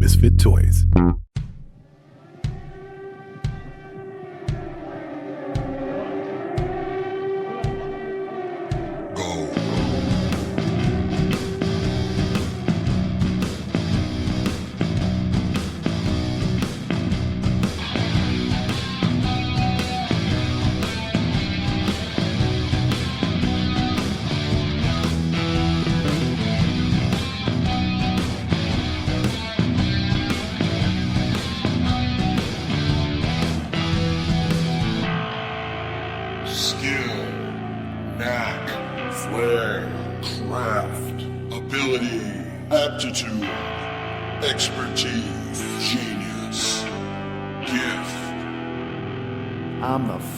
Misfit Toys.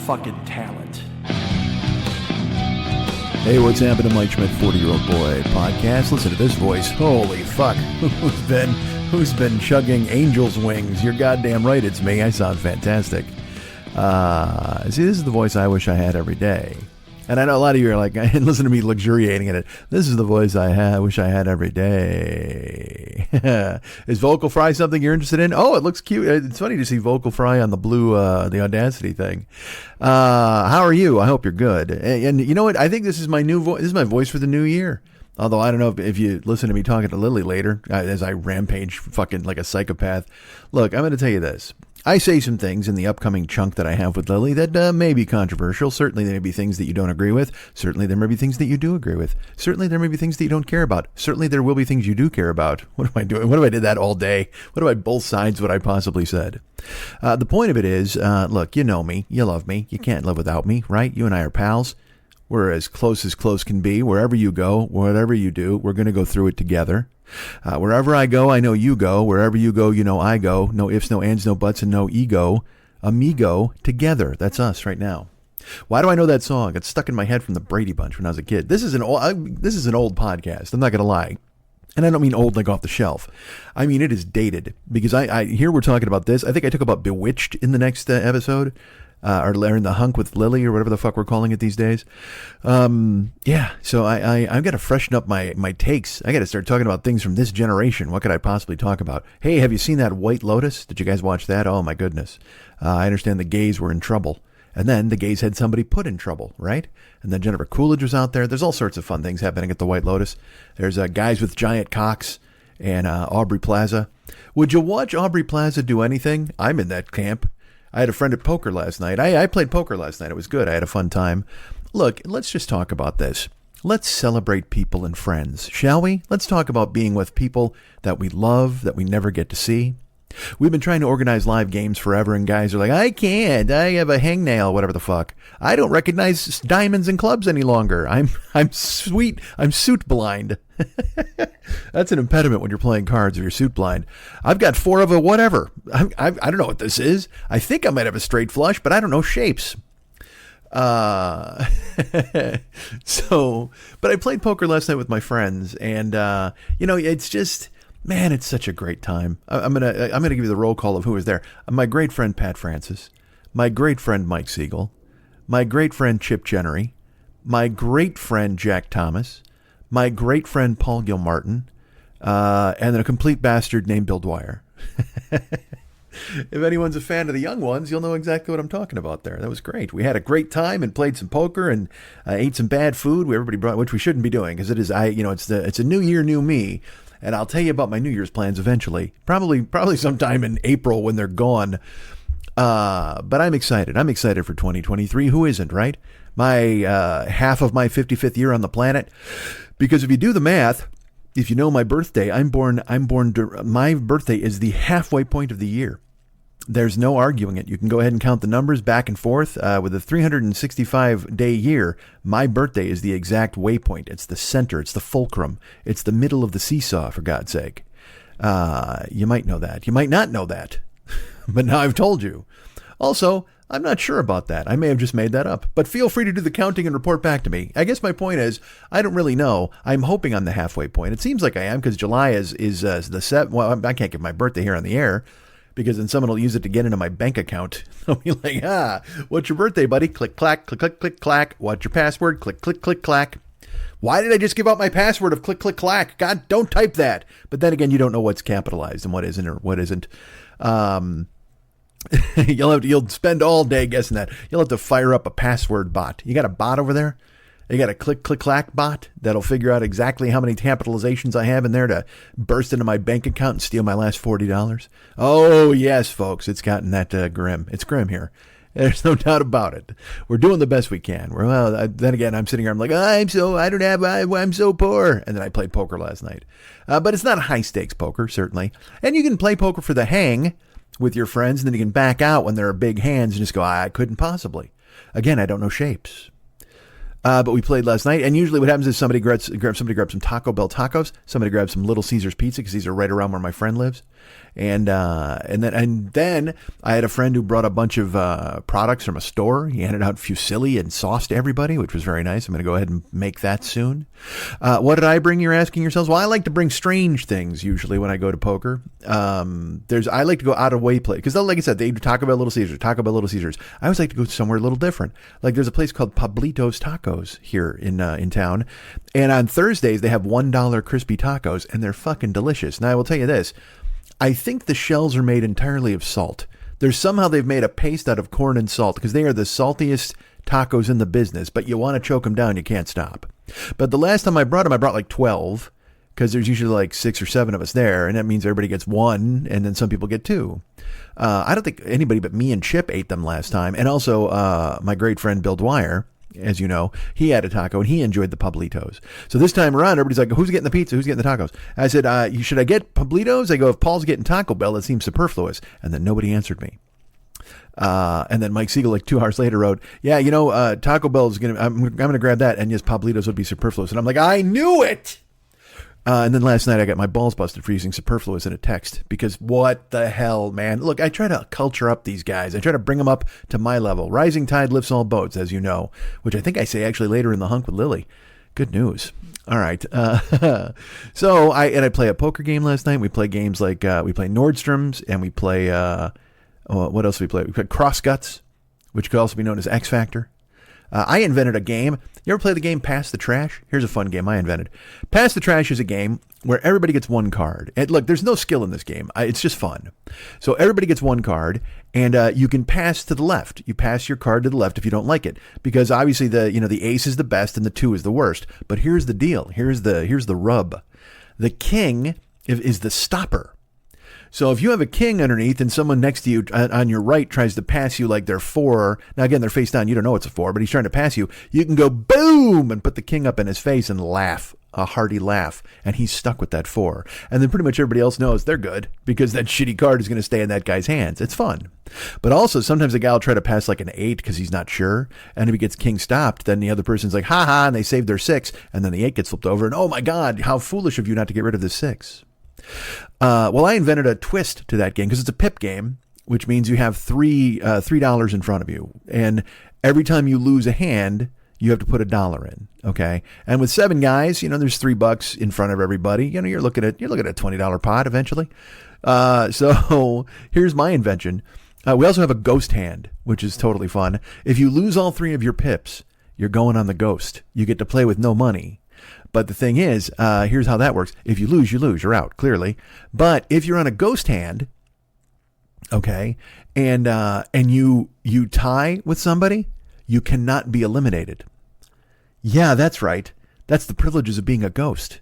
Fucking talent. Hey, what's happening, Mike Schmidt, 40-Year-Old Boy podcast? Listen to this voice. Holy fuck. Who's been chugging angel's wings? You're goddamn right, it's me. I sound fantastic. See, this is the voice I wish I had every day. And I know a lot of you are like, listen to me luxuriating in it. This is the voice I wish I had every day. Is Vocal Fry something you're interested in? Oh, it looks cute. It's funny to see Vocal Fry on the blue, the Audacity thing. How are you? I hope you're good. And you know what? I think this is my new voice. This is my voice for the new year. Although I don't know if you listen to me talking to Lily later, as I rampage fucking like a psychopath. Look, I'm going to tell you this. I say some things in the upcoming chunk that I have with Lily that may be controversial. Certainly there may be things that you don't agree with. Certainly there may be things that you do agree with. Certainly there may be things that you don't care about. Certainly there will be things you do care about. What am I doing? What if I did that all day? What if I both sides what I possibly said? The point of it is, look, you know me. You love me. You can't live without me, right? You and I are pals. We're as close can be. Wherever you go, whatever you do, we're going to go through it together. Wherever I go, I know you go. Wherever you go, you know I go. No ifs, no ands, no buts, and no ego. Amigo, together. That's us right now. Why do I know that song? It's stuck in my head from the Brady Bunch when I was a kid. This is an old podcast. I'm not going to lie. And I don't mean old like off the shelf. I mean it is dated because I here we're talking about this. I think I talk about Bewitched in the next episode. Or in the hunk with Lily or whatever the fuck we're calling it these days. Yeah, so I've got to freshen up my takes. I got to start talking about things from this generation. What could I possibly talk about? Hey, have you seen that White Lotus? Did you guys watch that? Oh my goodness. I understand the gays were in trouble. And then the gays had somebody put in trouble, right? And then Jennifer Coolidge was out there. There's all sorts of fun things happening at the White Lotus. There's guys with giant cocks and Aubrey Plaza. Would you watch Aubrey Plaza do anything? I'm in that camp. I had a friend at poker last night. I played poker last night. It was good. I had a fun time. Look, let's just talk about this. Let's celebrate people and friends, shall we? Let's talk about being with people that we love, that we never get to see. We've been trying to organize live games forever, and guys are like, I can't. I have a hangnail, whatever the fuck. I don't recognize diamonds and clubs any longer. I'm suit blind. That's an impediment when you're playing cards or you're suit blind. I've got four of a whatever. I don't know what this is. I think I might have a straight flush, but I don't know shapes. But I played poker last night with my friends, and it's just, man, it's such a great time. I'm gonna give you the roll call of who was there. My great friend Pat Francis, my great friend Mike Siegel, my great friend Chip Jennery, my great friend Jack Thomas, my great friend Paul Gilmartin, and then a complete bastard named Bill Dwyer. If anyone's a fan of the young ones, you'll know exactly what I'm talking about there. That was great. We had a great time and played some poker and ate some bad food. Everybody brought, which we shouldn't be doing because it is, it's a new year, new me. And I'll tell you about my New Year's plans eventually, probably sometime in April when they're gone. But I'm excited. I'm excited for 2023. Who isn't, right? My half of my 55th year on the planet. Because if you do the math, if you know my birthday, my birthday is the halfway point of the year. There's no arguing it. You can go ahead and count the numbers back and forth. With a 365-day year, my birthday is the exact waypoint. It's the center. It's the fulcrum. It's the middle of the seesaw, for God's sake. You might know that. You might not know that. But now I've told you. Also, I'm not sure about that. I may have just made that up. But feel free to do the counting and report back to me. I guess my point is, I don't really know. I'm hoping I'm the halfway point. It seems like I am because July is the 7th. Well, I can't give my birthday here on the air because then someone will use it to get into my bank account. They'll be like, what's your birthday, buddy? Click, clack, click, click, click, clack. What's your password? Click, click, click, clack. Why did I just give out my password of click, click, clack? God, don't type that. But then again, you don't know what's capitalized and what isn't or what isn't. You'll spend all day guessing that. You'll have to fire up a password bot. You got a bot over there? You got a click, click, clack bot that'll figure out exactly how many capitalizations I have in there to burst into my bank account and steal my last $40. Oh, yes, folks. It's gotten that grim. It's grim here. There's no doubt about it. We're doing the best we can. Then again, I'm sitting here. I'm like, I'm so poor. And then I played poker last night. But it's not high stakes poker, certainly. And you can play poker for the hang with your friends, and then you can back out when there are big hands and just go, I couldn't possibly. Again, I don't know shapes. But we played last night, and usually what happens is somebody grabs some Taco Bell tacos, somebody grabs some Little Caesars pizza because these are right around where my friend lives, and then I had a friend who brought a bunch of products from a store. He handed out fusilli and sauce to everybody, which was very nice. I'm going to go ahead and make that soon. What did I bring? You're asking yourselves. Well, I like to bring strange things usually when I go to poker. I like to go out of way play because, like I said, they do Taco Bell Little Caesars. I always like to go somewhere a little different. Like there's a place called Pablito's Tacos here in town, and on Thursdays they have $1 crispy tacos, and they're fucking delicious. Now I will tell you this: I think the shells are made entirely of salt. There's somehow they've made a paste out of corn and salt because they are the saltiest tacos in the business. But you want to choke them down, you can't stop. But the last time I brought them, I brought like 12 because there's usually like 6 or 7 of us there, and that means everybody gets 1, and then some people get 2. I don't think anybody but me and Chip ate them last time, and also my great friend Bill Dwyer. As you know, he had a taco and he enjoyed the Pablitos. So this time around, everybody's like, who's getting the pizza? Who's getting the tacos? I said, should I get Pablitos? I go, if Paul's getting Taco Bell, it seems superfluous. And then nobody answered me. And then Mike Siegel, like 2 hours later, wrote, yeah, Taco Bell is I'm going to grab that. And yes, Pablitos would be superfluous. And I'm like, I knew it. And then last night I got my balls busted for using superfluous in a text because what the hell, man? Look, I try to culture up these guys. I try to bring them up to my level. Rising tide lifts all boats, as you know, which I think I say actually later in the hunk with Lily. Good news. All right. So I play a poker game last night. We play games like we play Nordstrom's and we play what else do we play? We play Cross Guts, which could also be known as X Factor. I invented a game. You ever play the game Pass the Trash? Here's a fun game I invented. Pass the Trash is a game where everybody gets 1 card. And look, there's no skill in this game. It's just fun. So everybody gets 1 card, and you can pass to the left. You pass your card to the left if you don't like it, because obviously the ace is the best and the 2 is the worst. But here's the deal. Here's the rub. The king is the stopper. So if you have a king underneath and someone next to you on your right tries to pass you like they're 4, now again, they're face down, you don't know it's a 4, but he's trying to pass you, you can go boom and put the king up in his face and laugh, a hearty laugh, and he's stuck with that 4. And then pretty much everybody else knows they're good because that shitty card is going to stay in that guy's hands. It's fun. But also sometimes a guy will try to pass like an 8 because he's not sure. And if he gets king stopped, then the other person's like, ha ha, and they save their 6. And then the 8 gets flipped over. And oh my God, how foolish of you not to get rid of the 6. Well, I invented a twist to that game because it's a pip game, which means you have $3 in front of you. And every time you lose a hand, you have to put $1 in. Okay. And with 7 guys, there's $3 in front of everybody. You're looking at a $20 pot eventually. So here's my invention. We also have a ghost hand, which is totally fun. If you lose all 3 of your pips, you're going on the ghost. You get to play with no money. But the thing is, here's how that works. If you lose, you lose. You're out, clearly. But if you're on a ghost hand, okay, and you tie with somebody, you cannot be eliminated. Yeah, that's right. That's the privileges of being a ghost.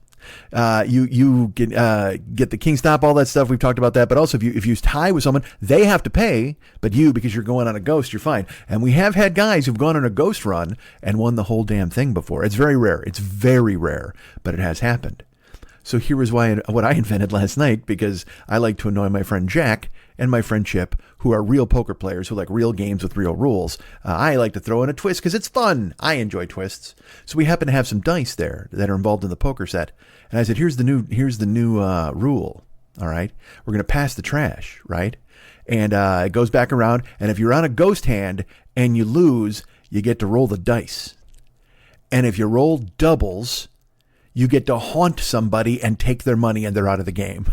You can get the king stop, all that stuff. We've talked about that. But also, if you tie with someone, they have to pay. But because you're going on a ghost, you're fine. And we have had guys who've gone on a ghost run and won the whole damn thing before. It's very rare. It's very rare, but it has happened. So here is what I invented last night, because I like to annoy my friend Jack and my friend Chip, who are real poker players who like real games with real rules. I like to throw in a twist because it's fun. I enjoy twists. So we happen to have some dice there that are involved in the poker set. And I said, here's the new rule. All right. We're going to pass the trash. Right. And it goes back around. And if you're on a ghost hand and you lose, you get to roll the dice. And if you roll doubles, you get to haunt somebody and take their money and they're out of the game.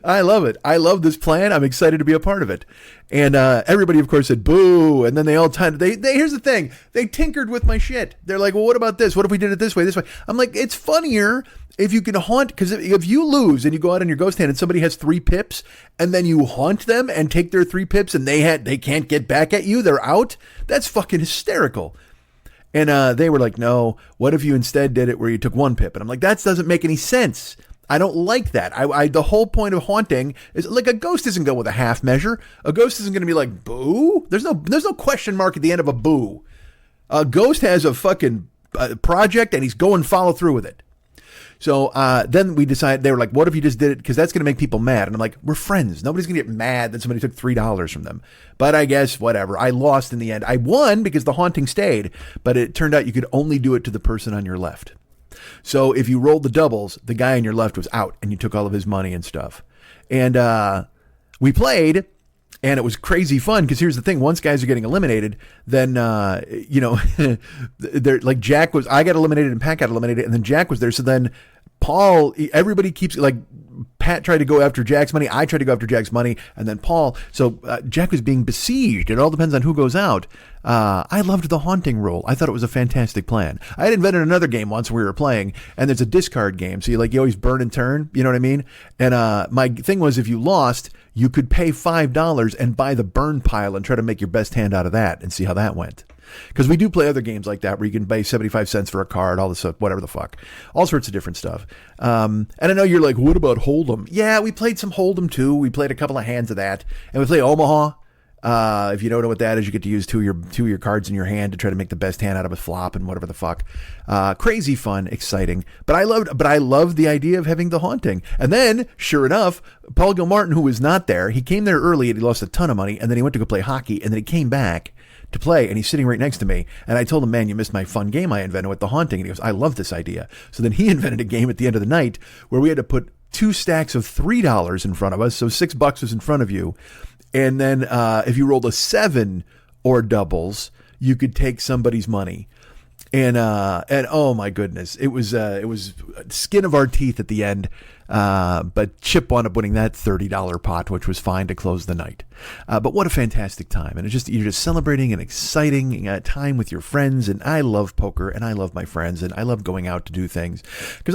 I love it. I love this plan. I'm excited to be a part of it. And everybody, of course, said boo. And then they all here's the thing. They tinkered with my shit. They're like, well, what about this? What if we did it this way, this way? I'm like, it's funnier if you can haunt, because if you lose and you go out on your ghost hand and somebody has 3 pips and then you haunt them and take their 3 pips and they can't get back at you, they're out. That's fucking hysterical. And they were like, no, what if you instead did it where you took 1 pip? And I'm like, that doesn't make any sense. I don't like that. The whole point of haunting is like a ghost isn't going with a half measure. A ghost isn't going to be like, boo. There's no question mark at the end of a boo. A ghost has a fucking project and he's going follow through with it. So then we decided, they were like, what if you just did it? Because that's going to make people mad. And I'm like, we're friends. Nobody's going to get mad that somebody took $3 from them. But I guess, whatever. I lost in the end. I won because the haunting stayed. But it turned out you could only do it to the person on your left. So if you rolled the doubles, the guy on your left was out and you took all of his money and stuff. And we played. And it was crazy fun because here's the thing: once guys are getting eliminated, then they're like I got eliminated and Pat got eliminated, and then Jack was there. So then Paul, everybody keeps like Pat tried to go after Jack's money, I tried to go after Jack's money, and then Paul. So Jack was being besieged. It all depends on who goes out. I loved the haunting rule. I thought it was a fantastic plan. I had invented another game once we were playing, and there's a discard game. So you always burn and turn. You know what I mean? And my thing was, if you lost, you could pay $5 and buy the burn pile and try to make your best hand out of that and see how that went. Because we do play other games like that where you can pay 75 cents for a card, all this stuff, whatever the fuck. All sorts of different stuff. And I know you're like, what about Hold'em? Yeah, we played some Hold'em too. We played a couple of hands of that. And we play Omaha. If you don't know what that is, you get to use two of your cards in your hand to try to make the best hand out of a flop and whatever the fuck. Crazy fun, exciting. But I loved the idea of having the haunting. And then, sure enough, Paul Gilmartin, who was not there, he came there early and he lost a ton of money, and then he went to go play hockey, and then he came back to play, and he's sitting right next to me. And I told him, man, you missed my fun game I invented with the haunting. And he goes, I love this idea. So then he invented a game at the end of the night where we had to put 2 stacks of $3 in front of us. So $6 was in front of you. And then if you rolled a 7 or doubles, you could take somebody's money. And oh my goodness, it was skin of our teeth at the end. But Chip wound up winning that $30 pot, which was fine to close the night. But what a fantastic time. And you're just celebrating an exciting time with your friends. And I love poker, and I love my friends, and I love going out to do things because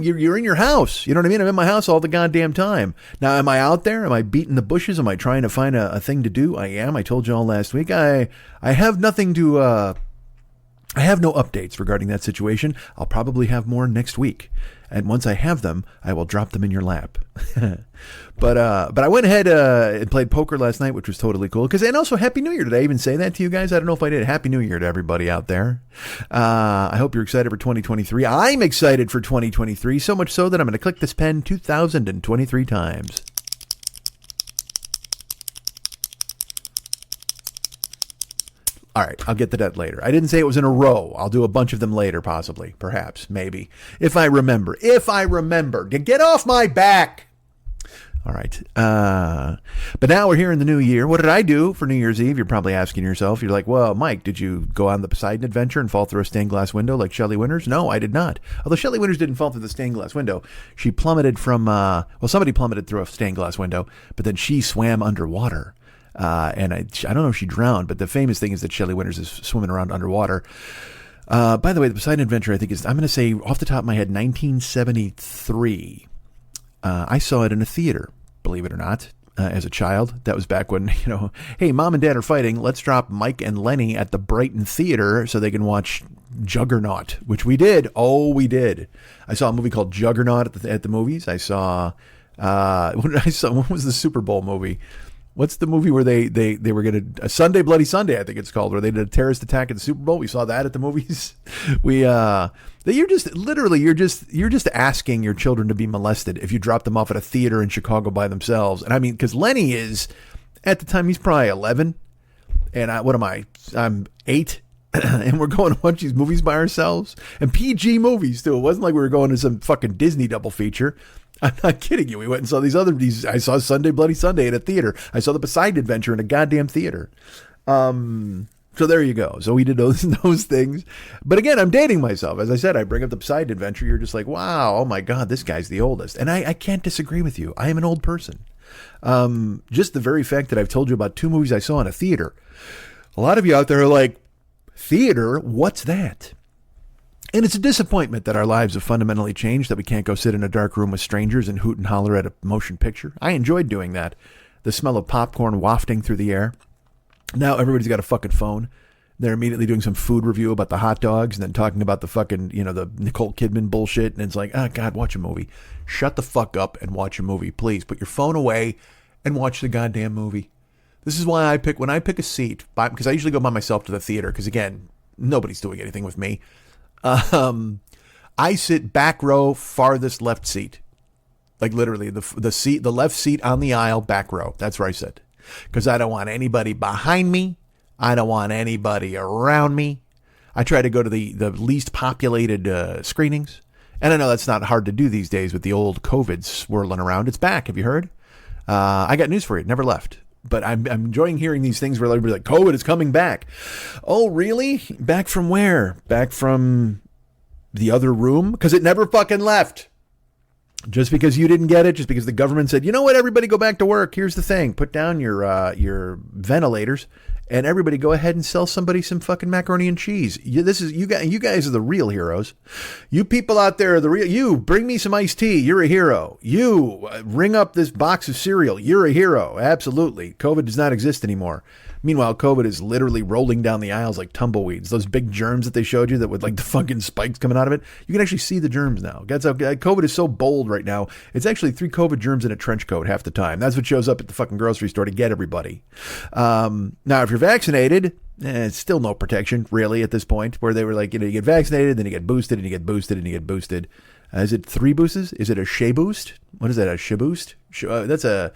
you're in your house. You know what I mean? I'm in my house all the goddamn time. Now, am I out there? Am I beating the bushes? Am I trying to find a thing to do? I am. I told you all last week. I have nothing to, I have no updates regarding that situation. I'll probably have more next week. And once I have them, I will drop them in your lap. But I went ahead and played poker last night, which was totally cool. And also, Happy New Year. Did I even say that to you guys? I don't know if I did. Happy New Year to everybody out there. I hope you're excited for 2023. I'm excited for 2023, so much so that I'm going to click this pen 2,023 times. All right, I'll get to that later. I didn't say it was in a row. I'll do a bunch of them later, possibly, perhaps, maybe. If I remember. Get off my back. All right. But now we're here in the new year. What did I do for New Year's Eve? You're probably asking yourself. You're like, well, Mike, did you go on the Poseidon adventure and fall through a stained glass window like Shelley Winters? No, I did not. Although Shelley Winters didn't fall through the stained glass window. She plummeted from, somebody plummeted through a stained glass window, but then she swam underwater. And I don't know if she drowned, but the famous thing is that Shelley Winters is swimming around underwater. By the way, the Poseidon Adventure, I think I'm going to say off the top of my head, 1973. I saw it in a theater, believe it or not, as a child. That was back when, hey, mom and dad are fighting. Let's drop Mike and Lenny at the Brighton Theater so they can watch Juggernaut, which we did. Oh, we did. I saw a movie called Juggernaut at the movies. I saw, what was the Super Bowl movie? What's the movie where they were going to Sunday Bloody Sunday, I think it's called, where they did a terrorist attack at the Super Bowl? We saw that at the movies. You're just asking your children to be molested if you drop them off at a theater in Chicago by themselves. And I mean, because Lenny is, at the time, he's probably 11. And I'm 8. And we're going to watch these movies by ourselves. And PG movies, too. It wasn't like we were going to some fucking Disney double feature. I'm not kidding you. We went and saw I saw Sunday Bloody Sunday at a theater. I saw the Poseidon Adventure in a goddamn theater. So there you go. So we did those things. But again, I'm dating myself. As I said, I bring up the Poseidon Adventure. You're just like, wow, oh my God, this guy's the oldest. And I can't disagree with you. I am an old person. Just the very fact that I've told you about 2 movies I saw in a theater. A lot of you out there are like, theater? What's that? And it's a disappointment that our lives have fundamentally changed, that we can't go sit in a dark room with strangers and hoot and holler at a motion picture. I enjoyed doing that. The smell of popcorn wafting through the air. Now everybody's got a fucking phone. They're immediately doing some food review about the hot dogs and then talking about the fucking, the Nicole Kidman bullshit. And it's like, oh God, watch a movie. Shut the fuck up and watch a movie. Please put your phone away and watch the goddamn movie. This is why when I pick a seat, because I usually go by myself to the theater, because again, nobody's doing anything with me. I sit back row, farthest left seat. Like literally the left seat on the aisle, back row. That's where I sit. Because I don't want anybody behind me. I don't want anybody around me. I try to go to the least populated screenings. And I know that's not hard to do these days with the old COVID swirling around. It's back. Have you heard? I got news for you. It never left. But I'm enjoying hearing these things where everybody's like, COVID is coming back. Oh, really? Back from where? Back from the other room? Because it never fucking left. Just because you didn't get it, just because the government said, you know what, everybody go back to work. Here's the thing. Put down your ventilators and everybody go ahead and sell somebody some fucking macaroni and cheese. You guys are the real heroes. You people out there are the real. You bring me some iced tea. You're a hero. You ring up this box of cereal. You're a hero. Absolutely. COVID does not exist anymore. Meanwhile, COVID is literally rolling down the aisles like tumbleweeds. Those big germs that they showed you that with like the fucking spikes coming out of it. You can actually see the germs now. COVID is so bold right now. It's actually 3 COVID germs in a trench coat half the time. That's what shows up at the fucking grocery store to get everybody. Now, if you're vaccinated, it's still no protection really at this point, where they were like, you get vaccinated, then you get boosted and you get boosted and you get boosted. Is it 3 boosters? Is it a Shea boost? What is that? A Shea boost? That's a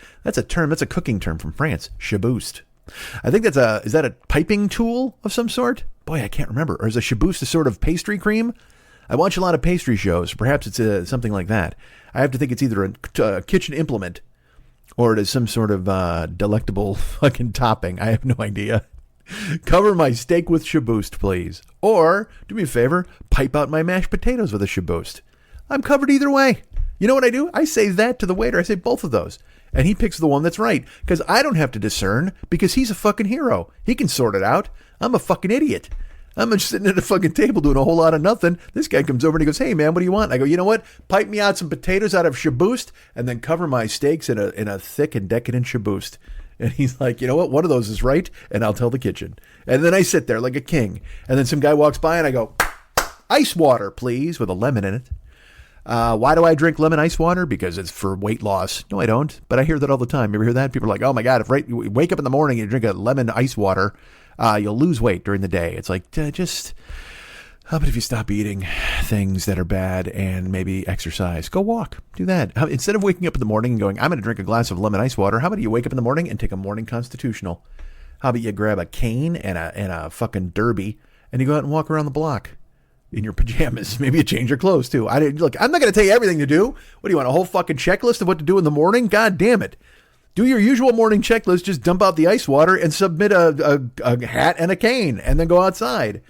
term. That's a cooking term from France. Shea boost. I think is that a piping tool of some sort? Boy, I can't remember. Or is a Shaboost a sort of pastry cream? I watch a lot of pastry shows. Perhaps it's something like that. I have to think it's either a kitchen implement or it is some sort of delectable fucking topping. I have no idea. Cover my steak with Shaboost, please. Or, do me a favor, pipe out my mashed potatoes with a Shaboost. I'm covered either way. You know what I do? I say that to the waiter. I say both of those. And he picks the one that's right. Because I don't have to discern. Because he's a fucking hero. He can sort it out. I'm a fucking idiot. I'm just sitting at a fucking table doing a whole lot of nothing. This guy comes over and he goes, hey man, what do you want? I go, you know what? Pipe me out some potatoes out of Shaboost. And then cover my steaks in a thick and decadent Shaboost. And he's like, you know what? One of those is right. And I'll tell the kitchen. And then I sit there like a king. And then some guy walks by and I go, ice water, please, with a lemon in it. Why do I drink lemon ice water? Because it's for weight loss. No, I don't. But I hear that all the time. You ever hear that? People are like, oh my God, if you wake up in the morning and you drink a lemon ice water, you'll lose weight during the day. It's like, how about if you stop eating things that are bad and maybe exercise? Go walk. Do that. Instead of waking up in the morning and going, I'm going to drink a glass of lemon ice water, how about you wake up in the morning and take a morning constitutional? How about you grab a cane and a fucking derby and you go out and walk around the block? In your pajamas. Maybe you change your clothes too. I'm not going to tell you everything to do. What do you want? A whole fucking checklist of what to do in the morning? God damn it. Do your usual morning checklist. Just dump out the ice water and submit a hat and a cane and then go outside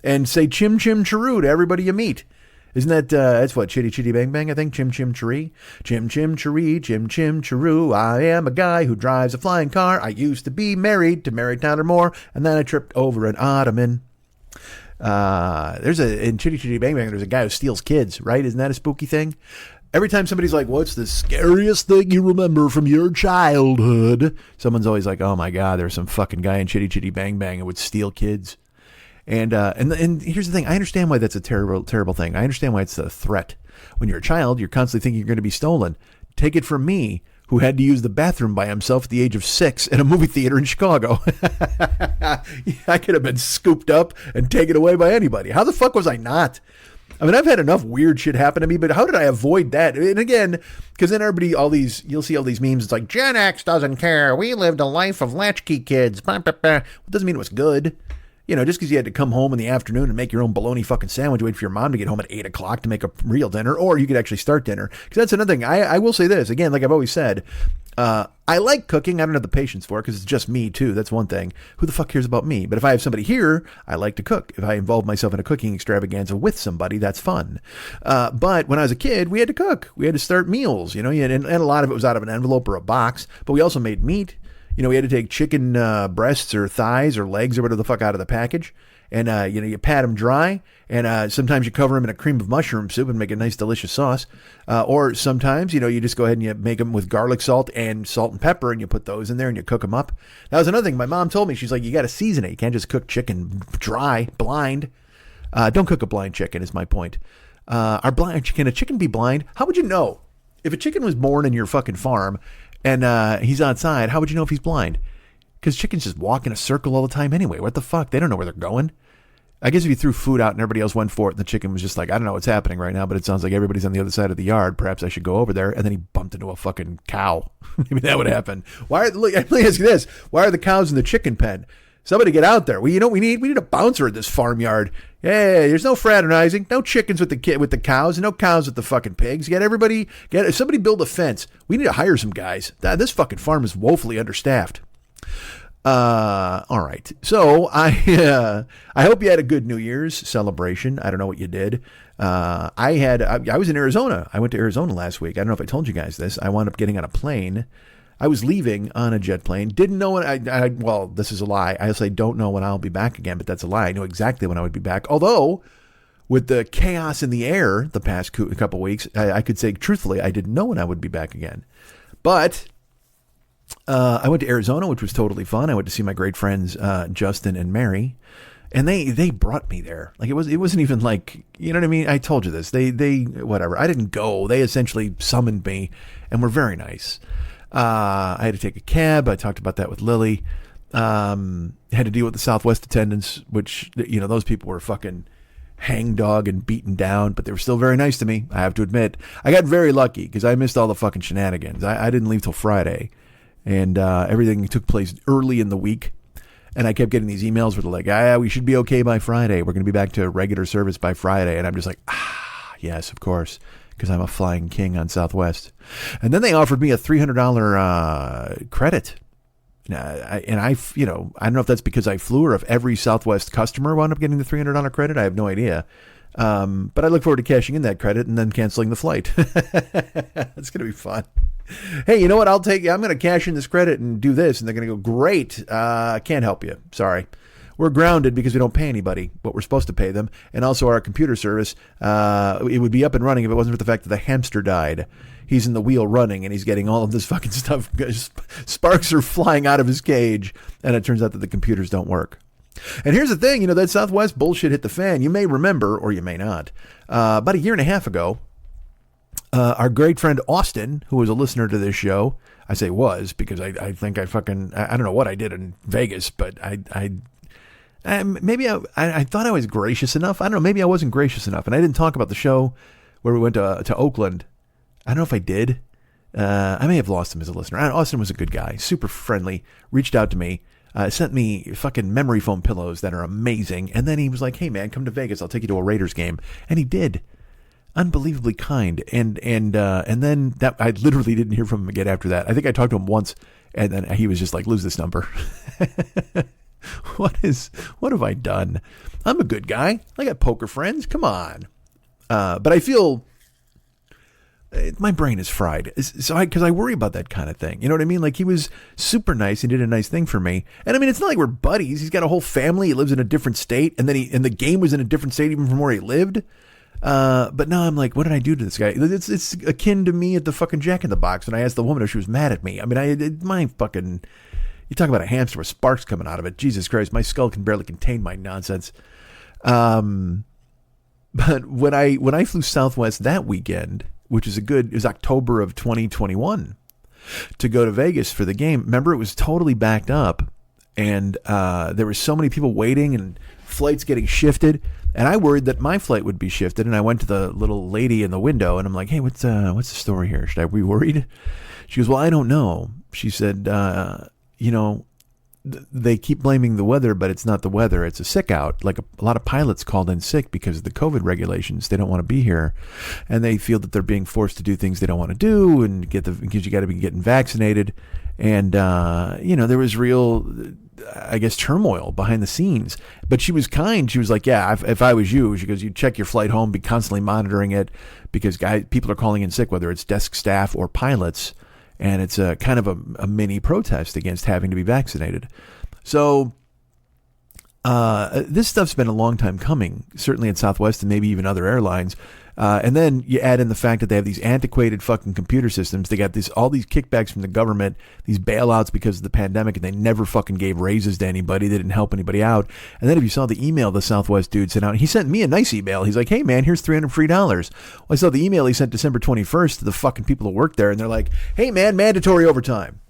and say chim chim chiroo to everybody you meet. Isn't that's what, chitty chitty bang bang, I think? Chim chim chiree. Chim chim chiree, chim chim chiroo. I am a guy who drives a flying car. I used to be married to Mary Tyler Moore and then I tripped over an ottoman. In Chitty Chitty Bang Bang, there's a guy who steals kids, right? Isn't that a spooky thing? Every time somebody's like, what's the scariest thing you remember from your childhood? Someone's always like, oh my God, there's some fucking guy in Chitty Chitty Bang Bang who would steal kids. And here's the thing. I understand why that's a terrible, terrible thing. I understand why it's a threat. When you're a child, you're constantly thinking you're going to be stolen. Take it from me, who had to use the bathroom by himself at the age of 6 in a movie theater in Chicago. I could have been scooped up and taken away by anybody. How the fuck was I not? I mean, I've had enough weird shit happen to me, but how did I avoid that? And again, because then you'll see all these memes. It's like, Gen X doesn't care. We lived a life of latchkey kids. It doesn't mean it was good. Just because you had to come home in the afternoon and make your own bologna fucking sandwich, wait for your mom to get home at 8 o'clock to make a real dinner, or you could actually start dinner. Because that's another thing. I will say this, again, like I've always said, I like cooking. I don't have the patience for it because it's just me too. That's one thing. Who the fuck cares about me? But if I have somebody here, I like to cook. If I involve myself in a cooking extravaganza with somebody, that's fun. But when I was a kid, we had to cook. We had to start meals, and a lot of it was out of an envelope or a box. But we also made meat. We had to take chicken breasts or thighs or legs or whatever the fuck out of the package. And, you pat them dry. And sometimes you cover them in a cream of mushroom soup and make a nice, delicious sauce. Or sometimes, you just go ahead and you make them with garlic salt and pepper, and you put those in there and you cook them up. That was another thing my mom told me. She's like, you got to season it. You can't just cook chicken dry, blind. Don't cook a blind chicken is my point. Can a chicken be blind? How would you know? If a chicken was born in your fucking farm and he's outside, how would you know if he's blind? Because chickens just walk in a circle all the time anyway. What the fuck? They don't know where they're going. I guess if you threw food out and everybody else went for it, and the chicken was just like, I don't know what's happening right now, but it sounds like everybody's on the other side of the yard. Perhaps I should go over there. And then he bumped into a fucking cow. Maybe that would happen. Let me ask you this. Why are the cows in the chicken pen? Somebody get out there. We need a bouncer at this farmyard. Hey, there's no fraternizing. No chickens with the cows. No cows with the fucking pigs. Somebody build a fence. We need to hire some guys. This fucking farm is woefully understaffed. All right. So I hope you had a good New Year's celebration. I don't know what you did. I was in Arizona. I went to Arizona last week. I don't know if I told you guys this. I wound up getting on a plane. I was leaving on a jet plane. Didn't know when well, this is a lie. I also don't know when I'll be back again, but that's a lie. I knew exactly when I would be back. Although with the chaos in the air the past couple weeks, I could say truthfully, I didn't know when I would be back again, but I went to Arizona, which was totally fun. I went to see my great friends, Justin and Mary, and they brought me there. Like it wasn't even like, you know what I mean? I told you this. They whatever. I didn't go. They essentially summoned me and were very nice. I had to take a cab. I talked about that with Lily. Had to deal with the Southwest attendants, which, those people were fucking hangdog and beaten down, but they were still very nice to me. I have to admit, I got very lucky because I missed all the fucking shenanigans. I didn't leave till Friday. And everything took place early in the week. And I kept getting these emails where they're like, we should be okay by Friday. We're going to be back to regular service by Friday. And I'm just like, yes, of course, because I'm a flying king on Southwest. And then they offered me a $300 credit. I don't know if that's because I flew or if every Southwest customer wound up getting the $300 credit. I have no idea. But I look forward to cashing in that credit and then canceling the flight. It's going to be fun. Hey, you know what? I'm going to cash in this credit and do this. And they're going to go, great. Can't help you. Sorry. We're grounded because we don't pay anybody what we're supposed to pay them. And also our computer service, it would be up and running if it wasn't for the fact that the hamster died. He's in the wheel running and he's getting all of this fucking stuff. Sparks are flying out of his cage. And it turns out that the computers don't work. And here's the thing, that Southwest bullshit hit the fan. You may remember, or you may not, about a year and a half ago, our great friend Austin, who was a listener to this show, I say was because I think I don't know what I did in Vegas, but maybe I thought I was gracious enough. I don't know. Maybe I wasn't gracious enough. And I didn't talk about the show where we went to Oakland. I don't know if I did. I may have lost him as a listener. Austin was a good guy, super friendly, reached out to me, sent me fucking memory foam pillows that are amazing. And then he was like, hey man, come to Vegas. I'll take you to a Raiders game. And he did. Unbelievably kind. And then that I literally didn't hear from him again after that. I think I talked to him once and then he was just like, lose this number. What have I done? I'm a good guy. I got poker friends. Come on. But I feel my brain is fried. So because I worry about that kind of thing. You know what I mean? Like he was super nice and did a nice thing for me. And I mean, it's not like we're buddies. He's got a whole family. He lives in a different state. And then the game was in a different state even from where he lived. But now I'm like, what did I do to this guy? It's akin to me at the fucking Jack in the Box when I asked the woman if she was mad at me. I mean, you talk about a hamster with sparks coming out of it. Jesus Christ, my skull can barely contain my nonsense. But when I flew Southwest that weekend, which is it was October of 2021 to go to Vegas for the game. Remember, it was totally backed up and, there were so many people waiting and flights getting shifted. And I worried that my flight would be shifted. And I went to the little lady in the window and I'm like, hey, what's the story here? Should I be worried? She goes, well, I don't know. She said, they keep blaming the weather, but it's not the weather. It's a sick out. Like a lot of pilots called in sick because of the COVID regulations. They don't want to be here, and they feel that they're being forced to do things they don't want to do, and because you got to be getting vaccinated. And there was real, I guess, turmoil behind the scenes. But she was kind. She was like, "Yeah, if I was you," she goes, "you'd check your flight home, be constantly monitoring it, because people are calling in sick, whether it's desk staff or pilots." And it's a kind of a mini protest against having to be vaccinated. So this stuff's been a long time coming, certainly at Southwest and maybe even other airlines. And then you add in the fact that they have these antiquated fucking computer systems. They got all these kickbacks from the government, these bailouts because of the pandemic, and they never fucking gave raises to anybody. They didn't help anybody out. And then if you saw the email the Southwest dude sent out, he sent me a nice email. He's like, "Hey man, here's $300 free." Well, I saw the email he sent December 21st to the fucking people who work there, and they're like, "Hey man, mandatory overtime.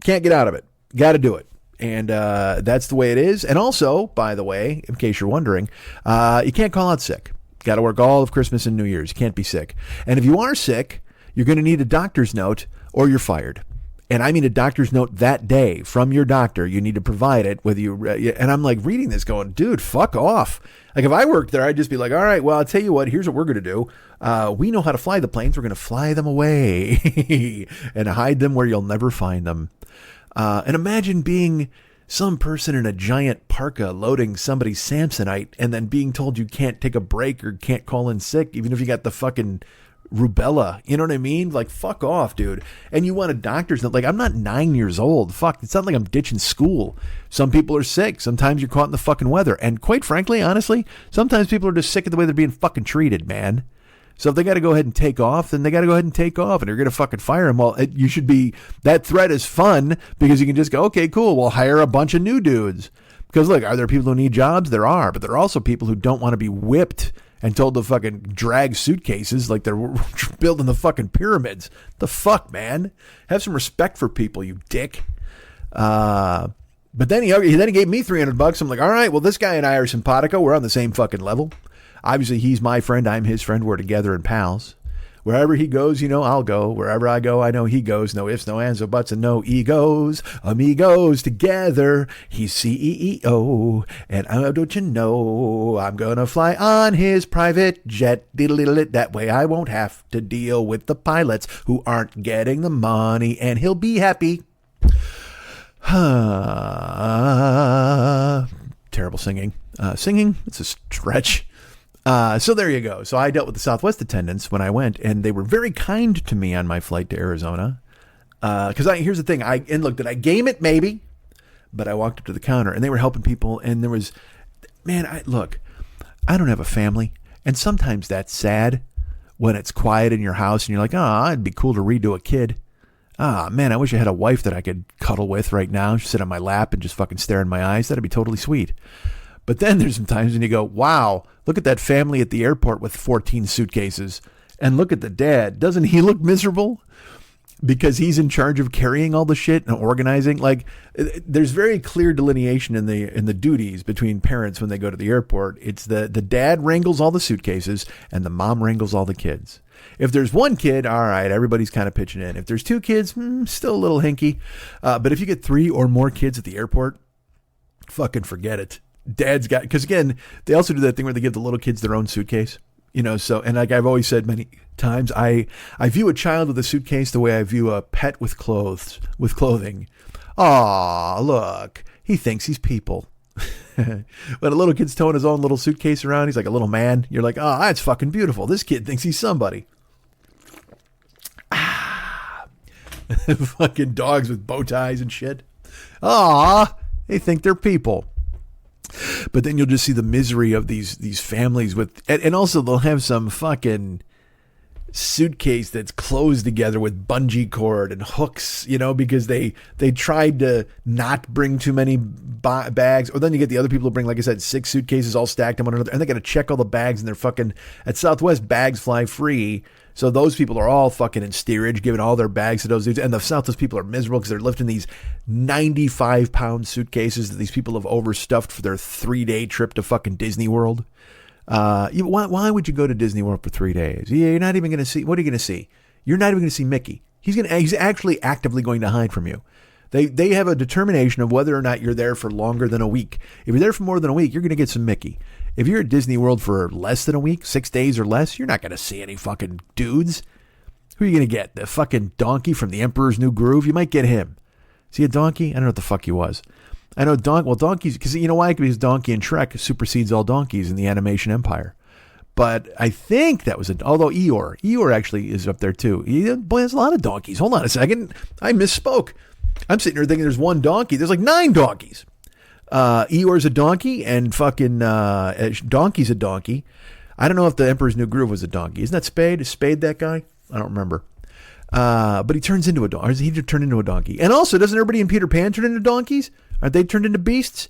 Can't get out of it. Got to do it." And that's the way it is. And also, by the way, in case you're wondering, you can't call out sick. Got to work all of Christmas and New Year's. You can't be sick. And if you are sick, you're going to need a doctor's note or you're fired. And I mean a doctor's note that day from your doctor. You need to provide it whether you, and I'm like reading this going, dude, fuck off. Like if I worked there, I'd just be like, all right, well, I'll tell you what, here's what we're going to do. We know how to fly the planes. We're going to fly them away and hide them where you'll never find them. And imagine being some person in a giant parka loading somebody's Samsonite and then being told you can't take a break or can't call in sick, even if you got the fucking rubella. You know what I mean? Like, fuck off, dude. And you want a doctor's note. Like, I'm not 9 years old. Fuck, it's not like I'm ditching school. Some people are sick. Sometimes you're caught in the fucking weather. And quite frankly, honestly, sometimes people are just sick of the way they're being fucking treated, man. So if they got to go ahead and take off, then they got to go ahead and take off, and you're going to fucking fire them. Well, you should be, that threat is fun because you can just go, okay, cool, we'll hire a bunch of new dudes. Because look, are there people who need jobs? There are, but there are also people who don't want to be whipped and told to fucking drag suitcases like they're building the fucking pyramids. The fuck, man? Have some respect for people, you dick. But then he gave me $300. I'm like, all right, well, this guy and I are simpatico. We're on the same fucking level. Obviously, he's my friend. I'm his friend. We're together and pals. Wherever he goes, I'll go. Wherever I go, I know he goes. No ifs, no ands, no buts, and no egos. Amigos together. He's CEO. And don't you know, I'm going to fly on his private jet. That way I won't have to deal with the pilots who aren't getting the money. And he'll be happy. Terrible singing. Singing, it's a stretch. So there you go. So I dealt with the Southwest attendants when I went, and they were very kind to me on my flight to Arizona. Because here's the thing. Did I game it? Maybe. But I walked up to the counter, and they were helping people, and there was, man, I don't have a family, and sometimes that's sad when it's quiet in your house, and you're like, oh, it'd be cool to read to a kid. Ah, man, I wish I had a wife that I could cuddle with right now. She'd sit on my lap and just fucking stare in my eyes. That'd be totally sweet. But then there's some times when you go, wow, look at that family at the airport with 14 suitcases. And look at the dad. Doesn't he look miserable? Because he's in charge of carrying all the shit and organizing. Like, there's very clear delineation in the duties between parents when they go to the airport. It's the dad wrangles all the suitcases and the mom wrangles all the kids. If there's one kid, all right, everybody's kind of pitching in. If there's two kids, still a little hinky. But if you get 3 or more kids at the airport, fucking forget it. Dad's got, because again, they also do that thing where they give the little kids their own suitcase, so, and like I've always said many times, I view a child with a suitcase the way I view a pet with clothing. Aw, look, he thinks he's people. When a little kid's towing his own little suitcase around, he's like a little man. You're like, oh, that's fucking beautiful. This kid thinks he's somebody. Fucking dogs with bow ties and shit. Aw, they think they're people. But then you'll just see the misery of these families with, and also they'll have some fucking suitcase that's closed together with bungee cord and hooks, because they tried to not bring too many bags. Or then you get the other people who bring, like I said, 6 suitcases all stacked on one another, and they got to check all the bags, and they're fucking, at Southwest, bags fly free. So those people are all fucking in steerage, giving all their bags to those dudes. And the Southwest people are miserable because they're lifting these 95-pound suitcases that these people have overstuffed for their 3-day trip to fucking Disney World. Why would you go to Disney World for 3 days? You're not even going to see, what are you going to see? You're not even going to see Mickey. He's actually actively going to hide from you. They have a determination of whether or not you're there for longer than a week. If you're there for more than a week, you're going to get some Mickey. If you're at Disney World for less than a week, 6 days or less, you're not going to see any fucking dudes. Who are you going to get? The fucking donkey from The Emperor's New Groove? You might get him. Is he a donkey? I don't know what the fuck he was. I know donkeys, because you know why? Because Donkey and Shrek supersedes all donkeys in the animation empire. But I think that was although Eeyore actually is up there too. Boy, there's a lot of donkeys. Hold on a second. I misspoke. I'm sitting here thinking there's one donkey. There's like 9 donkeys. Eeyore's a donkey and fucking Donkey's a donkey. I don't know if the Emperor's New Groove was a donkey. Isn't that Spade? Is Spade that guy? I don't remember. But he turns into a donkey. Or he turned into a donkey. And also, doesn't everybody in Peter Pan turn into donkeys? Aren't they turned into beasts?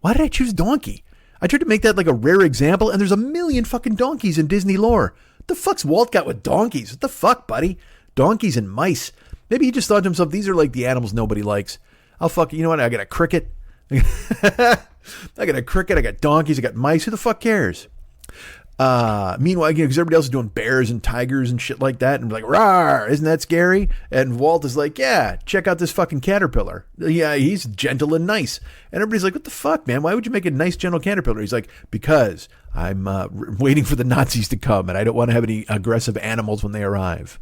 Why did I choose donkey? I tried to make that like a rare example, and there's a million fucking donkeys in Disney lore. What the fuck's Walt got with donkeys? What the fuck, buddy? Donkeys and mice. Maybe he just thought to himself, these are like the animals nobody likes. I'll fuck, you know what? I got a cricket. I got a cricket. I got donkeys. I got mice. Who the fuck cares? Meanwhile, because everybody else is doing bears and tigers and shit like that, and like, rawr, isn't that scary? And Walt is like, yeah, check out this fucking caterpillar. Yeah, he's gentle and nice. And everybody's like, what the fuck, man? Why would you make a nice, gentle caterpillar? He's like, because I'm waiting for the Nazis to come, and I don't want to have any aggressive animals when they arrive.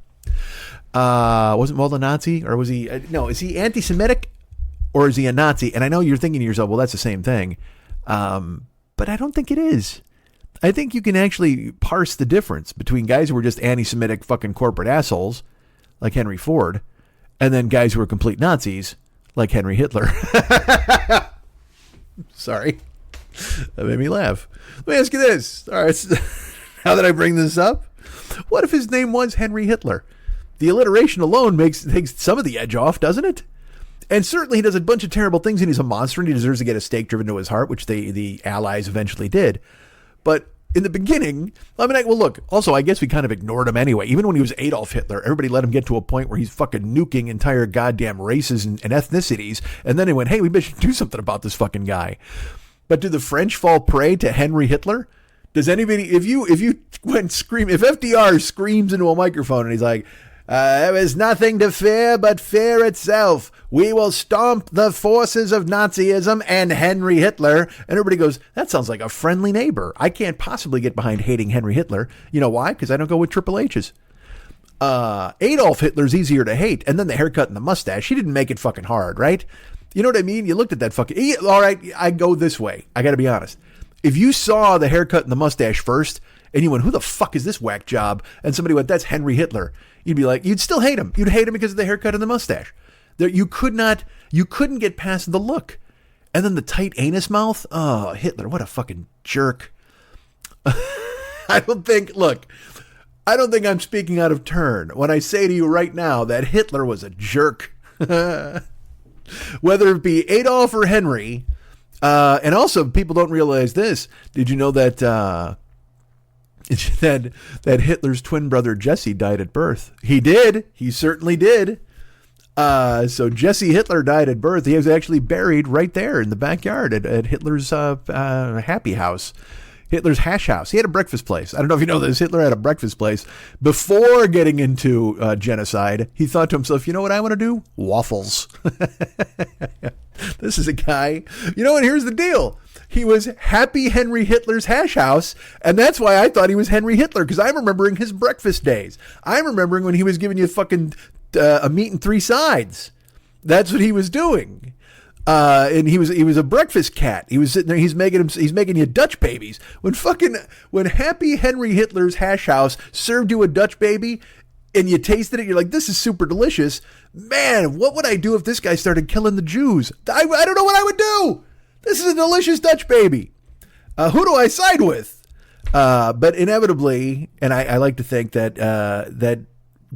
Wasn't Walt a Nazi, or was he? No, is he anti-Semitic, or is he a Nazi? And I know you're thinking to yourself, well, that's the same thing, but I don't think it is. I think you can actually parse the difference between guys who were just anti-Semitic fucking corporate assholes, like Henry Ford, and then guys who are complete Nazis, like Henry Hitler. Sorry. That made me laugh. Let me ask you this. All right. Now that I bring this up, what if his name was Henry Hitler? The alliteration alone takes some of the edge off, doesn't it? And certainly he does a bunch of terrible things, and he's a monster, and he deserves to get a stake driven to his heart, which the Allies eventually did. But in the beginning, I mean, well, look, also, I guess we kind of ignored him anyway. Even when he was Adolf Hitler, everybody let him get to a point where he's fucking nuking entire goddamn races and ethnicities. And then they went, hey, we should do something about this fucking guy. But do the French fall prey to Henry Hitler? Does anybody, if you went scream, if FDR screams into a microphone and he's like, there is nothing to fear but fear itself. We will stomp the forces of Nazism and Henry Hitler. And everybody goes, that sounds like a friendly neighbor. I can't possibly get behind hating Henry Hitler. You know why? Because I don't go with Triple H's. Adolf Hitler's easier to hate. And then the haircut and the mustache. He didn't make it fucking hard, right? You know what I mean? You looked at that fucking... All right, I go this way. I got to be honest. If you saw the haircut and the mustache first, and you went, who the fuck is this whack job? And somebody went, that's Henry Hitler. You'd be like, you'd still hate him. You'd hate him because of the haircut and the mustache. You couldn't get past the look. And then the tight anus mouth. Oh, Hitler, what a fucking jerk. I don't think I'm speaking out of turn when I say to you right now that Hitler was a jerk. Whether it be Adolf or Henry. And also, people don't realize this. Did you know that that Hitler's twin brother Jesse died at birth? He did. He certainly did. So Jesse Hitler died at birth. He was actually buried right there in the backyard at Hitler's happy house. Hitler's hash house. He had a breakfast place. I don't know if you know this. Hitler had a breakfast place. Before getting into genocide, he thought to himself, you know what I want to do? Waffles. This is a guy. You know, and here's the deal. He was Happy Henry Hitler's hash house, and that's why I thought he was Henry Hitler, because I'm remembering his breakfast days. I'm remembering when he was giving you fucking a meat and 3 sides. That's what he was doing. And he was a breakfast cat. He was sitting there. He's making you Dutch babies. When Happy Henry Hitler's hash house served you a Dutch baby, and you tasted it, you're like, this is super delicious. Man, what would I do if this guy started killing the Jews? I don't know what I would do. This is a delicious Dutch baby. Who do I side with? But inevitably, and I like to think that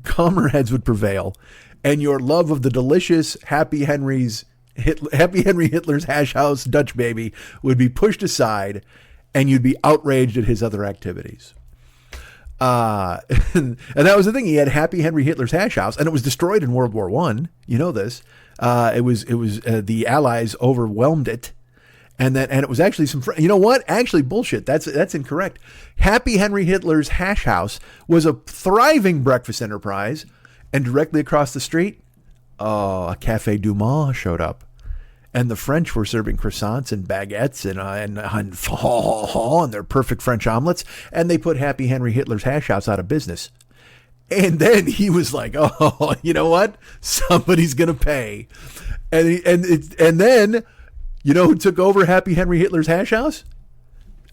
calmer heads would prevail, and your love of the delicious Happy Henry Hitler's hash house Dutch baby would be pushed aside, and you'd be outraged at his other activities. And that was the thing. He had Happy Henry Hitler's hash house, and it was destroyed in World War I. You know this. It was the Allies overwhelmed it. And it was actually you know what? Actually, bullshit. That's incorrect. Happy Henry Hitler's hash house was a thriving breakfast enterprise, and directly across the street a Cafe Du Mont showed up. And the French were serving croissants and baguettes and their perfect French omelets. And they put Happy Henry Hitler's hash house out of business. And then he was like, oh, you know what? Somebody's going to pay. And then, you know who took over Happy Henry Hitler's hash house?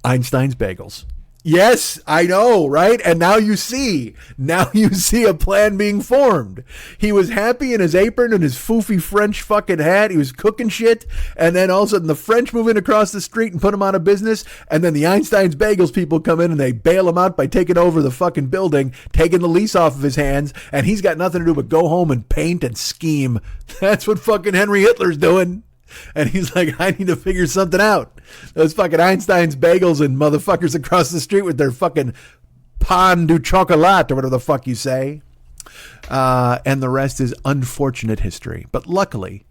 Einstein's Bagels. Yes, I know, right? And now you see a plan being formed. He was happy in his apron and his foofy French fucking hat. He was cooking shit. And then all of a sudden the French move in across the street and put him out of business. And then the Einstein's Bagels people come in and they bail him out by taking over the fucking building, taking the lease off of his hands. And he's got nothing to do but go home and paint and scheme. That's what fucking Henry Hitler's doing. And he's like, I need to figure something out. Those fucking Einstein's Bagels and motherfuckers across the street with their fucking pan du chocolat or whatever the fuck you say. And the rest is unfortunate history. But luckily,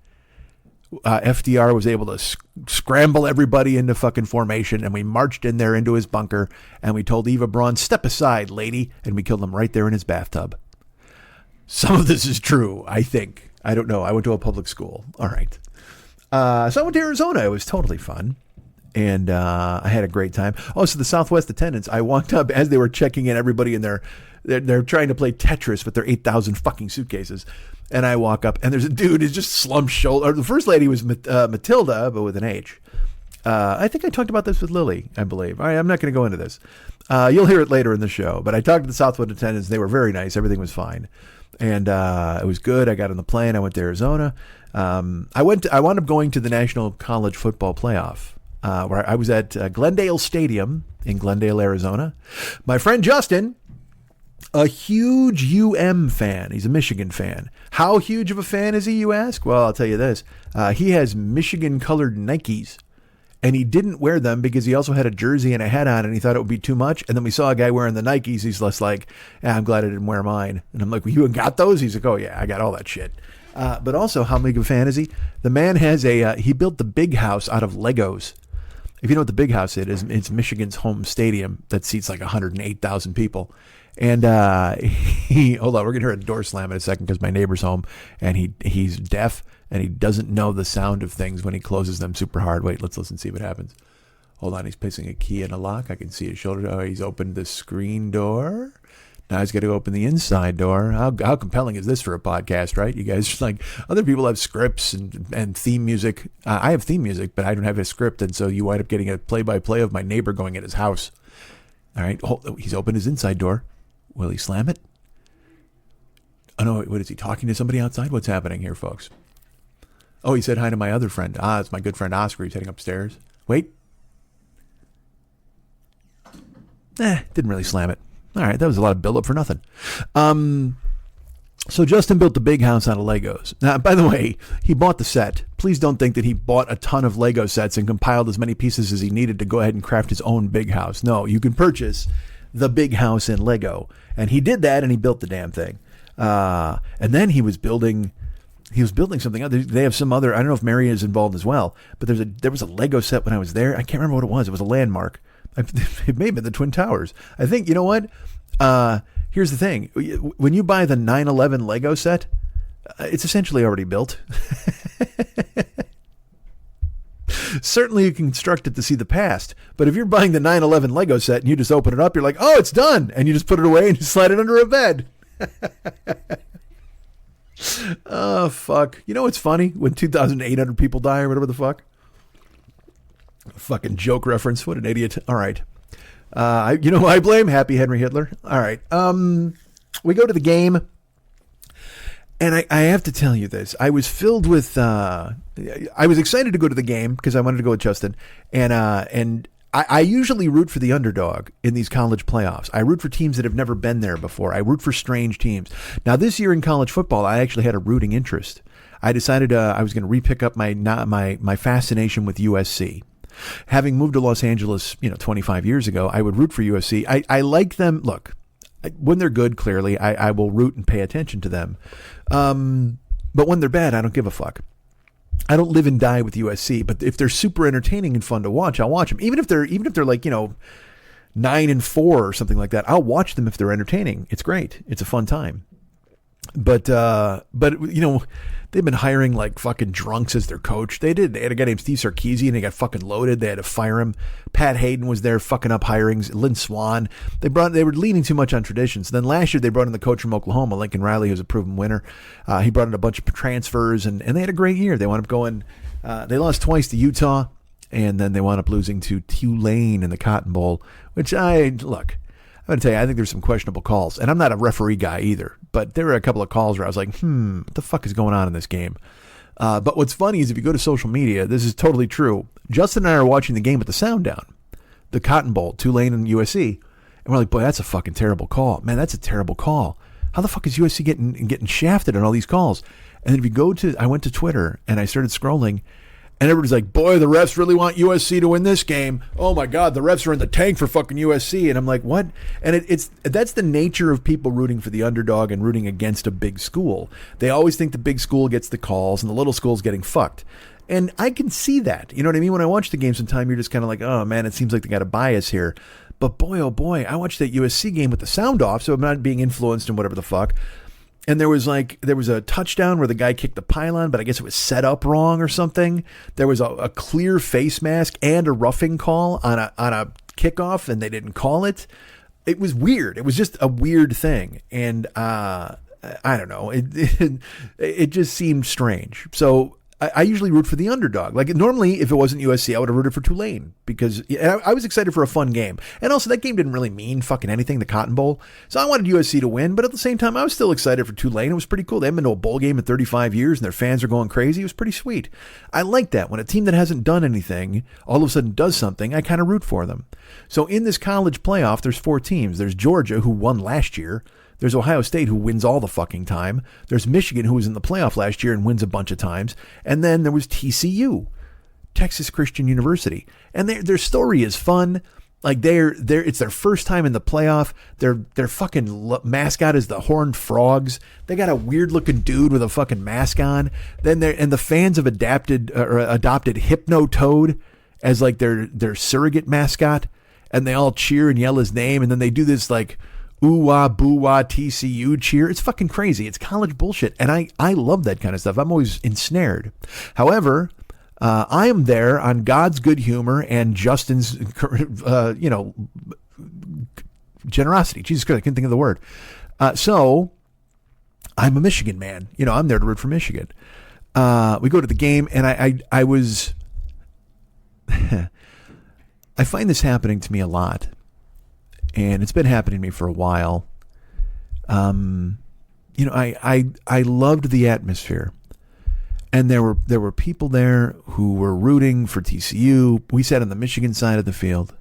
FDR was able to scramble everybody into fucking formation, and we marched in there into his bunker, and we told Eva Braun, step aside, lady, and we killed him right there in his bathtub. Some of this is true, I think. I don't know. I went to a public school. All right. So I went to Arizona. It was totally fun. And I had a great time. Oh, so the Southwest attendants, I walked up as they were checking in everybody in they're trying to play Tetris with their 8,000 fucking suitcases. And I walk up and there's a dude who's just slumped shoulder. The first lady was Matilda, but with an H. I think I talked about this with Lily, I believe. All right, I'm not going to go into this. You'll hear it later in the show. But I talked to the Southwest attendants. They were very nice. Everything was fine. And it was good. I got on the plane. I went to Arizona. I wound up going to the National College Football Playoff, where I was at Glendale Stadium in Glendale, Arizona. My friend Justin, a huge fan. He's a Michigan fan. How huge of a fan is he, you ask? Well, I'll tell you this. He has Michigan-colored Nikes, and he didn't wear them because he also had a jersey and a hat on, and he thought it would be too much. And then we saw a guy wearing the Nikes. He's less like, I'm glad I didn't wear mine. And I'm like, well, you got those? He's like, oh, yeah, I got all that shit. But also, how big of a fan is he? The man has he built the Big House out of Legos. If you know what the Big House is, it's Michigan's home stadium that seats like 108,000 people. And hold on, we're going to hear a door slam in a second because my neighbor's home and he's deaf and he doesn't know the sound of things when he closes them super hard. Wait, let's listen and see what happens. Hold on, he's placing a key in a lock. I can see his shoulder. Oh, he's opened the screen door. Now he's got to open the inside door. How compelling is this for a podcast, right? You guys, like, other people have scripts and theme music. I have theme music, but I don't have a script. And so you wind up getting a play-by-play of my neighbor going at his house. All right. He's opened his inside door. Will he slam it? Oh, no. What is he talking to somebody outside? What's happening here, folks? Oh, he said hi to my other friend. It's my good friend Oscar. He's heading upstairs. Wait. Didn't really slam it. All right, that was a lot of buildup for nothing. So Justin built the Big House out of Legos. Now, by the way, he bought the set. Please don't think that he bought a ton of Lego sets and compiled as many pieces as he needed to go ahead and craft his own Big House. No, you can purchase the Big House in Lego. And he did that, and he built the damn thing. And then he was building something other. They have some other, I don't know if Mary is involved as well, but there was a Lego set when I was there. I can't remember what it was. It was a landmark. It may have been the Twin Towers. I think, you know what? Here's the thing. When you buy the 9/11 Lego set, it's essentially already built. Certainly you can construct it to see the past. But if you're buying the 9/11 Lego set and you just open it up, you're like, oh, it's done. And you just put it away and you slide it under a bed. Oh, fuck. You know what's funny? When 2,800 people die or whatever the fuck? Fucking joke reference. What an idiot. All right. You know who I blame? Happy Henry Hitler. All right. We go to the game. And I have to tell you this. I was filled with... I was excited to go to the game because I wanted to go with Justin. And I usually root for the underdog in these college playoffs. I root for teams that have never been there before. I root for strange teams. Now, this year in college football, I actually had a rooting interest. I decided I was going to re-pick up my fascination with USC. Having moved to Los Angeles, 25 years ago, I would root for USC. I like them. Look, when they're good, clearly, I will root and pay attention to them. But when they're bad, I don't give a fuck. I don't live and die with USC, but if they're super entertaining and fun to watch, I'll watch them. Even if they're like, 9-4 or something like that, I'll watch them if they're entertaining. It's great. It's a fun time. But you know, they've been hiring like fucking drunks as their coach. They had a guy named Steve Sarkisian. They got fucking loaded. They had to fire him. Pat Hayden was there fucking up hirings. Lynn Swan. They were leaning too much on traditions. Then last year they brought in the coach from Oklahoma, Lincoln Riley, who's a proven winner. He brought in a bunch of transfers, and they had a great year. They wound up going. They lost twice to Utah, and then they wound up losing to Tulane in the Cotton Bowl. Which I'm going to tell you, I think there's some questionable calls. And I'm not a referee guy either. But there were a couple of calls where I was like, what the fuck is going on in this game? But what's funny is if you go to social media, this is totally true. Justin and I are watching the game with the sound down. The Cotton Bowl, Tulane and USC. And we're like, boy, that's a fucking terrible call. Man, that's a terrible call. How the fuck is USC getting shafted on all these calls? And then if you go to, I went to Twitter and I started scrolling. And everybody's like, boy, the refs really want USC to win this game. Oh, my God, the refs are in the tank for fucking USC. And I'm like, what? And that's the nature of people rooting for the underdog and rooting against a big school. They always think the big school gets the calls and the little school's getting fucked. And I can see that. You know what I mean? When I watch the game sometime, you're just kind of like, oh, man, it seems like they got a bias here. But boy, oh, boy, I watched that USC game with the sound off, so I'm not being influenced and whatever the fuck. And there was a touchdown where the guy kicked the pylon, but I guess it was set up wrong or something. There was a clear face mask and a roughing call on a kickoff, and they didn't call it. It was weird. It was just a weird thing, and I don't know. It just seemed strange. So I usually root for the underdog. Like normally, if it wasn't USC, I would have rooted for Tulane because I was excited for a fun game. And also, that game didn't really mean fucking anything, the Cotton Bowl. So I wanted USC to win, but at the same time, I was still excited for Tulane. It was pretty cool. They haven't been to a bowl game in 35 years, and their fans are going crazy. It was pretty sweet. I like that. When a team that hasn't done anything all of a sudden does something, I kind of root for them. So in this college playoff, there's 4 teams. There's Georgia, who won last year. There's Ohio State, who wins all the fucking time. There's Michigan, who was in the playoff last year and wins a bunch of times. And then there was TCU, Texas Christian University. And their story is fun. Like it's their first time in the playoff. Their fucking mascot is the Horned Frogs. They got a weird looking dude with a fucking mask on. And the fans have adopted Hypno Toad as like their surrogate mascot. And they all cheer and yell his name. And then they do this like ooh-wah, boo-wah, TCU cheer. It's fucking crazy. It's college bullshit. And I love that kind of stuff. I'm always ensnared. However, I am there on God's good humor and Justin's, generosity. Jesus Christ, I couldn't think of the word. So I'm a Michigan man. I'm there to root for Michigan. We go to the game, and I was... I find this happening to me a lot. And it's been happening to me for a while. I loved the atmosphere. And there were people there who were rooting for TCU. We sat on the Michigan side of the field.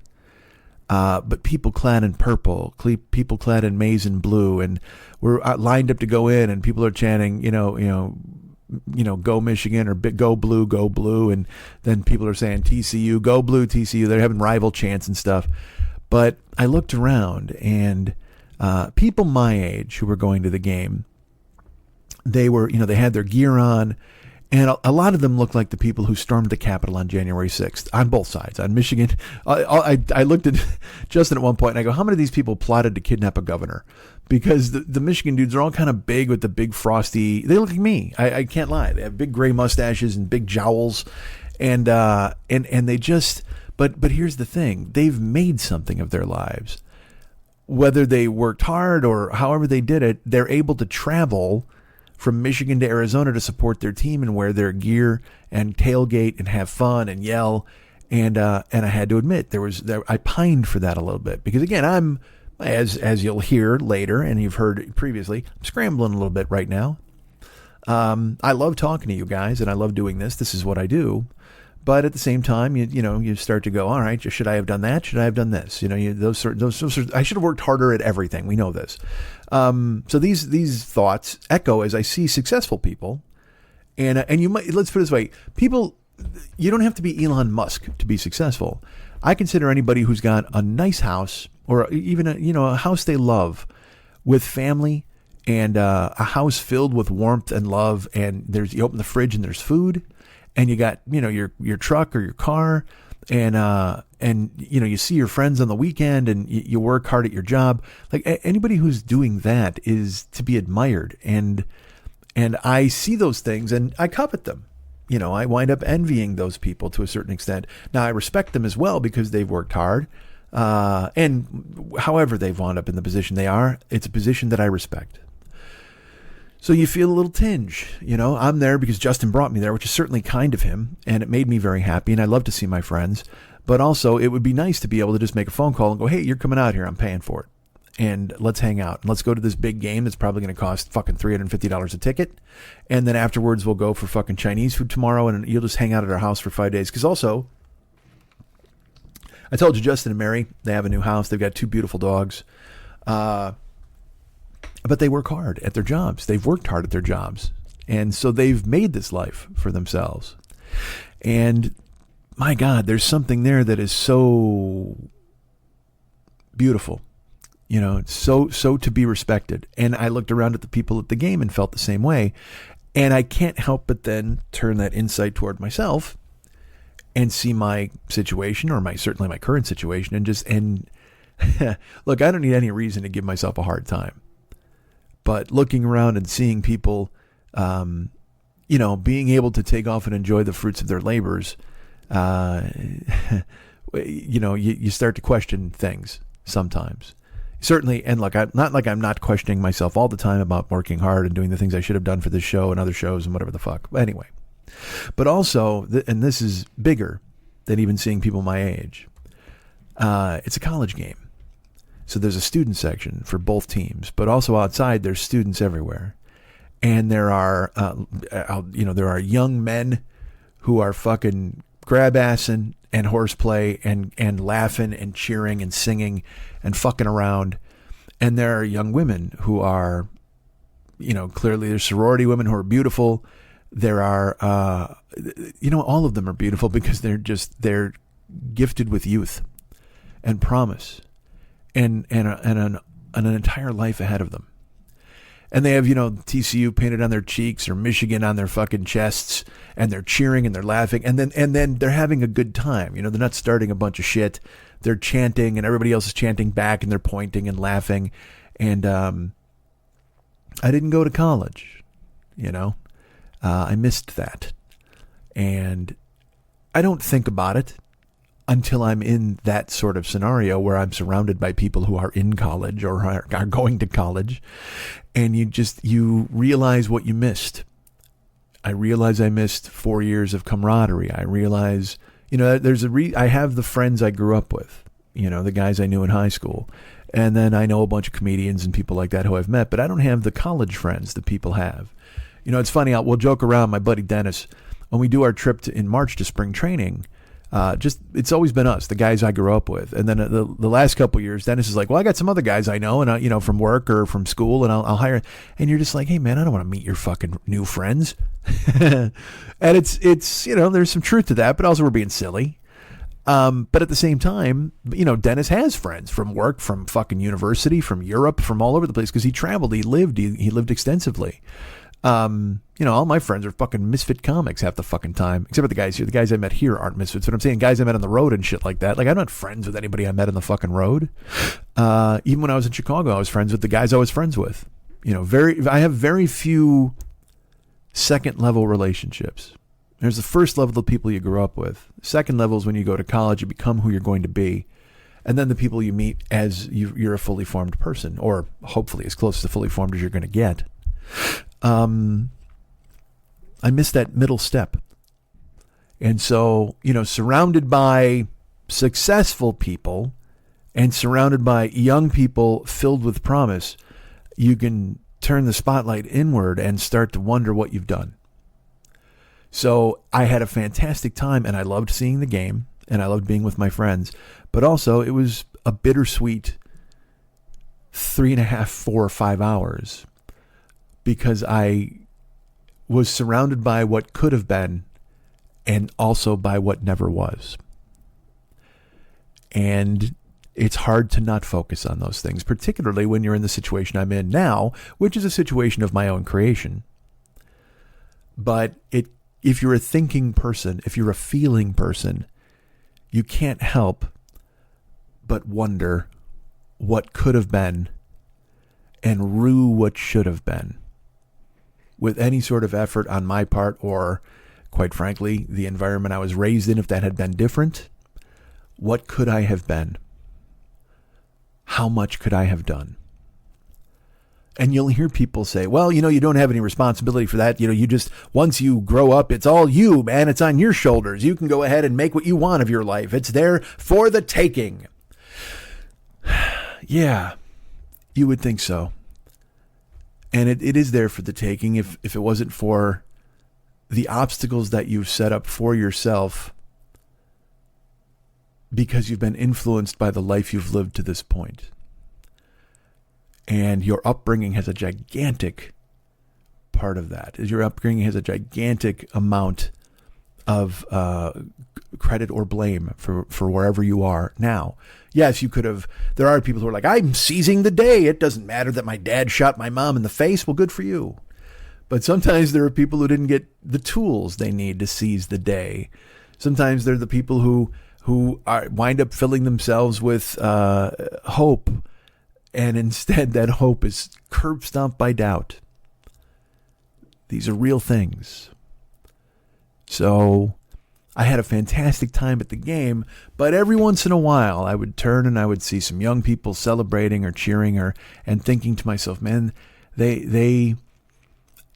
But people clad in purple, people clad in maize and blue, and we're lined up to go in, and people are chanting, go Michigan, or go blue. And then people are saying TCU, go blue, TCU. They're having rival chants and stuff. But I looked around, and people my age who were going to the game, they had their gear on, and a lot of them looked like the people who stormed the Capitol on January 6th, on both sides. On Michigan, I looked at Justin at one point, and I go, how many of these people plotted to kidnap a governor? Because the Michigan dudes are all kind of big with the big frosty, they look like me. I can't lie. They have big gray mustaches and big jowls, and they just... But here's the thing. They've made something of their lives. Whether they worked hard or however they did it, they're able to travel from Michigan to Arizona to support their team and wear their gear and tailgate and have fun and yell. And I had to admit, I pined for that a little bit. Because, again, I'm, as you'll hear later and you've heard previously, I'm scrambling a little bit right now. I love talking to you guys, and I love doing this. This is what I do. But at the same time, you start to go, all right, should I have done that? Should I have done this? Those I should have worked harder at everything. We know this. So these thoughts echo as I see successful people, and you might, let's put it this way, people, you don't have to be Elon Musk to be successful. I consider anybody who's got a nice house, or even a house they love, with family, and a house filled with warmth and love, and you open the fridge and there's food. And you got, your truck or your car, and and you see your friends on the weekend, and you work hard at your job. Like anybody who's doing that is to be admired. And I see those things and I covet them. I wind up envying those people to a certain extent. Now I respect them as well because they've worked hard. And however they've wound up in the position they are, it's a position that I respect. So you feel a little tinge, I'm there because Justin brought me there, which is certainly kind of him. And it made me very happy. And I love to see my friends. But also it would be nice to be able to just make a phone call and go, hey, you're coming out here. I'm paying for it. And let's hang out. And let's go to this big game that's probably going to cost fucking $350 a ticket. And then afterwards we'll go for fucking Chinese food tomorrow. And you'll just hang out at our house for 5 days. Because also, I told you Justin and Mary, they have a new house. They've got 2 beautiful dogs. But they work hard at their jobs. They've worked hard at their jobs. And so they've made this life for themselves. And my God, there's something there that is so beautiful. It's so to be respected. And I looked around at the people at the game and felt the same way. And I can't help but then turn that insight toward myself and see my situation, or certainly my current situation, and look, I don't need any reason to give myself a hard time. But looking around and seeing people, being able to take off and enjoy the fruits of their labors, you start to question things sometimes. Certainly, and look, I'm not questioning myself all the time about working hard and doing the things I should have done for this show and other shows and whatever the fuck. But anyway, but also, and this is bigger than even seeing people my age, it's a college game. So there's a student section for both teams, but also outside there's students everywhere. And there are, there are young men who are fucking grab-assing and horseplay and laughing and cheering and singing and fucking around. And there are young women who are, clearly there's sorority women who are beautiful. There are, all of them are beautiful because they're gifted with youth and promise. And an entire life ahead of them. And they have, TCU painted on their cheeks or Michigan on their fucking chests, and they're cheering and they're laughing. And then they're having a good time. They're not starting a bunch of shit. They're chanting and everybody else is chanting back and they're pointing and laughing. And I didn't go to college, I missed that. And I don't think about it until I'm in that sort of scenario where I'm surrounded by people who are in college or are going to college, and you realize what you missed. I realize I missed 4 years of camaraderie. I realize, I have the friends I grew up with, the guys I knew in high school. And then I know a bunch of comedians and people like that who I've met, but I don't have the college friends that people have. It's funny, we'll joke around, my buddy Dennis, when we do our trip in March to spring training, it's always been us, the guys I grew up with. And then the last couple of years, Dennis is like, well, I got some other guys I know, and from work or from school, and I'll hire. And you're just like, hey man, I don't want to meet your fucking new friends. And it's there's some truth to that, but also we're being silly. But at the same time, Dennis has friends from work, from fucking university, from Europe, from all over the place, because he traveled, he lived extensively. All my friends are fucking misfit comics half the fucking time, except for the guys here. The guys I met here aren't misfits, but I'm saying guys I met on the road and shit like that. Like, I'm not friends with anybody I met on the fucking road. Even when I was in Chicago, I was friends with the guys I was friends with. I have very few second level relationships. There's the first level of people you grew up with. Second level is when you go to college, you become who you're going to be. And then the people you meet as you're a fully formed person, or hopefully as close to fully formed as you're going to get. I missed that middle step. And so, surrounded by successful people and surrounded by young people filled with promise, you can turn the spotlight inward and start to wonder what you've done. So I had a fantastic time, and I loved seeing the game, and I loved being with my friends. But also, it was a bittersweet 3.5, 4 or 5 hours, because I was surrounded by what could have been and also by what never was. And it's hard to not focus on those things, particularly when you're in the situation I'm in now, which is a situation of my own creation. But if you're a thinking person, if you're a feeling person, you can't help but wonder what could have been and rue what should have been with any sort of effort on my part, or quite frankly, the environment I was raised in. If that had been different, what could I have been? How much could I have done? And you'll hear people say, well, you don't have any responsibility for that. You just, once you grow up, it's all you, man. It's on your shoulders. You can go ahead and make what you want of your life. It's there for the taking. Yeah, you would think so. And it is there for the taking if it wasn't for the obstacles that you've set up for yourself because you've been influenced by the life you've lived to this point. And your upbringing has a gigantic part of that. Your upbringing has a gigantic amount of credit or blame for wherever you are now. Yes, you could have. There are people who are like, I'm seizing the day. It doesn't matter that my dad shot my mom in the face. Well, good for you. But sometimes there are people who didn't get the tools they need to seize the day. Sometimes they're the people who wind up filling themselves with hope. And instead that hope is curb stomped by doubt. These are real things. So I had a fantastic time at the game, but every once in a while I would turn and I would see some young people celebrating or cheering and thinking to myself, man, they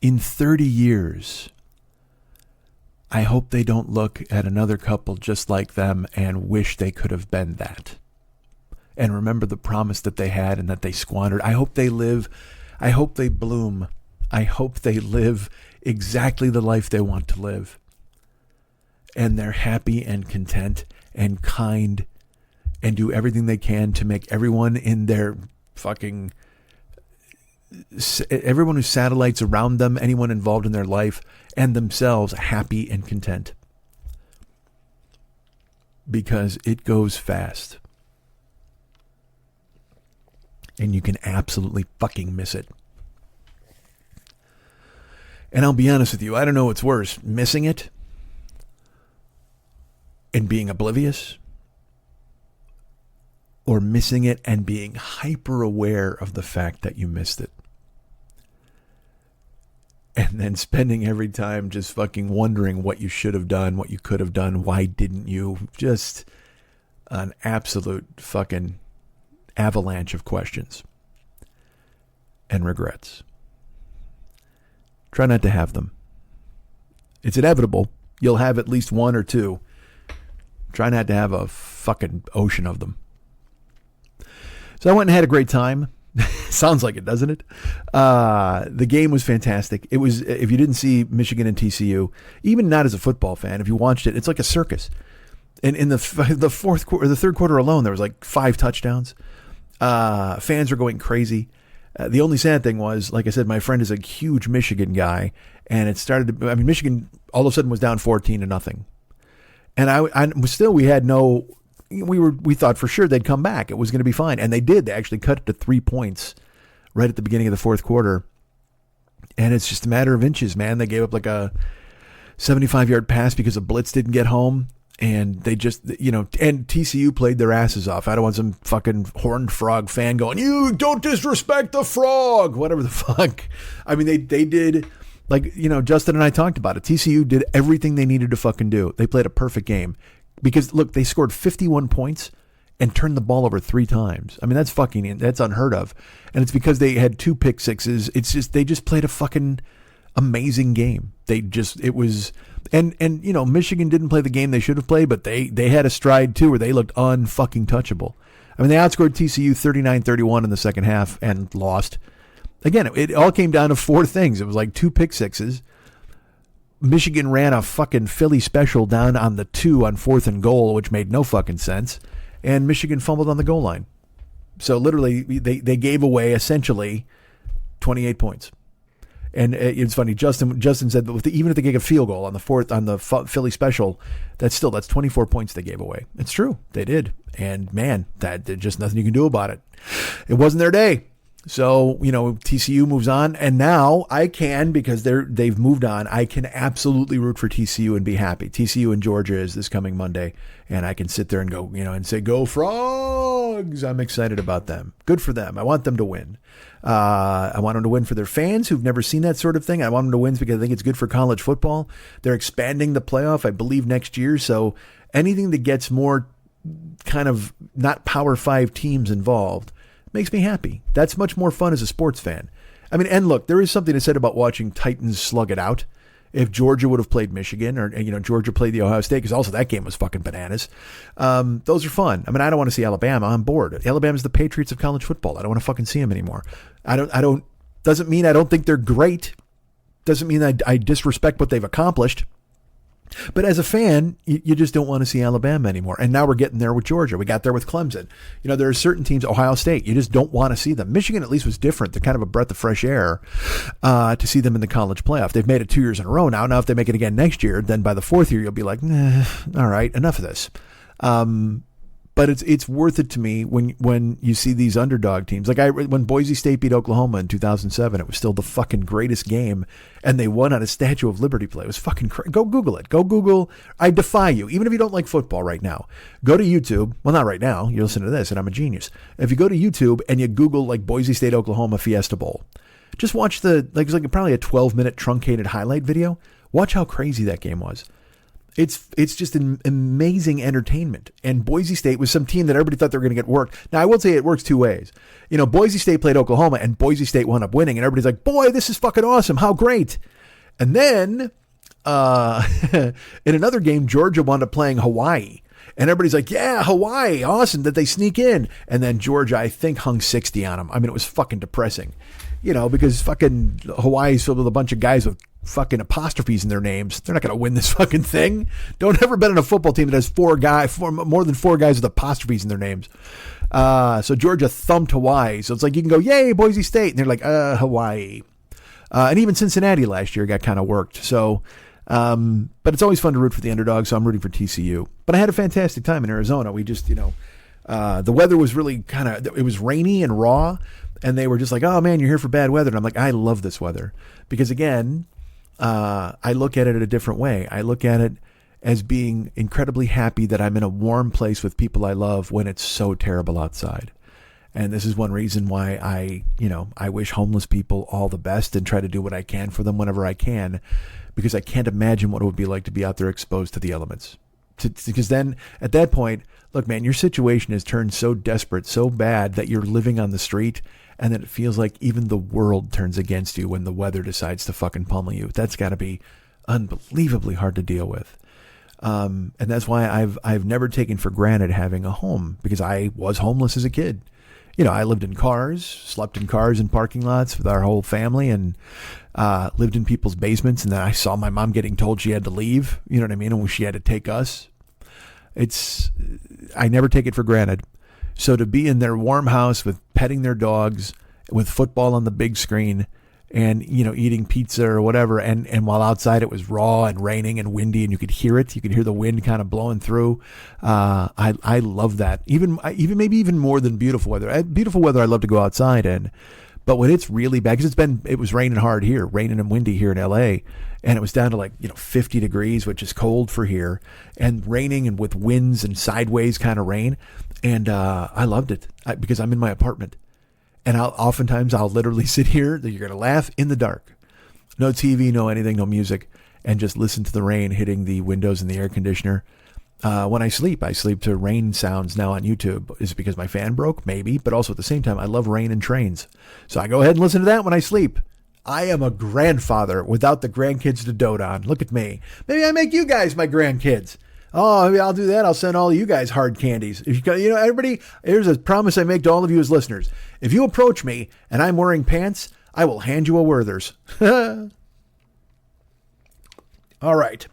in 30 years, I hope they don't look at another couple just like them and wish they could have been that. And remember the promise that they had and that they squandered. I hope they live. I hope they bloom. I hope they live exactly the life they want to live. And they're happy and content and kind and do everything they can to make everyone in their everyone whose satellites around them, anyone involved in their life and themselves happy and content. Because it goes fast. And you can absolutely fucking miss it. And I'll be honest with you, I don't know what's worse, missing it and being oblivious, or missing it and being hyper aware of the fact that you missed it. And then spending every time just fucking wondering what you should have done, what you could have done, why didn't you? Just an absolute fucking avalanche of questions and regrets. Try not to have them. It's inevitable. You'll have at least one or two. Try not to have a fucking ocean of them. So I went and had a great time. Sounds like it, doesn't it? The game was fantastic. It was, if you didn't see Michigan and TCU, even not as a football fan, if you watched it, it's like a circus. And in the fourth quarter, the third quarter alone, there was like 5 touchdowns. Fans were going crazy. The only sad thing was, like I said, my friend is a huge Michigan guy, and it started to, Michigan all of a sudden was down 14-0. And we thought for sure they'd come back. It was going to be fine. And they did. They actually cut it to 3 points right at the beginning of the fourth quarter. And it's just a matter of inches, man. They gave up like a 75-yard pass because a blitz didn't get home. And they just, and TCU played their asses off. I don't want some fucking horned frog fan going, you don't disrespect the frog, whatever the fuck. They did, Justin and I talked about it. TCU did everything they needed to fucking do. They played a perfect game because, look, they scored 51 points and turned the ball over 3 times. That's unheard of. And it's because they had 2 pick sixes. They just played a fucking amazing game. Michigan didn't play the game they should have played, but they had a stride too where they looked unfucking touchable. They outscored TCU 39-31 in the second half and lost. Again, it all came down to 4 things. It was like 2 pick sixes. Michigan ran a fucking Philly special down on the 2 on 4th and goal, which made no fucking sense. And Michigan fumbled on the goal line. So literally they gave away essentially 28 points. And it's funny. Justin said that even if they gave a field goal on the Philly special, that's 24 points they gave away. It's true, they did. And man, there's just nothing you can do about it. It wasn't their day. So TCU moves on, and now I can, because they've moved on. I can absolutely root for TCU and be happy. TCU and Georgia is this coming Monday, and I can sit there and go and say, go Frogs. Dogs. I'm excited about them. Good for them. I want them to win. I want them to win for their fans who've never seen that sort of thing. I want them to win because I think it's good for college football. They're expanding the playoff, I believe, next year. So anything that gets more kind of not Power 5 teams involved makes me happy. That's much more fun as a sports fan. I mean, and look, there is something to said about watching Titans slug it out. If Georgia would have played Michigan, or Georgia played the Ohio State, because also that game was fucking bananas. Those are fun. I mean, I don't want to see Alabama. I'm bored. Alabama's the Patriots of college football. I don't want to fucking see them anymore. Doesn't mean I don't think they're great. Doesn't mean I disrespect what they've accomplished. But as a fan, you just don't want to see Alabama anymore. And now we're getting there with Georgia. We got there with Clemson. There are certain teams, Ohio State, you just don't want to see them. Michigan at least was different. They're kind of a breath of fresh air to see them in the college playoff. They've made it 2 years in a row now. Now, if they make it again next year, then by the fourth year, you'll be like, all right, enough of this. But it's worth it to me when you see these underdog teams. Like when Boise State beat Oklahoma in 2007, it was still the fucking greatest game, and they won on a Statue of Liberty play. It was fucking crazy. Go Google it. Go Google. I defy you, even if you don't like football right now, go to YouTube. Well, not right now. You listen to this, and I'm a genius. If you go to YouTube and you Google like Boise State Oklahoma Fiesta Bowl, just watch it's like probably a 12-minute truncated highlight video. Watch how crazy that game was. It's just an amazing entertainment. And Boise State was some team that everybody thought they were going to get worked. Now, I will say it works two ways. Boise State played Oklahoma, and Boise State wound up winning. And everybody's like, boy, this is fucking awesome. How great. And then in another game, Georgia wound up playing Hawaii. And everybody's like, yeah, Hawaii, awesome that they sneak in. And then Georgia, I think, hung 60 on them. I mean, it was fucking depressing. Because fucking Hawaii's filled with a bunch of guys with fucking apostrophes in their names. They're not going to win this fucking thing. Don't ever bet on a football team that has more than four guys with apostrophes in their names. So Georgia thumped Hawaii. So it's like you can go, yay, Boise State. And they're like, Hawaii. And even Cincinnati last year got kind of worked. So, but it's always fun to root for the underdog. So I'm rooting for TCU. But I had a fantastic time in Arizona. We just, the weather was really it was rainy and raw. And they were just like, oh, man, you're here for bad weather. And I'm like, I love this weather. Because, again, I look at it a different way. I look at it as being incredibly happy that I'm in a warm place with people I love when it's so terrible outside. And this is one reason why I wish homeless people all the best and try to do what I can for them whenever I can. Because I can't imagine what it would be like to be out there exposed to the elements. Because then at that point, look, man, your situation has turned so desperate, so bad that you're living on the street. And then it feels like even the world turns against you when the weather decides to fucking pummel you. That's got to be unbelievably hard to deal with. And that's why I've never taken for granted having a home, because I was homeless as a kid. I lived in cars, slept in cars in parking lots with our whole family, and lived in people's basements. And then I saw my mom getting told she had to leave, you know what I mean? And she had to take us. I never take it for granted. So to be in their warm house with petting their dogs, with football on the big screen, and, eating pizza or whatever. And while outside it was raw and raining and windy and you could hear it. You could hear the wind kind of blowing through. I love that. Maybe even more than beautiful weather. Beautiful weather I love to go outside in. But when it's really bad, because it was raining hard here, raining and windy here in LA. And it was down to 50 degrees, which is cold for here, and raining and with winds and sideways kind of rain. And I loved it because I'm in my apartment. And oftentimes I'll literally sit here, you're going to laugh, in the dark. No TV, no anything, no music, and just listen to the rain hitting the windows and the air conditioner. When I sleep to rain sounds now on YouTube. Is it because my fan broke? Maybe. But also at the same time, I love rain and trains. So I go ahead and listen to that when I sleep. I am a grandfather without the grandkids to dote on. Look at me. Maybe I make you guys my grandkids. Oh, maybe I'll do that. I'll send all of you guys hard candies. If everybody, here's a promise I make to all of you as listeners. If you approach me and I'm wearing pants, I will hand you a Werther's. All right.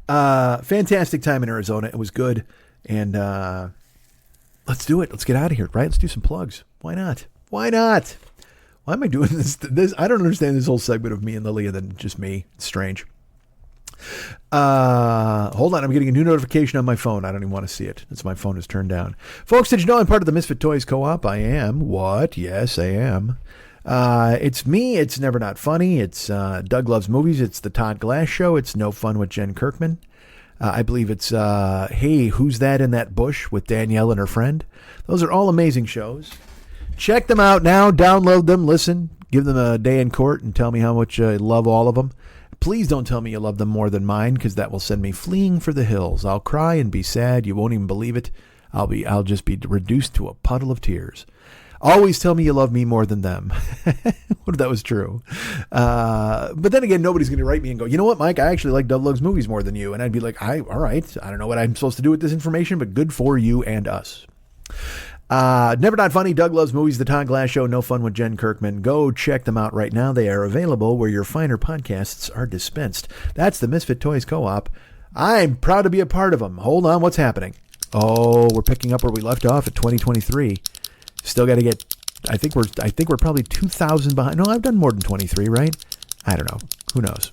Fantastic time in Arizona. It was good. And let's do it. Let's get out of here, right? Let's do some plugs. Why not? Why am I doing this? I don't understand this whole segment of me and Lily and then just me. It's strange. Hold on. I'm getting a new notification on my phone. I don't even want to see it. It's my phone is turned down. Folks, did you know I'm part of the Misfit Toys Co-op? I am. What? Yes, I am. It's me. It's Never Not Funny. It's Doug Loves Movies. It's the Todd Glass Show. It's No Fun with Jen Kirkman. I believe it's Hey, Who's That in That Bush with Danielle and her friend. Those are all amazing shows. Check them out now. Download them. Listen. Give them a day in court and tell me how much you love all of them. Please don't tell me you love them more than mine, because that will send me fleeing for the hills. I'll cry and be sad. You won't even believe it. I'll just be reduced to a puddle of tears. Always tell me you love me more than them. What if that was true? But then again, nobody's going to write me and go, you know what, Mike, I actually like Doug Lugg's movies more than you. And I'd be like, all right, I don't know what I'm supposed to do with this information, but good for you and us. Never Not Funny, Doug Loves Movies, The Todd Glass Show, No Fun with Jen Kirkman. Go check them out right now. They are available where your finer podcasts are dispensed. That's the Misfit Toys Co-op. I'm proud to be a part of them. Hold on, what's happening? Oh, we're picking up where we left off at 2023. Still got to get, I think we're probably 2,000 behind. No, I've done more than 23, right? I don't know. Who knows?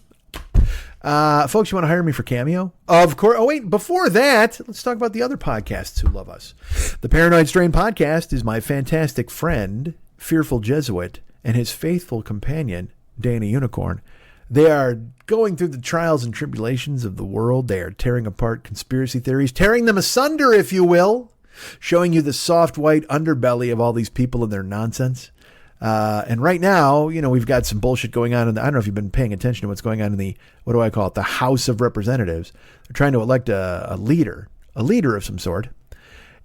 Folks, you want to hire me for Cameo? Of course. Oh, wait, before that, let's talk about the other podcasts who love us. The Paranoid Strain podcast is my fantastic friend, Fearful Jesuit, and his faithful companion, Danny Unicorn. They are going through the trials and tribulations of the world. They are tearing apart conspiracy theories, tearing them asunder, if you will, showing you the soft white underbelly of all these people and their nonsense. And right now, we've got some bullshit going on I don't know if you've been paying attention to what's going on in the, what do I call it? The House of Representatives. They're trying to elect a leader of some sort.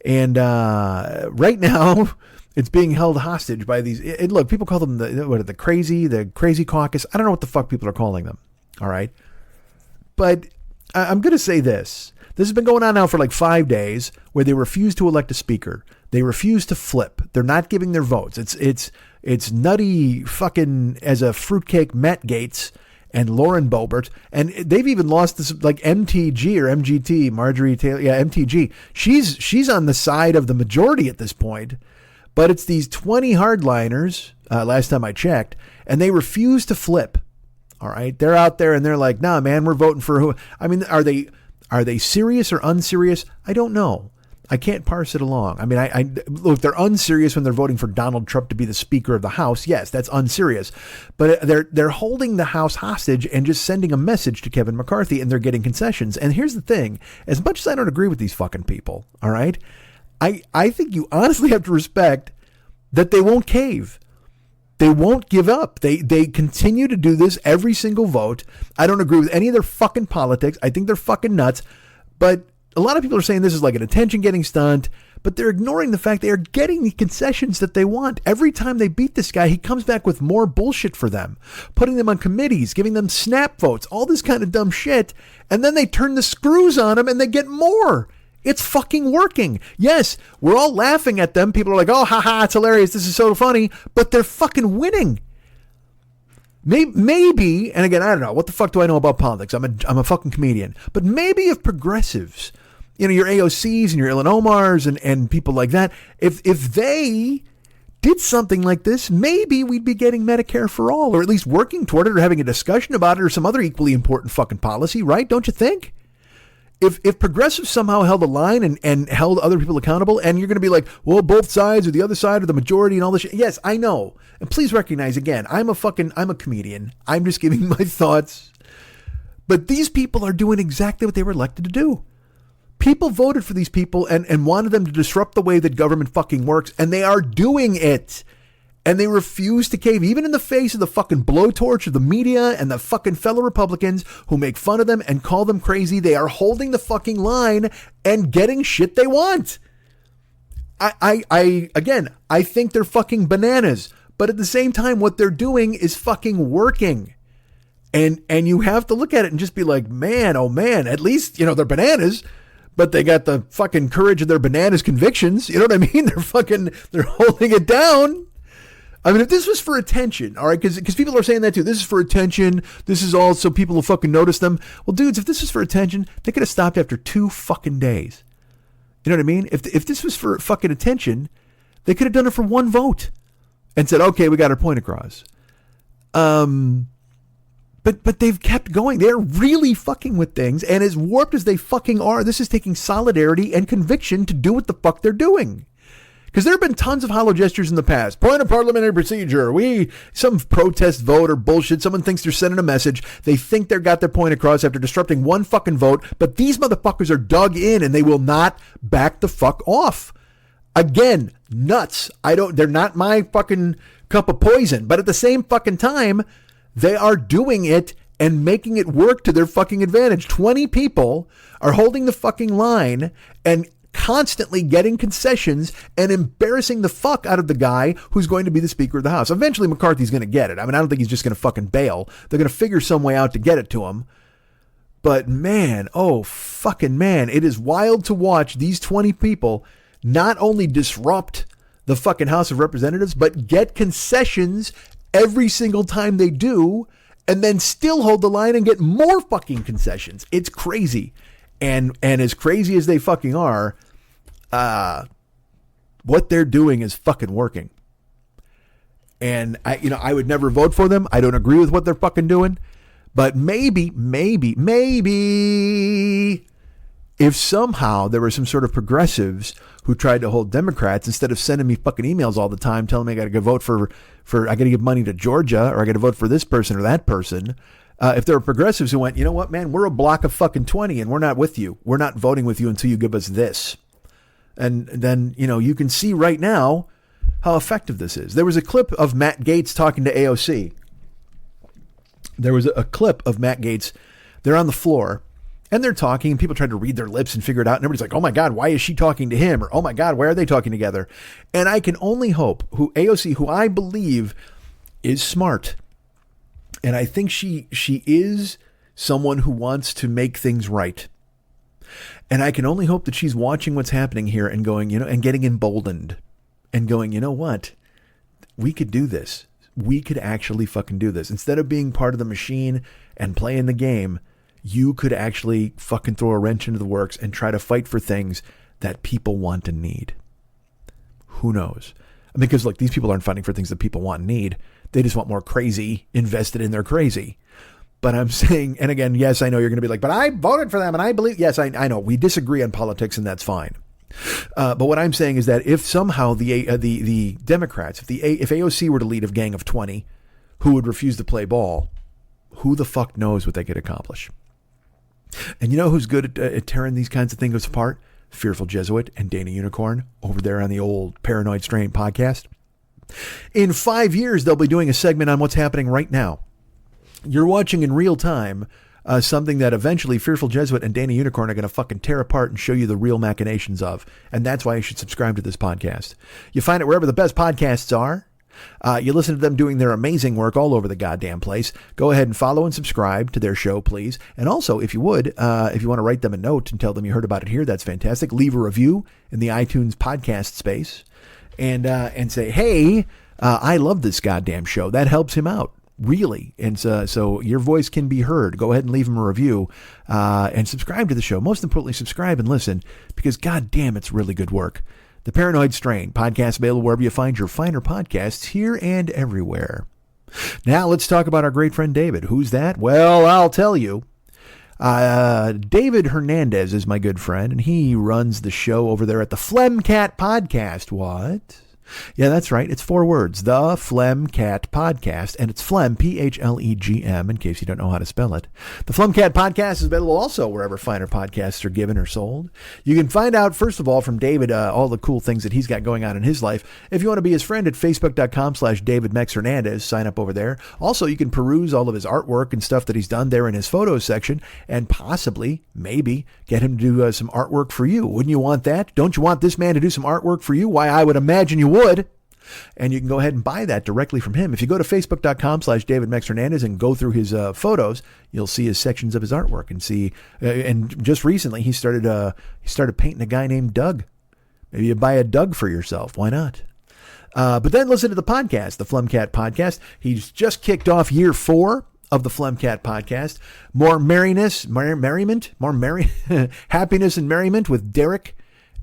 And, right now it's being held hostage by these, look, people call them the crazy caucus. I don't know what the fuck people are calling them. All right. But I'm going to say this. This has been going on now for like 5 days, where they refuse to elect a speaker. They refuse to flip. They're not giving their votes. It's nutty fucking as a fruitcake Matt Gaetz and Lauren Boebert. And they've even lost this, like, MTG or MGT, Marjorie Taylor. Yeah, MTG. She's on the side of the majority at this point. But it's these 20 hardliners, last time I checked, and they refuse to flip. All right. They're out there and they're like, nah, man, we're voting for who? I mean, are they serious or unserious? I don't know. I can't parse it along. I mean, I look, they're unserious when they're voting for Donald Trump to be the Speaker of the House. Yes, that's unserious. But they're holding the House hostage and just sending a message to Kevin McCarthy, and they're getting concessions. And here's the thing. As much as I don't agree with these fucking people, all right, I think you honestly have to respect that they won't cave. They won't give up. They continue to do this every single vote. I don't agree with any of their fucking politics. I think they're fucking nuts. But a lot of people are saying this is like an attention-getting stunt, but they're ignoring the fact they are getting the concessions that they want. Every time they beat this guy, he comes back with more bullshit for them, putting them on committees, giving them snap votes, all this kind of dumb shit, and then they turn the screws on him and they get more. It's fucking working. Yes, we're all laughing at them. People are like, oh, haha, it's hilarious. This is so funny. But they're fucking winning. Maybe, and again, I don't know. What the fuck do I know about politics? I'm a fucking comedian. But maybe if progressives, your AOCs and your Illinois and people like that, if they did something like this, maybe we'd be getting Medicare for all, or at least working toward it, or having a discussion about it, or some other equally important fucking policy, right? Don't you think? If progressives somehow held a line and held other people accountable, and you're going to be like, well, both sides or the other side or the majority and all this shit. Yes, I know. And please recognize, again, I'm a comedian. I'm just giving my thoughts. But these people are doing exactly what they were elected to do. People voted for these people and wanted them to disrupt the way that government fucking works, and they are doing it. And they refuse to cave, even in the face of the fucking blowtorch of the media and the fucking fellow Republicans who make fun of them and call them crazy. They are holding the fucking line and getting shit they want. I think they're fucking bananas. But at the same time, what they're doing is fucking working. And you have to look at it and just be like, man, oh man, at least, they're bananas. But they got the fucking courage of their bananas convictions. You know what I mean? They're holding it down. I mean, if this was for attention, all right, because people are saying that too. This is for attention. This is all so people will fucking notice them. Well, dudes, if this was for attention, they could have stopped after 2 fucking days. You know what I mean? If this was for fucking attention, they could have done it for 1 vote and said, okay, we got our point across. But they've kept going. They're really fucking with things, and as warped as they fucking are, this is taking solidarity and conviction to do what the fuck they're doing. Because there have been tons of hollow gestures in the past. Point of parliamentary procedure. Some protest vote or bullshit. Someone thinks they're sending a message. They think they got their point across after disrupting one fucking vote. But these motherfuckers are dug in and they will not back the fuck off. Again, nuts. They're not my fucking cup of poison. But at the same fucking time, they are doing it and making it work to their fucking advantage. 20 people are holding the fucking line and constantly getting concessions and embarrassing the fuck out of the guy who's going to be the Speaker of the House. Eventually, McCarthy's going to get it. I mean, I don't think he's just going to fucking bail. They're going to figure some way out to get it to him. But man, oh fucking man, it is wild to watch these 20 people not only disrupt the fucking House of Representatives, but get concessions every single time they do, and then still hold the line and get more fucking concessions. It's crazy. And as crazy as they fucking are, what they're doing is fucking working. And I would never vote for them. I don't agree with what they're fucking doing. But maybe, if somehow there were some sort of progressives who tried to hold Democrats, instead of sending me fucking emails all the time telling me I got to go vote for I got to give money to Georgia, or I got to vote for this person or that person. If there were progressives who went, you know what, man, we're a block of fucking 20 and we're not with you. We're not voting with you until you give us this. And then, you can see right now how effective this is. There was a clip of Matt Gaetz talking to AOC. There was a clip of Matt Gaetz. They're on the floor and they're talking, and people try to read their lips and figure it out. And everybody's like, oh my God, why is she talking to him? Or, oh my God, why are they talking together? And I can only hope AOC, who I believe is smart, and I think she is someone who wants to make things right. And I can only hope that she's watching what's happening here and going, and getting emboldened and going, you know what? We could do this. We could actually fucking do this. Instead of being part of the machine and playing the game, you could actually fucking throw a wrench into the works and try to fight for things that people want and need. Who knows? Because look, these people aren't fighting for things that people want and need. They just want more crazy invested in their crazy. But I'm saying, and again, yes, I know you're going to be like, but I voted for them and I believe, yes, I know we disagree on politics and that's fine. But what I'm saying is that if somehow the Democrats, if AOC were to lead a gang of 20 who would refuse to play ball, who the fuck knows what they could accomplish? And you know who's good at tearing these kinds of things apart? Fearful Jesuit and Dana Unicorn over there on the old Paranoid Strain podcast. In 5 years, they'll be doing a segment on what's happening right now. You're watching in real time something that eventually Fearful Jesuit and Dana Unicorn are going to fucking tear apart and show you the real machinations of. And that's why you should subscribe to this podcast. You find it wherever the best podcasts are. You listen to them doing their amazing work all over the goddamn place. Go ahead and follow and subscribe to their show, please. And also, if you would, if you want to write them a note and tell them you heard about it here, that's fantastic. Leave a review in the iTunes podcast space and say, hey, I love this goddamn show. That helps him out, really. And so your voice can be heard. Go ahead and leave him a review and subscribe to the show. Most importantly, subscribe and listen, because goddamn, it's really good work. The Paranoid Strain, podcast available wherever you find your finer podcasts, here and everywhere. Now let's talk about our great friend David. Who's that? Well, I'll tell you. David Hernandez is my good friend, and he runs the show over there at the Phlegmcat Podcast. What? Yeah, that's right. It's 4 words. The Phlegmcat Podcast. And it's Phlegm, P-H-L-E-G-M, in case you don't know how to spell it. The Phlegmcat Podcast is available also wherever finer podcasts are given or sold. You can find out, first of all, from David, all the cool things that he's got going on in his life. If you want to be his friend at Facebook.com/DavidMexHernandez, sign up over there. Also, you can peruse all of his artwork and stuff that he's done there in his photos section, and possibly, maybe, get him to do some artwork for you. Wouldn't you want that? Don't you want this man to do some artwork for you? Why, I would imagine you would. And you can go ahead and buy that directly from him. If you go to Facebook.com/DavidMexHernandez and go through his photos, you'll see his sections of his artwork and see. And just recently, he started painting a guy named Doug. Maybe you buy a Doug for yourself. Why not? But then listen to the podcast, the Phlegmcat Podcast. He's just kicked off year 4 of the Phlegmcat Podcast. More merriness, merriment, happiness and merriment with Derek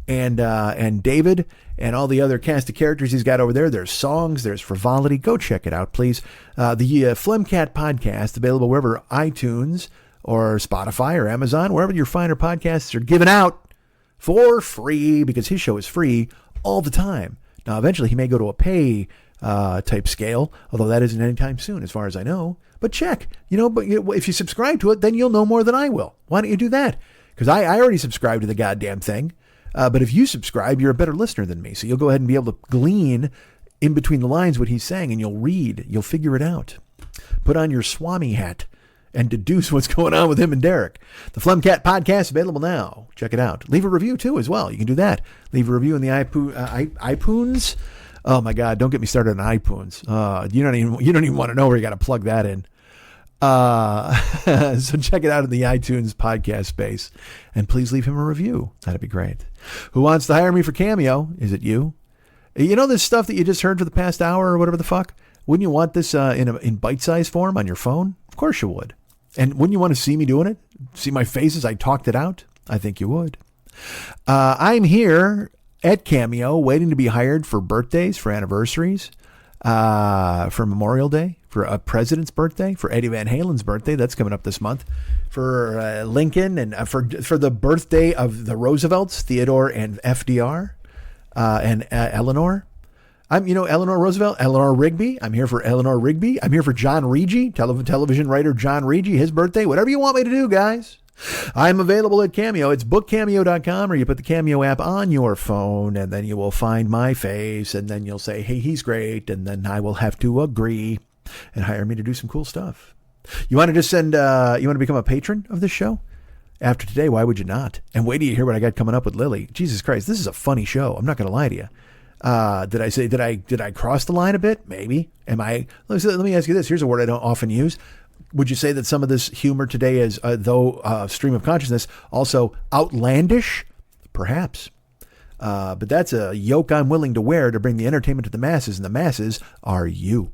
and David and all the other cast of characters he's got over there. There's songs, there's frivolity. Go check it out, please. The Phlegmcat Podcast, available wherever iTunes or Spotify or Amazon, wherever your finer podcasts are given out for free, because his show is free all the time. Now, eventually he may go to a pay type scale, although that isn't anytime soon as far as I know. But check, but if you subscribe to it, then you'll know more than I will. Why don't you do that? Because I already subscribe to the goddamn thing. But if you subscribe, you're a better listener than me. So you'll go ahead and be able to glean in between the lines what he's saying, and you'll figure it out. Put on your Swami hat and deduce what's going on with him and Derek. The Flumcat podcast available now. Check it out. Leave a review too as well. You can do that. Leave a review in the iPoons. Oh my God! Don't get me started on iPoons. You don't even want to know where you got to plug that in. So check it out in the iTunes podcast space, and please leave him a review. That'd be great. Who wants to hire me for Cameo? Is it you? This stuff that you just heard for the past hour or whatever the fuck? Wouldn't you want this in bite-sized form on your phone? Of course you would. And wouldn't you want to see me doing it? See my face as I talked it out? I think you would. I'm here at Cameo waiting to be hired for birthdays, for anniversaries, for Memorial Day, for a president's birthday, for Eddie Van Halen's birthday. That's coming up this month. For Lincoln, and for the birthday of the Roosevelts, Theodore and FDR, and Eleanor. I'm, Eleanor Roosevelt, Eleanor Rigby. I'm here for Eleanor Rigby. I'm here for John Rigi, television writer John Rigi, his birthday. Whatever you want me to do, guys. I'm available at Cameo. It's bookcameo.com, or you put the Cameo app on your phone, and then you will find my face, and then you'll say, hey, he's great, and then I will have to agree and hire me to do some cool stuff. You want to just you want to become a patron of this show? After today, why would you not? And wait till you hear what I got coming up with Lily. Jesus Christ, this is a funny show. I'm not going to lie to you. Did I cross the line a bit? Maybe. Let me ask you this. Here's a word I don't often use. Would you say that some of this humor today is, stream of consciousness, also outlandish? Perhaps. But that's a yoke I'm willing to wear to bring the entertainment to the masses, and the masses are you.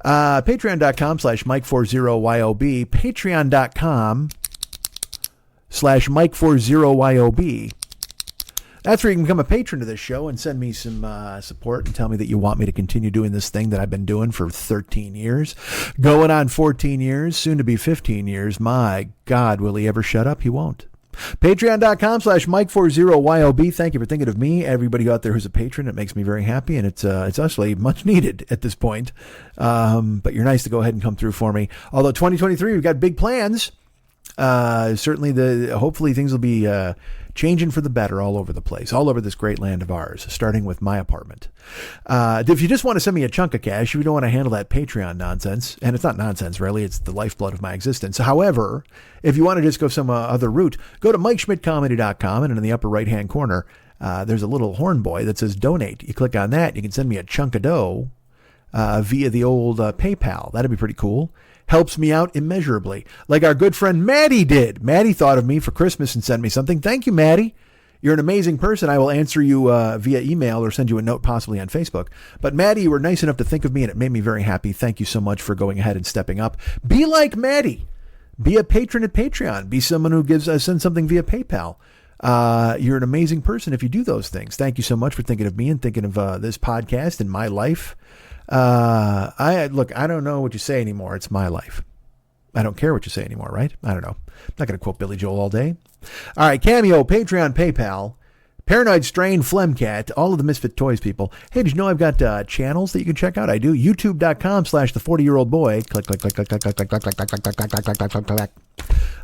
Patreon.com/Mike40YOB. Patreon.com/Mike40YOB. That's where you can become a patron of this show and send me some support and tell me that you want me to continue doing this thing that I've been doing for 13 years. Going on 14 years, soon to be 15 years. My God, will he ever shut up? He won't. Patreon.com/Mike40YOB. Thank you for thinking of me. Everybody out there who's a patron, it makes me very happy, and it's actually much needed at this point. But you're nice to go ahead and come through for me. Although 2023, we've got big plans. Certainly hopefully things will be changing for the better all over the place, all over this great land of ours, starting with my apartment. If you just want to send me a chunk of cash, if you don't want to handle that Patreon nonsense, and it's not nonsense really, it's the lifeblood of my existence. However, if you want to just go some other route, go to MikeSchmidtComedy.com, and in the upper right-hand corner, there's a little horn boy that says donate. You click on that, you can send me a chunk of dough via the old PayPal. That'd be pretty cool. Helps me out immeasurably, like our good friend Maddie did. Maddie thought of me for Christmas and sent me something. Thank you, Maddie. You're an amazing person. I will answer you via email or send you a note possibly on Facebook. But Maddie, you were nice enough to think of me, and it made me very happy. Thank you so much for going ahead and stepping up. Be like Maddie. Be a patron at Patreon. Be someone who sends something via PayPal. You're an amazing person if you do those things. Thank you so much for thinking of me and thinking of this podcast and my life. I don't know what you say anymore. It's my life. I don't care what you say anymore, right? I don't know. I'm not going to quote Billy Joel all day. All right. Cameo, Patreon, PayPal, Paranoid Strain, Flemcat, all of the Misfit Toys people. Hey, did you know I've got channels that you can check out? I do. YouTube.com/the40year-old-boy. Click, click, click, click, click, click, click, click, click, click, click, click, click, click, click, click.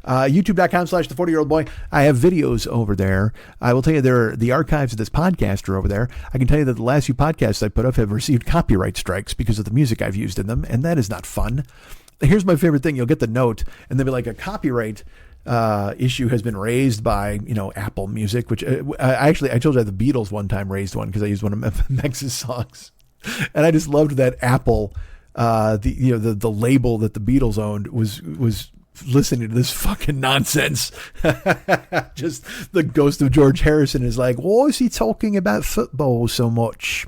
YouTube.com/the40year-old-boy. I have videos over there. I will tell you, the archives of this podcast are over there. I can tell you that the last few podcasts I put up have received copyright strikes because of the music I've used in them, and that is not fun. Here's my favorite thing. You'll get the note, and they'll be like, a copyright issue has been raised by, Apple Music, which I told you the Beatles one time raised one because I used one of Max's songs. And I just loved that Apple, the label that the Beatles owned was listening to this fucking nonsense. Just the ghost of George Harrison is like, why is he talking about football so much?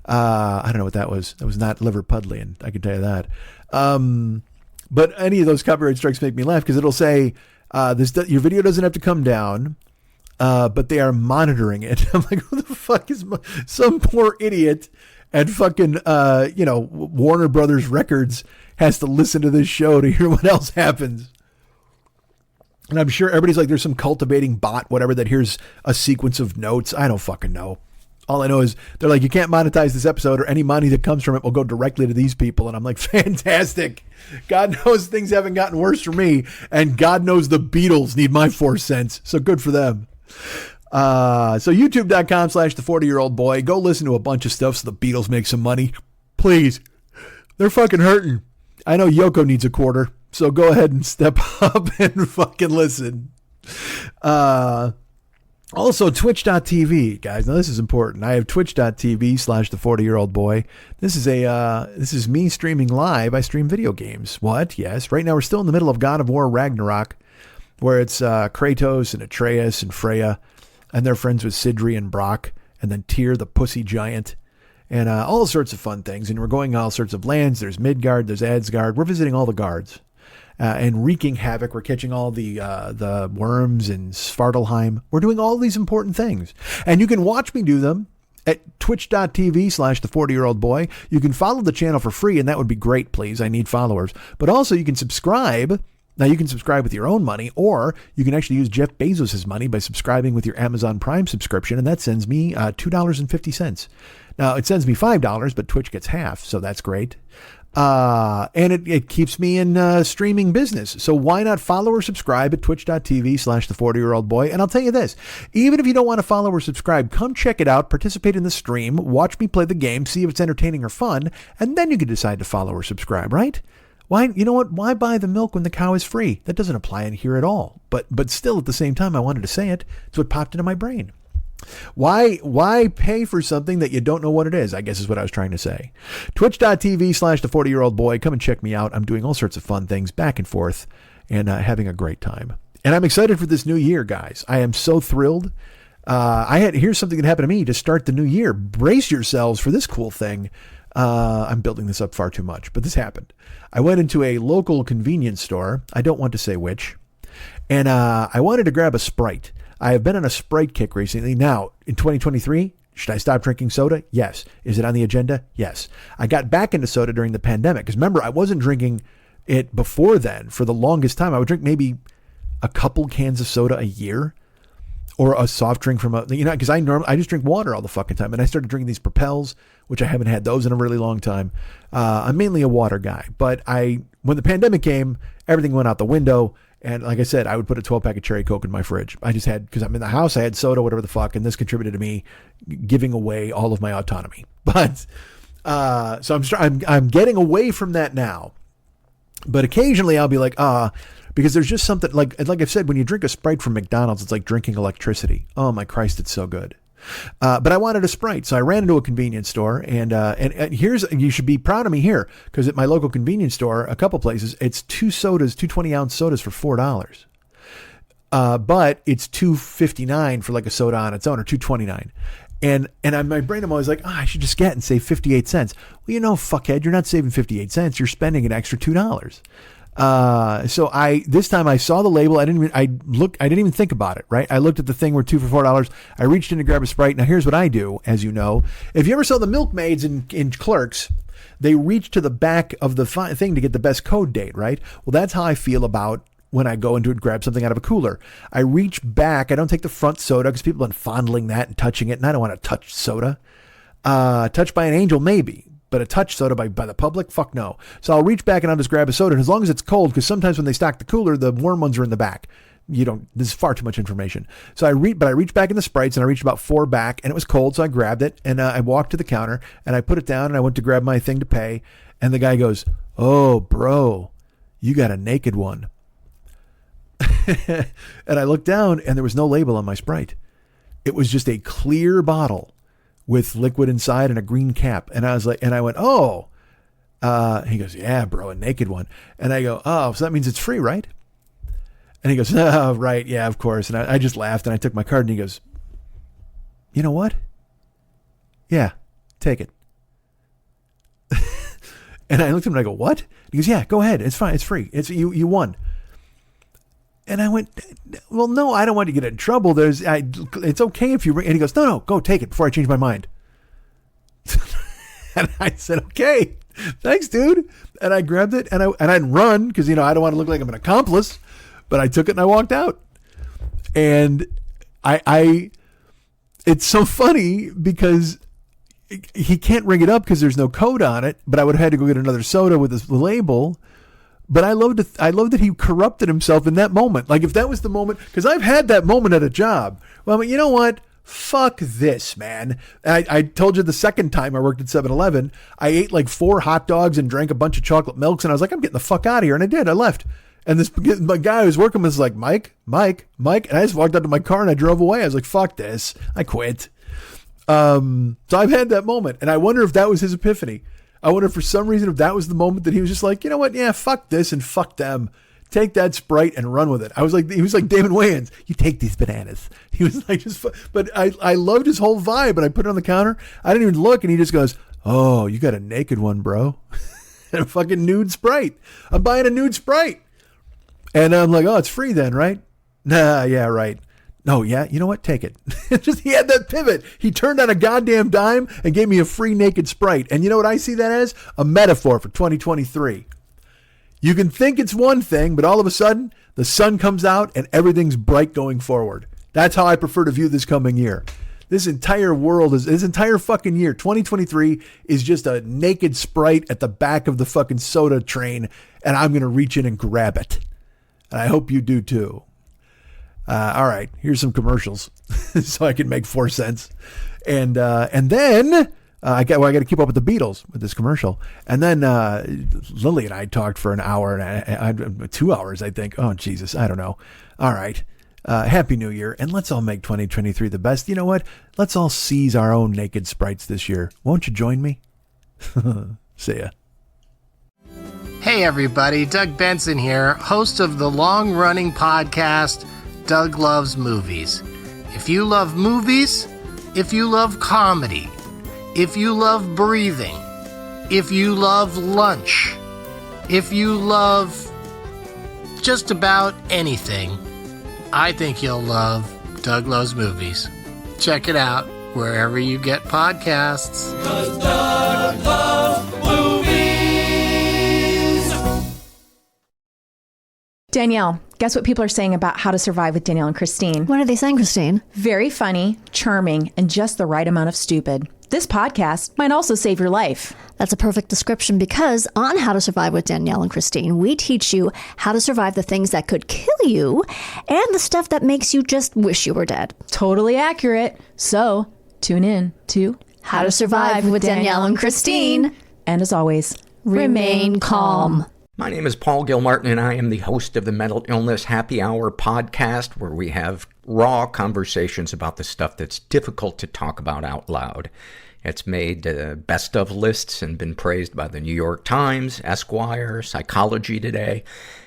I don't know what that was. That was not Liverpudlian, I can tell you that. But any of those copyright strikes make me laugh because it'll say, your video doesn't have to come down, but they are monitoring it. I'm like, who the fuck is some poor idiot at fucking, Warner Brothers Records has to listen to this show to hear what else happens. And I'm sure everybody's like, there's some cultivating bot, whatever, that hears a sequence of notes. I don't fucking know. All I know is they're like, you can't monetize this episode, or any money that comes from it will go directly to these people. And I'm like, fantastic. God knows things haven't gotten worse for me. And God knows the Beatles need my 4 cents. So good for them. So youtube.com/the40year-old boy. Go listen to a bunch of stuff so the Beatles make some money. Please. They're fucking hurting. I know Yoko needs a quarter. So go ahead and step up and fucking listen. Also, twitch.tv, guys. Now, this is important. I have twitch.tv/the40year-old boy. This is me streaming live. I stream video games. What? Yes. Right now, we're still in the middle of God of War Ragnarok, where it's Kratos and Atreus and Freya, and they're friends with Sidri and Brock, and then Tyr, the pussy giant, and all sorts of fun things. And we're going all sorts of lands. There's Midgard, there's Asgard. We're visiting all the guards. And wreaking havoc. We're catching all the worms in Svartalheim. We're doing all these important things. And you can watch me do them at twitch.tv/the40year-old boy. You can follow the channel for free, and that would be great, please. I need followers. But also you can subscribe. Now you can subscribe with your own money, or you can actually use Jeff Bezos' money by subscribing with your Amazon Prime subscription, and that sends me $2.50. Now it sends me $5, but Twitch gets half, so that's great. And it keeps me in streaming business. So why not follow or subscribe at twitch.tv/the40year-old boy? And I'll tell you this, even if you don't want to follow or subscribe, come check it out, participate in the stream, watch me play the game, see if it's entertaining or fun, and then you can decide to follow or subscribe, right? Why, you know what? Why buy the milk when the cow is free? That doesn't apply in here at all. But still, at the same time, I wanted to say it. It's what popped into my brain. Why pay for something that you don't know what it is, I guess is what I was trying to say. Twitch.tv/the40year-old boy. Come and check me out. I'm doing all sorts of fun things back and forth and having a great time. And I'm excited for this new year, guys. I am so thrilled. Here's something that happened to me to start the new year. Brace yourselves for this cool thing. I'm building this up far too much, but this happened. I went into a local convenience store. I don't want to say which. And I wanted to grab a Sprite. I have been on a Sprite kick recently. Now, in 2023, should I stop drinking soda? Yes. Is it on the agenda? Yes. I got back into soda during the pandemic. Because remember, I wasn't drinking it before then for the longest time. I would drink maybe a couple cans of soda a year. Or a soft drink from because I just drink water all the fucking time. And I started drinking these Propels, which I haven't had those in a really long time. I'm mainly a water guy. But when the pandemic came, everything went out the window. And like I said, I would put a 12-pack of cherry Coke in my fridge. I just had, because I'm in the house, I had soda, whatever the fuck, and this contributed to me giving away all of my autonomy. But so I'm getting away from that now. But occasionally I'll be like, because there's just something like I've said, when you drink a Sprite from McDonald's, it's like drinking electricity. Oh my Christ, it's so good. But I wanted a Sprite, so I ran into a convenience store, and you should be proud of me here, because at my local convenience store, a couple places, it's two 20-ounce sodas for $4. But it's $2.59 for like a soda on its own, or $2.29. And in my brain, I'm always like, I should just get and save 58 cents. Well, fuckhead, you're not saving 58 cents. You're spending an extra $2. So this time I saw the label. I didn't even think about it, right? I looked at the thing where 2 for $4. I reached in to grab a Sprite. Now here's what I do, as you know. If you ever saw the milkmaids in Clerks, they reach to the back of the thing to get the best code date, right? Well, that's how I feel about when I go into grab something out of a cooler. I reach back. I don't take the front soda because people have been fondling that and touching it, and I don't want to touch soda. Touched by an angel, maybe. But a touch soda by the public? Fuck no. So I'll reach back and I'll just grab a soda. And as long as it's cold, because sometimes when they stock the cooler, the warm ones are in the back. This is far too much information. So I reached back in the Sprites, and I reached about 4 back, and it was cold. So I grabbed it, and I walked to the counter, and I put it down, and I went to grab my thing to pay. And the guy goes, "Oh, bro, you got a naked one." And I looked down, and there was no label on my Sprite. It was just a clear bottle with liquid inside and a green cap. And I was like, and I went, "Oh," he goes, "Yeah, bro, a naked one." And I go, "Oh, so that means it's free, right?" And he goes, "Oh, right. Yeah, of course." And I just laughed, and I took my card, and he goes, "You know what? Yeah, take it." And I looked at him and I go, "What?" He goes, "Yeah, go ahead. It's fine. It's free. You won." And I went, "Well, no, I don't want to get in trouble. It's okay if you," and he goes, No, go take it before I change my mind." And I said, "Okay, thanks, dude." And I grabbed it, and I didn't run because, I don't want to look like I'm an accomplice, but I took it and I walked out. And it's so funny because he can't ring it up because there's no code on it, but I would have had to go get another soda with this label. But I loved that he corrupted himself in that moment. Like if that was the moment, because I've had that moment at a job. Well, I mean, you know what? Fuck this, man. I told you the second time I worked at 7-Eleven, I ate like 4 hot dogs and drank a bunch of chocolate milks, and I was like, I'm getting the fuck out of here. And I did. I left. And my guy who was working was like, Mike. And I just walked out to my car and I drove away. I was like, fuck this. I quit. So I've had that moment. And I wonder if that was his epiphany. I wonder if for some reason if that was the moment that he was just like, you know what? Yeah, fuck this and fuck them. Take that Sprite and run with it. He was like Damon Wayans. You take these bananas. He was like, but I loved his whole vibe. And I put it on the counter. I didn't even look. And he just goes, oh, you got a naked one, bro. And a fucking nude Sprite. I'm buying a nude Sprite. And I'm like, oh, it's free then, right? Nah, yeah, right. No, yeah, you know what? Take it. He had that pivot. He turned on a goddamn dime and gave me a free naked Sprite. And you know what I see that as? A metaphor for 2023. You can think it's one thing, but all of a sudden, the sun comes out and everything's bright going forward. That's how I prefer to view this coming year. This entire fucking year, 2023, is just a naked Sprite at the back of the fucking soda train, and I'm going to reach in and grab it. And I hope you do too. All right, here's some commercials so I can make 4 cents. And then I got to keep up with the Beatles with this commercial. And then Lily and I talked for an hour and 2 hours, I think. Oh, Jesus, I don't know. All right. Happy New Year. And let's all make 2023 the best. You know what? Let's all seize our own naked Sprites this year. Won't you join me? See ya. Hey everybody, Doug Benson here, host of the long-running podcast, Doug Loves Movies. If you love movies, if you love comedy, if you love breathing, if you love lunch, if you love just about anything, I think you'll love Doug Loves Movies. Check it out wherever you get podcasts. 'Cause Doug loves movies. Danielle, guess what people are saying about How to Survive with Danielle and Christine? What are they saying, Christine? Very funny, charming, and just the right amount of stupid. This podcast might also save your life. That's a perfect description because on How to Survive with Danielle and Christine, we teach you how to survive the things that could kill you and the stuff that makes you just wish you were dead. Totally accurate. So tune in to How to Survive with Danielle and Christine. And as always, remain calm. My name is Paul Gilmartin, and I am the host of the Mental Illness Happy Hour podcast, where we have raw conversations about the stuff that's difficult to talk about out loud. It's made best of lists and been praised by the New York Times, Esquire, Psychology Today.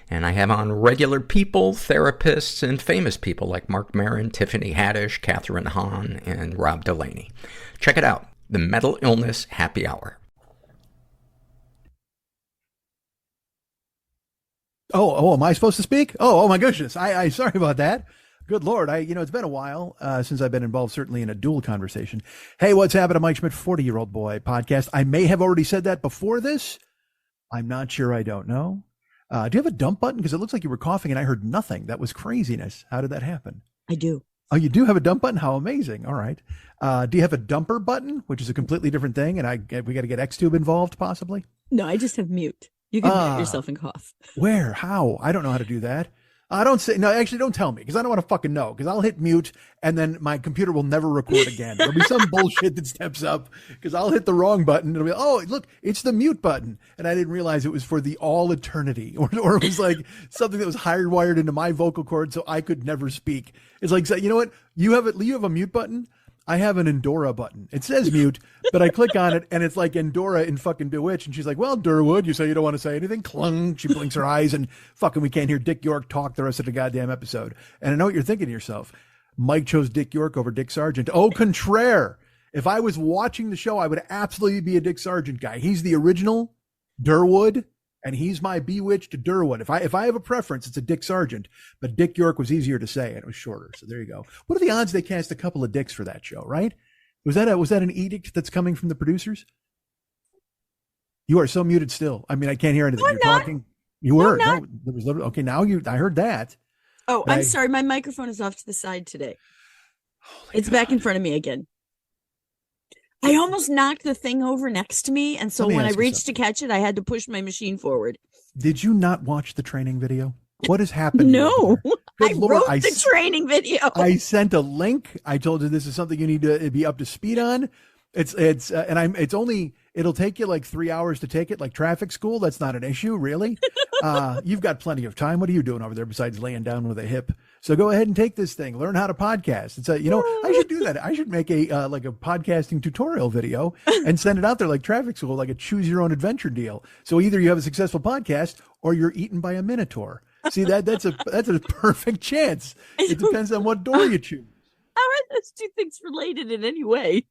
And I have on regular people, therapists, and famous people like Mark Maron, Tiffany Haddish, Catherine Hahn, and Rob Delaney. Check it out, the Mental Illness Happy Hour. Oh, am I supposed to speak? Oh my goodness. I sorry about that. Good Lord. It's been a while since I've been involved, certainly in a dual conversation. Hey, what's happening? Mike Schmidt, 40-Year-Old Boy podcast. I may have already said that before this. I'm not sure. I don't know. Do you have a dump button? Because it looks like you were coughing and I heard nothing. That was craziness. How did that happen? I do. Oh, you do have a dump button? How amazing. All right. Do you have a dumper button, which is a completely different thing? And we got to get Xtube involved possibly? No, I just have mute. You can mute yourself and cough. Where? How? I don't know how to do that. Actually don't tell me because I don't want to fucking know because I'll hit mute and then my computer will never record again. There'll be some bullshit that steps up because I'll hit the wrong button. It'll be, oh, look, it's the mute button. And I didn't realize it was for the all eternity or it was like something that was hardwired into my vocal cord so I could never speak. It's like, you know what? You have a mute button. I have an Endora button. It says mute, but I click on it and it's like Endora in fucking Bewitched. And she's like, well, Durwood, you say you don't want to say anything? Clung. She blinks her eyes and fucking we can't hear Dick York talk the rest of the goddamn episode. And I know what you're thinking to yourself. Mike chose Dick York over Dick Sargent. Au contraire. If I was watching the show, I would absolutely be a Dick Sargent guy. He's the original Durwood. And he's my bewitched Durwood. If I have a preference, it's a Dick Sargent. But Dick York was easier to say, and it was shorter. So there you go. What are the odds they cast a couple of Dicks for that show, right? Was that an edict that's coming from the producers? You are so muted still. I mean, I can't hear anything. You're talking. You were. No, there was literally, okay, now I heard that. Oh, I'm sorry. My microphone is off to the side today. It's back in front of me again. I almost knocked the thing over next to me, and so when I reached to catch it, I had to push my machine forward. Did you not watch the training video? What has happened? No, I Lord, wrote the training video. I sent a link. I told you this is something you need to be up to speed on. It'll take you like 3 hours to take it, like traffic school. That's not an issue, really. You've got plenty of time. What are you doing over there besides laying down with a hip? So go ahead and take this thing. Learn how to podcast. It's I should do that. I should make a like a podcasting tutorial video and send it out there like traffic school, like a choose your own adventure deal. So either you have a successful podcast or you're eaten by a minotaur. See, that's a perfect chance. It depends on what door you choose. How are those two things related in any way?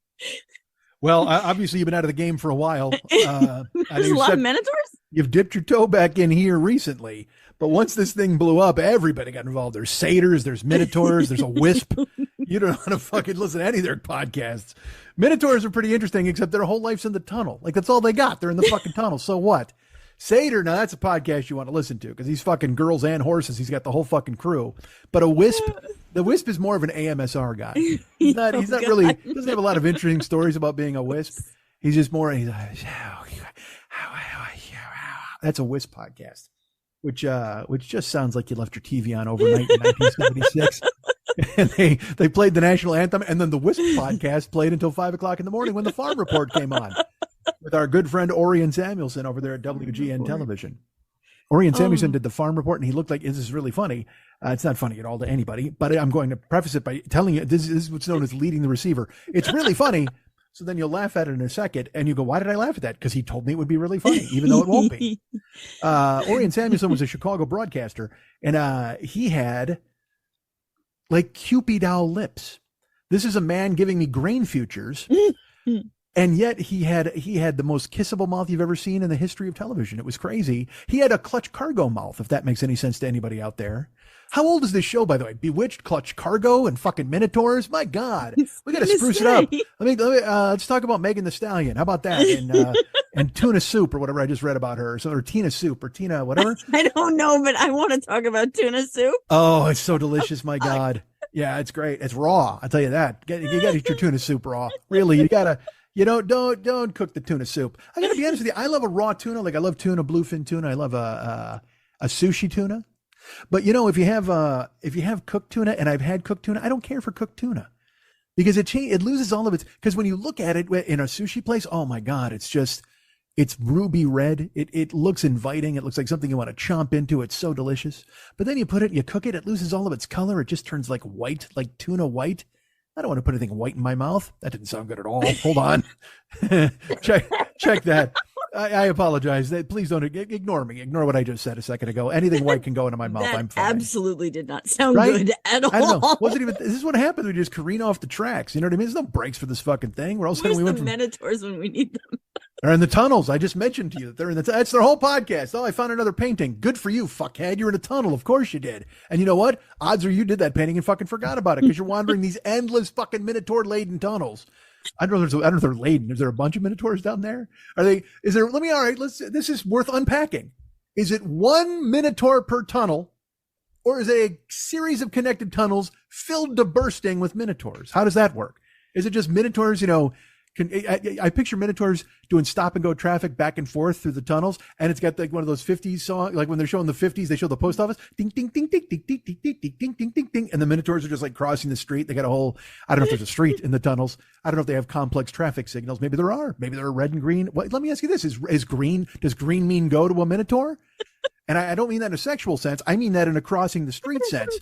Well, obviously you've been out of the game for a while. There's a lot of minotaurs? You've dipped your toe back in here recently. But once this thing blew up, everybody got involved. There's satyrs, there's minotaurs, there's a wisp. You don't know how to fucking listen to any of their podcasts. Minotaurs are pretty interesting, except their whole life's in the tunnel. Like, that's all they got. They're in the fucking tunnel. So what? Satyr, now that's a podcast you want to listen to because he's fucking girls and horses. He's got the whole fucking crew. But a wisp, the wisp is more of an AMSR guy. He's not really, doesn't have a lot of interesting stories about being a wisp. He's just more, that's a wisp podcast, which just sounds like you left your TV on overnight in 1976. And they played the national anthem, and then the Wisp podcast played until 5 o'clock in the morning when the Farm Report came on with our good friend Orion Samuelson over there at WGN Television. Orion Samuelson did the Farm Report, and he looked like, this is really funny. It's not funny at all to anybody, but I'm going to preface it by telling you this is what's known as leading the receiver. It's really funny. So then you'll laugh at it in a second, and you go, why did I laugh at that? Because he told me it would be really funny, even though it won't be. Orion Samuelson was a Chicago broadcaster, and he had like Cupid owl lips. This is a man giving me grain futures, and yet he had the most kissable mouth you've ever seen in the history of television. It was crazy. He had a Clutch Cargo mouth, if that makes any sense to anybody out there. How old is this show, by the way? Bewitched, Clutch Cargo, and fucking Minotaurs? My God, we got to spruce it up. Let's talk about Megan Thee Stallion. How about that? And Tuna Soup or whatever I just read about her, or Tina Soup or Tina whatever. I don't know, but I want to talk about Tuna Soup. Oh, it's so delicious. My God. Yeah, it's great. It's raw. I'll tell you that. You got to eat your tuna soup raw. Really, you got to. Don't cook the tuna soup. I got to be honest with you. I love a raw tuna. Like I love tuna, bluefin tuna. I love a sushi tuna. But if you have cooked tuna, and I've had cooked tuna, I don't care for cooked tuna because it loses all of its. Because when you look at it in a sushi place, oh my God, it's ruby red. It looks inviting. It looks like something you want to chomp into. It's so delicious. But then you put it, you cook it, it loses all of its color. It just turns like white, like tuna white. I don't want to put anything white in my mouth. That didn't sound good at all. Hold on. check that. I apologize. Please don't ignore me. Ignore what I just said a second ago. Anything white can go into my mouth. I'm fine. Absolutely did not sound good at all. I don't know. This is what happens. We just careen off the tracks. You know what I mean? There's no brakes for this fucking thing. We're all sudden we went from Minotaurs when we need them. They're in the tunnels. I just mentioned to you that they're in that's their whole podcast. Oh, I found another painting. Good for you, fuckhead. You're in a tunnel. Of course you did. And you know what? Odds are you did that painting and fucking forgot about it because you're wandering these endless fucking Minotaur-laden tunnels. I don't know if they're laden. Is there a bunch of Minotaurs down there? This is worth unpacking. Is it one Minotaur per tunnel, or is it a series of connected tunnels filled to bursting with Minotaurs? How does that work? Is it just Minotaurs, I picture Minotaurs doing stop and go traffic back and forth through the tunnels, and it's got like one of those 50s songs, like when they're showing the 50s, they show the post office, ding, ding, ding, ding, ding, ding, ding, ding, ding, ding, ding, ding, ding, and the Minotaurs are just like crossing the street. They got a whole, I don't know if there's a street in the tunnels. I don't know if they have complex traffic signals. Maybe there are. Maybe there are red and green. Let me ask you this: does green mean go to a Minotaur? And I don't mean that in a sexual sense. I mean that in a crossing the street sense.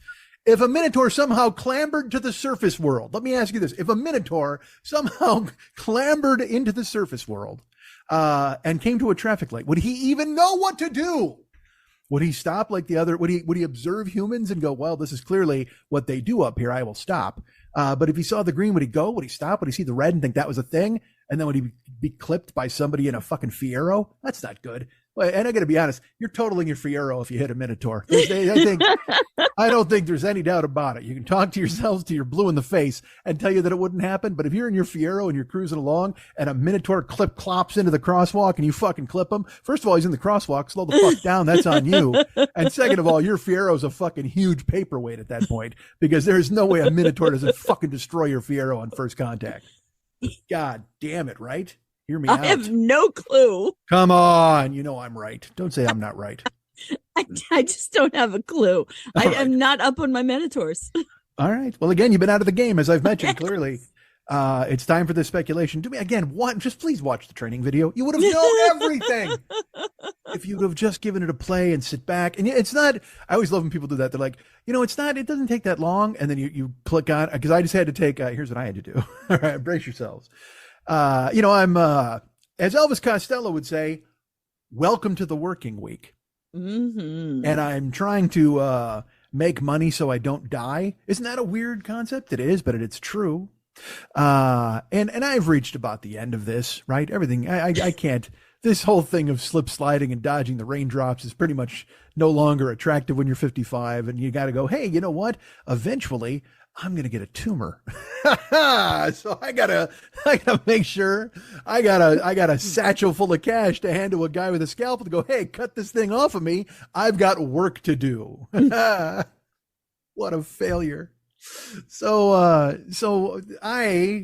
If a Minotaur somehow clambered to the surface world, let me ask you this. If a Minotaur somehow clambered into the surface world and came to a traffic light, would he even know what to do? Would he stop like the other? Would he observe humans and go, well, this is clearly what they do up here. I will stop. But if he saw the green, would he go? Would he stop? Would he see the red and think that was a thing? And then would he be clipped by somebody in a fucking Fiero? That's not good. Well, and I got to be honest, you're totaling your Fiero if you hit a Minotaur. I don't think there's any doubt about it. You can talk to yourselves till you're blue in the face and tell you that it wouldn't happen. But if you're in your Fiero and you're cruising along and a Minotaur clops into the crosswalk and you fucking clip him, first of all, he's in the crosswalk. Slow the fuck down. That's on you. And second of all, your Fiero's a fucking huge paperweight at that point, because there's no way a Minotaur doesn't fucking destroy your Fiero on first contact. God damn it, right? Hear me out. I have no clue. Come on. You know I'm right. Don't say I'm not right. I just don't have a clue. I right. am not up on my Minotaurs. All right. Well, again, you've been out of the game, as I've mentioned clearly. It's time for the speculation. Do me again. Just please watch the training video. You would have known everything if you would have just given it a play and sit back. And it's not. I always love when people do that. They're like, it's not. It doesn't take that long. And then you click on, because I just had to take. Here's what I had to do. All right, brace yourselves. I'm as Elvis Costello would say, welcome to the working week. Mm-hmm. And I'm trying to make money so I don't die. Isn't that a weird concept? It is, but it's true. And I've reached about the end of this, right? Everything I can't. This whole thing of slip sliding and dodging the raindrops is pretty much no longer attractive when you're 55, and you got to go, hey, you know what? Eventually, I'm going to get a tumor. So I gotta make sure I got a satchel full of cash to hand to a guy with a scalpel to go, hey, cut this thing off of me. I've got work to do. What a failure. So I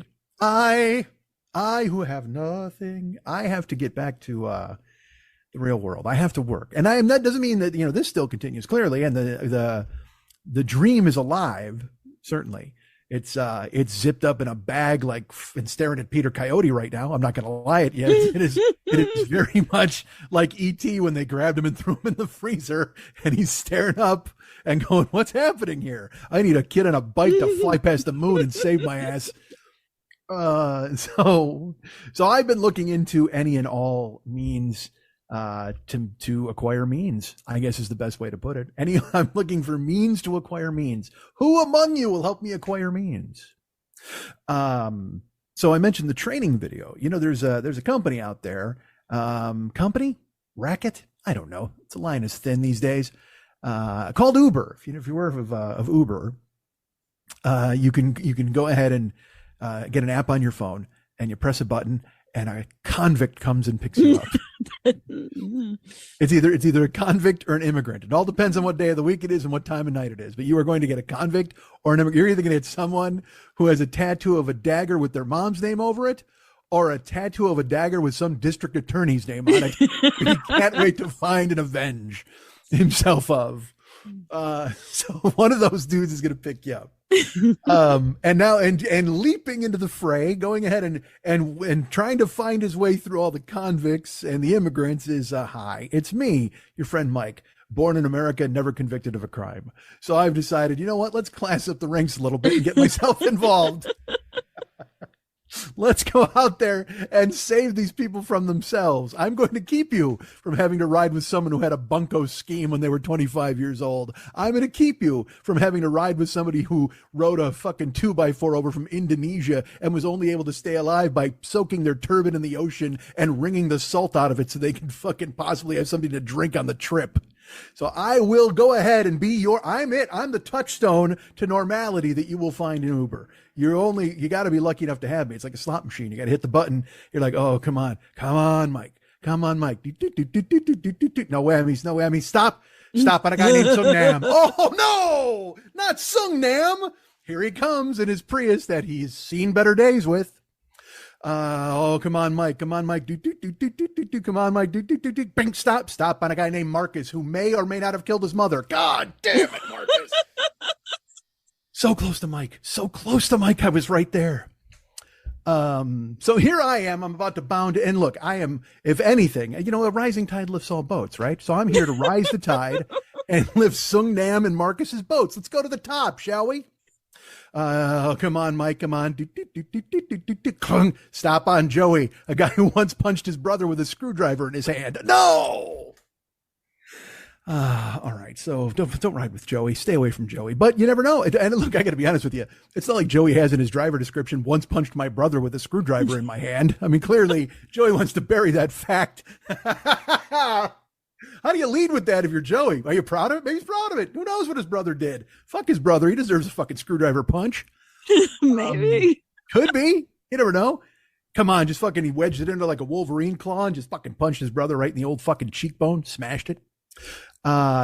who have nothing, I have to get back to, the real world. I have to work. And that doesn't mean that, this still continues clearly. And the dream is alive. Certainly. It's zipped up in a bag and staring at Peter Coyote right now. I'm not going to lie it yet. It is very much like E.T. when they grabbed him and threw him in the freezer, and he's staring up and going, what's happening here? I need a kid and a bite to fly past the moon and save my ass. So I've been looking into any and all means to acquire means, I guess is the best way to put it. I'm looking for means to acquire means. Who among you will help me acquire means? So I mentioned the training video. There's a company out there, racket. I don't know. It's a line is thin these days, called Uber. If you're aware of Uber, you can go ahead and, get an app on your phone, and you press a button and a convict comes and picks you up. It's either a convict or an immigrant. It all depends on what day of the week it is and what time of night it is. But you are going to get a convict or an immigrant. You're either going to get someone who has a tattoo of a dagger with their mom's name over it, or a tattoo of a dagger with some district attorney's name on it. He can't wait to find and avenge himself of. So one of those dudes is going to pick you up. And now leaping into the fray, going ahead and trying to find his way through all the convicts and the immigrants is hi. It's me, your friend Mike, born in America, never convicted of a crime. So I've decided, you know what? Let's class up the ranks a little bit and get myself involved. Let's go out there and save these people from themselves. I'm going to keep you from having to ride with someone who had a bunco scheme when they were 25 years old. I'm going to keep you from having to ride with somebody who rode a fucking 2x4 over from Indonesia and was only able to stay alive by soaking their turban in the ocean and wringing the salt out of it so they can fucking possibly have something to drink on the trip. So I will go ahead and be I'm the touchstone to normality that you will find in Uber. You got to be lucky enough to have me. It's like a slot machine. You got to hit the button. You're like, oh, come on, Mike. No whammies. Stop on a guy named Sung Nam. Oh no, not Sung Nam. Here he comes in his Prius that he's seen better days with. Come on, Mike. Come on, Mike. Come on, Mike. Bing, stop on a guy named Marcus who may or may not have killed his mother. God damn it, Marcus. So close to Mike. I was right there. So here I am. I'm about to bound. And look, I am, if anything, a rising tide lifts all boats, right? So I'm here to rise the tide and lift Sung Nam and Marcus's boats. Let's go to the top, shall we? Come on, Mike. Come on. Stop on Joey, a guy who once punched his brother with a screwdriver in his hand. No. All right, so don't ride with Joey. Stay away from Joey. But you never know. And look, I got to be honest with you. It's not like Joey has in his driver description, once punched my brother with a screwdriver in my hand. I mean, clearly, Joey wants to bury that fact. How do you lead with that if you're Joey? Are you proud of it? Maybe he's proud of it. Who knows what his brother did? Fuck his brother. He deserves a fucking screwdriver punch. Maybe. Could be. You never know. Come on, just fucking he wedged it into like a Wolverine claw and just fucking punched his brother right in the old fucking cheekbone, smashed it.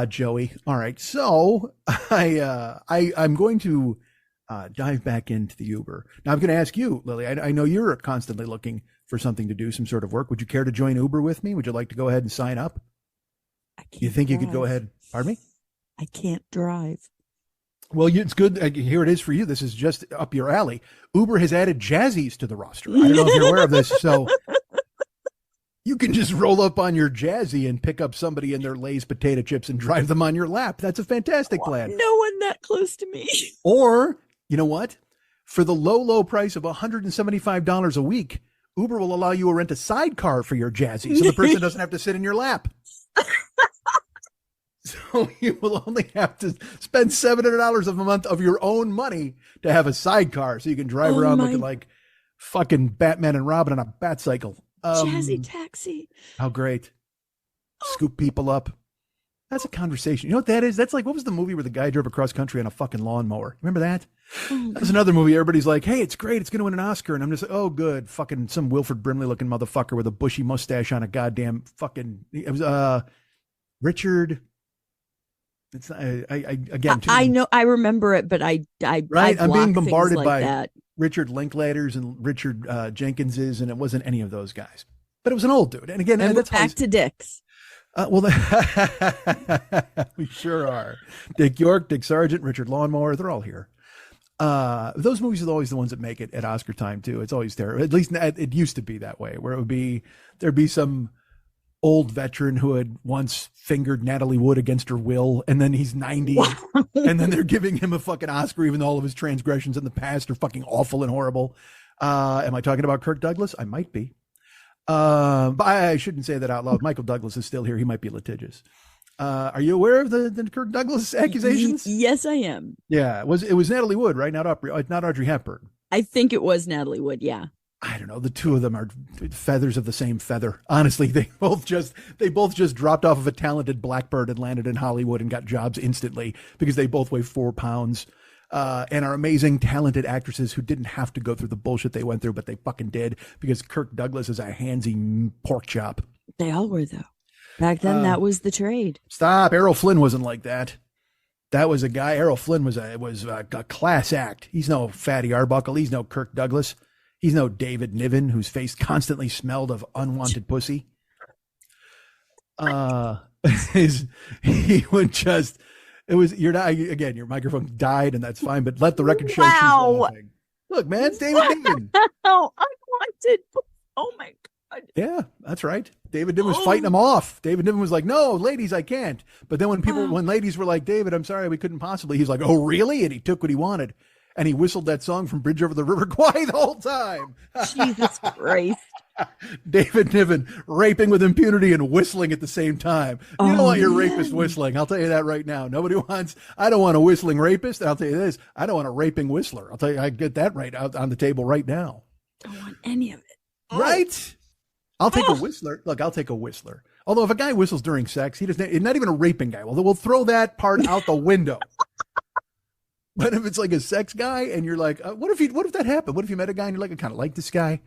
Joey. All right. So I'm going to dive back into the Uber. Now I'm going to ask you, Lily, I know you're constantly looking for something to do, some sort of work. Would you care to join Uber with me? Would you like to go ahead and sign up? You think you could go ahead? Pardon me? I can't drive. Well, it's good. Here it is for you. This is just up your alley. Uber has added Jazzies to the roster. I don't know if you're aware of this. So you can just roll up on your Jazzy and pick up somebody in their Lay's potato chips and drive them on your lap. That's a fantastic plan. No one that close to me. Or, you know what? For the low price of $175 a week, Uber will allow you to rent a sidecar for your Jazzy so the person doesn't have to sit in your lap. So you will only have to spend $700 a month of your own money to have a sidecar so you can drive around looking like fucking Batman and Robin on a bat cycle. Jazzy taxi. How great. Scoop people up. That's a conversation. You know what that is? That's like, what was the movie where the guy drove across country on a fucking lawnmower? Remember that? That was another movie. Everybody's like, hey, it's great. It's going to win an Oscar. And I'm just like, oh, good. Fucking some Wilford Brimley looking motherfucker with a bushy mustache on a goddamn fucking, it was, Richard. It's again. I know. I remember it, but I right. I'm being bombarded like by that. Richard Linklaters and Richard Jenkinses, and it wasn't any of those guys. But it was an old dude. And again, and we're back to Dicks. We sure are. Dick York, Dick Sargent, Richard Lawnmower. They're all here. Those movies are always the ones that make it at Oscar time too. It's always there. At least it used to be that way, where there'd be some old veteran who had once fingered Natalie Wood against her will, and then he's 90, and then they're giving him a fucking Oscar, even though all of his transgressions in the past are fucking awful and horrible. Am I talking about Kirk Douglas? I might be. But I shouldn't say that out loud. Michael Douglas is still here. He might be litigious. Are you aware of the Kirk Douglas accusations? Yes, I am. Yeah, it was Natalie Wood, right? Not Audrey Hepburn. I think it was Natalie Wood. Yeah. I don't know. The two of them are feathers of the same feather. Honestly, they both just dropped off of a talented blackbird and landed in Hollywood and got jobs instantly because they both weigh 4 pounds and are amazing, talented actresses who didn't have to go through the bullshit they went through, but they fucking did because Kirk Douglas is a handsy pork chop. They all were, though. Back then, that was the trade. Stop. Errol Flynn wasn't like that. That was a guy. Errol Flynn was a class act. He's no Fatty Arbuckle. He's no Kirk Douglas. He's no David Niven, whose face constantly smelled of unwanted pussy. He would just, it was, you're not, again, your microphone died and that's fine, but let the record show she's laughing. Look, man, it's David Niven. Oh, unwanted. Oh my God. Yeah, that's right. David Niven was fighting him off. David Niven was like, no, ladies, I can't. But then when ladies were like, David, I'm sorry, we couldn't possibly, he's like, oh, really? And he took what he wanted. And he whistled that song from Bridge Over the River Kwai the whole time. Jesus Christ. David Niven raping with impunity and whistling at the same time. You don't want your rapist whistling. I'll tell you that right now. I don't want a whistling rapist. I'll tell you this. I don't want a raping whistler. I'll tell you, I get that right out on the table right now. I don't want any of it. Right? I'll take a whistler. Look, I'll take a whistler. Although if a guy whistles during sex, he's not even a raping guy. Well, we'll throw that part out the window. But if it's like a sex guy and you're like, what if that happened? What if you met a guy and you're like, I kind of like this guy.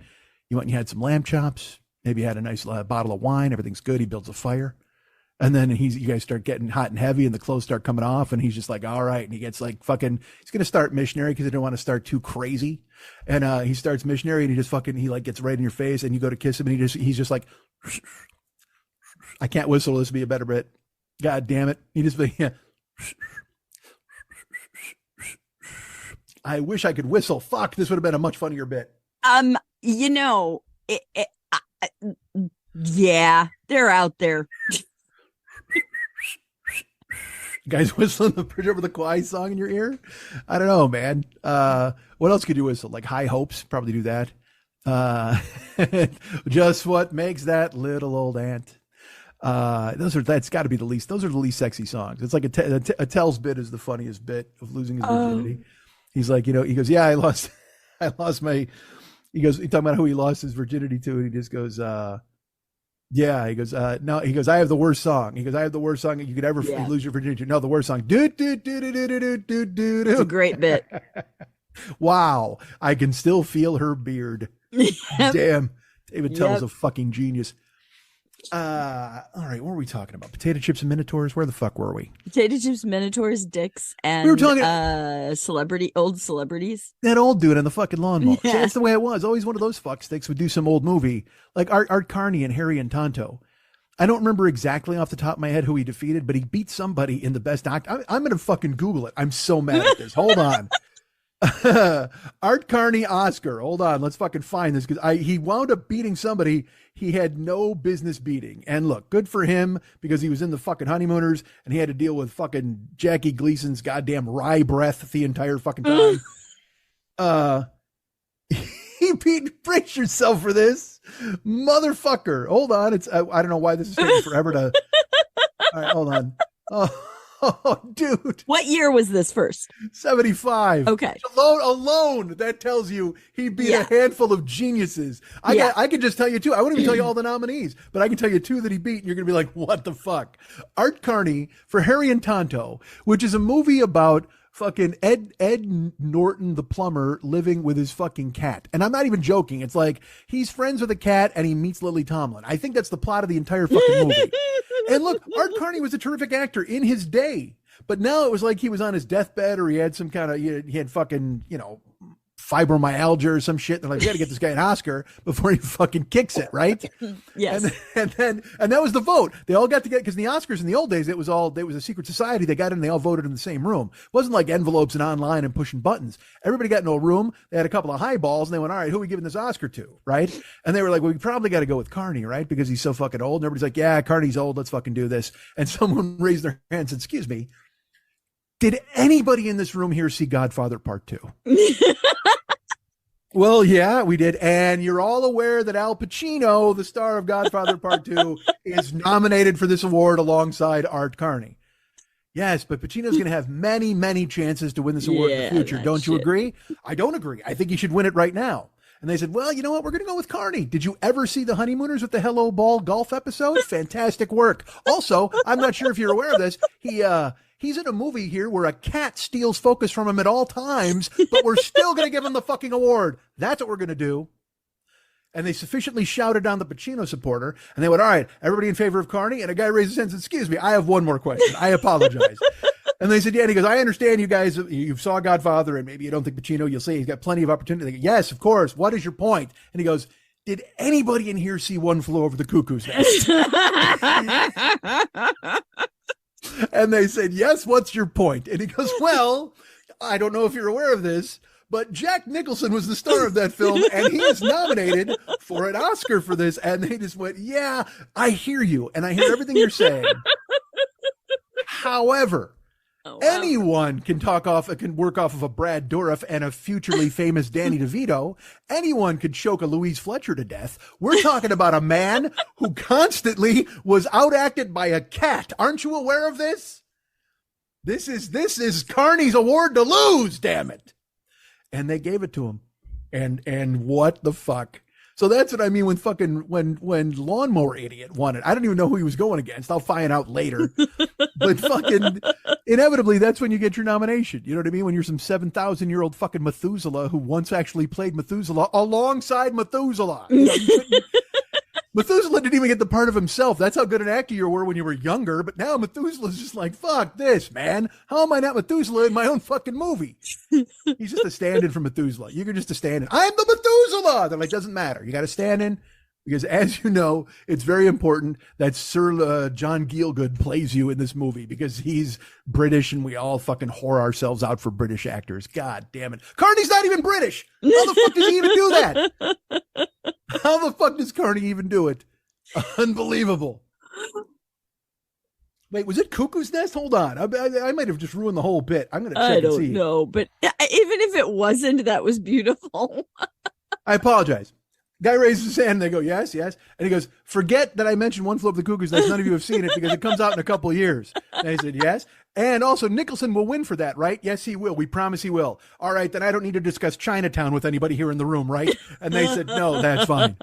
You went and you had some lamb chops. Maybe you had a nice bottle of wine. Everything's good. He builds a fire. And then you guys start getting hot and heavy and the clothes start coming off. And he's just like, all right. And he gets like fucking, he's going to start missionary because he don't want to start too crazy. And he starts missionary and he like gets right in your face and you go to kiss him and he's just like, I can't whistle. This would be a better bit. God damn it. He just, yeah. I wish I could whistle. Fuck, this would have been a much funnier bit. Yeah, they're out there. You guys whistling the Bridge Over the Kwai song in your ear? I don't know, man. What else could you whistle? Like High Hopes, probably do that. Just what makes that little old ant. That's got to be the least. Those are the least sexy songs. It's like Attell's bit is the funniest bit of losing his virginity. He's like, he goes, yeah, I lost my. He talking about who he lost his virginity to, and he just goes, yeah. He goes, no. He goes, I have the worst song. He goes, I have the worst song you could ever lose your virginity to. No, the worst song. It's a great bit. Wow, I can still feel her beard. Damn, David Tell is a fucking genius. All right, what were we talking about? Potato chips and minotaurs? Where the fuck were we? Potato chips, minotaurs, dicks, and we were talking old celebrities. That old dude on the fucking lawnmower. Yeah. So that's the way it was. Always one of those fucksticks would do some old movie like Art Carney and Harry and Tonto. I don't remember exactly off the top of my head who he defeated, but he beat somebody in the best act. I'm gonna fucking Google it. I'm so mad at this. Hold on. Art Carney Oscar. Hold on, let's fucking find this because he wound up beating somebody he had no business beating. And look, good for him because he was in the fucking Honeymooners and he had to deal with fucking Jackie Gleason's goddamn rye breath the entire fucking time. He beat. Brace yourself for this, motherfucker. Hold on, it's I don't know why this is taking forever to. All right, hold on. Oh, dude. What year was this first? 75. Okay. Alone, that tells you he beat a handful of geniuses. I can just tell you two. I wouldn't even tell you all the nominees, but I can tell you two that he beat, and you're going to be like, what the fuck? Art Carney for Harry and Tonto, which is a movie about fucking Ed Norton, the plumber, living with his fucking cat. And I'm not even joking. It's like he's friends with a cat and he meets Lily Tomlin. I think that's the plot of the entire fucking movie. And look, Art Carney was a terrific actor in his day, but now it was like he was on his deathbed or he had some kind of, he had fucking, fibromyalgia or some shit. They're like, we got to get this guy an Oscar before he fucking kicks it, right? Yes. And that was the vote. They all got together because the Oscars in the old days, it was a secret society. They got in, they all voted in the same room. It wasn't like envelopes and online and pushing buttons. Everybody got into a room. They had a couple of highballs and they went, all right, who are we giving this Oscar to? Right. And they were like, well, we probably got to go with Carney, right? Because he's so fucking old. And everybody's like, yeah, Carney's old. Let's fucking do this. And someone raised their hand and said, excuse me, did anybody in this room here see Godfather Part 2? Well, yeah, we did. And you're all aware that Al Pacino, the star of Godfather Part 2, is nominated for this award alongside Art Carney. Yes, but Pacino's going to have many, many chances to win this award in the future. Don't you agree? I don't agree. I think he should win it right now. And they said, well, you know what? We're going to go with Carney. Did you ever see The Honeymooners with the Hello Ball golf episode? Fantastic work. Also, I'm not sure if you're aware of this. He's in a movie here where a cat steals focus from him at all times, but we're still going to give him the fucking award. That's what we're going to do. And they sufficiently shouted down the Pacino supporter, and they went, all right, everybody in favor of Carney? And a guy raised his hand and said, excuse me, I have one more question. I apologize. And they said, yeah. And he goes, I understand you guys, you saw Godfather, and maybe you don't think Pacino, you'll say he's got plenty of opportunity. They go, yes, of course. What is your point? And he goes, did anybody in here see One Flew Over the Cuckoo's Nest? And they said, yes, what's your point? And he goes, well, I don't know if you're aware of this, but Jack Nicholson was the star of that film, and he is nominated for an Oscar for this. And they just went, yeah, I hear you, and I hear everything you're saying. However, anyone can work off of a Brad Dourif and a futurely famous Danny DeVito. Anyone could choke a Louise Fletcher to death. We're talking about a man who constantly was outacted by a cat. Aren't you aware of this? This is Carney's award to lose, damn it. And they gave it to him. And what the fuck? So that's what I mean when Lawnmower Idiot won it. I don't even know who he was going against. I'll find out later. But fucking inevitably, that's when you get your nomination. You know what I mean? When you're some 7,000-year-old fucking Methuselah who once actually played Methuselah alongside Methuselah. You know, Methuselah didn't even get the part of himself. That's how good an actor you were when you were younger. But now Methuselah's just like, fuck this, man. How am I not Methuselah in my own fucking movie? He's just a stand-in for Methuselah. You're just a stand-in. I'm the Methuselah. They're like, doesn't matter. You got to stand in. Because as you know, it's very important that Sir John Gielgud plays you in this movie because he's British and we all fucking whore ourselves out for British actors. God damn it. Carney's not even British. How the fuck does he even do that? How the fuck does Carney even do it? Unbelievable. Wait, was it Cuckoo's Nest? Hold on. I might have just ruined the whole bit. I'm going to check and see. I don't know, but even if it wasn't, that was beautiful. I apologize. Guy raises his hand and they go, yes, yes. And he goes, forget that I mentioned One Flew Over the Cuckoo's Nest. None of you have seen it because it comes out in a couple of years. And I said, yes. And also Nicholson will win for that, right? Yes, he will. We promise he will. All right, then I don't need to discuss Chinatown with anybody here in the room, right? And they said, no, that's fine.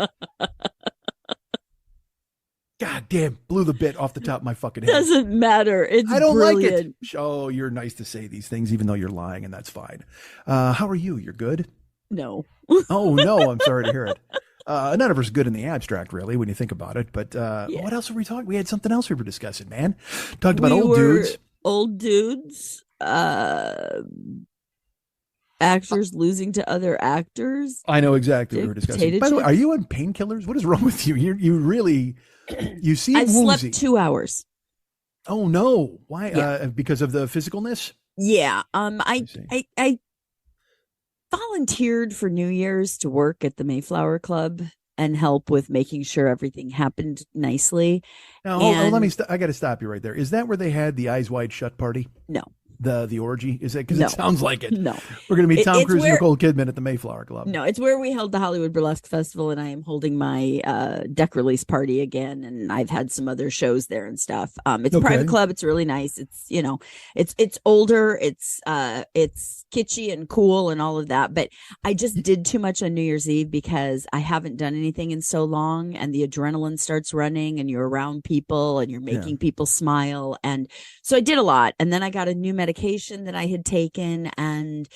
God damn, blew the bit off the top of my fucking head. Doesn't matter. It's I don't brilliant. like it. Oh, you're nice to say these things, even though you're lying, and that's fine. How are you? You're good? No. Oh, no, I'm sorry to hear it. None of us good in the abstract, really, when you think about it. But what else were we talking? We had something else we were discussing, man. Talked about dudes. Old dudes. Actors losing to other actors. I know exactly what we were discussing. By the way, chips. are you on painkillers? What is wrong with you? You really, you seem I woozy. slept 2 hours. Oh no! Why? Yeah. Because of the physicalness? Yeah. see. I volunteered for New Year's to work at the Mayflower Club and help with making sure everything happened nicely. Now, And- let me. I got to stop you right there. Is that where they had the Eyes Wide Shut party? No. The orgy? Is it? Because No. it sounds like it. No. We're going to meet Tom It's Cruise where- and Nicole Kidman at the Mayflower Club. No, it's where we held the Hollywood Burlesque Festival, and I am holding my deck release party again. And I've had some other shows there and stuff. It's a private club. It's really nice. It's it's older. It's kitschy and cool and all of that. But I just did too much on New Year's Eve because I haven't done anything in so long, and the adrenaline starts running, and you're around people, and you're making people smile, and so I did a lot. And then I got a new medication that I had taken, and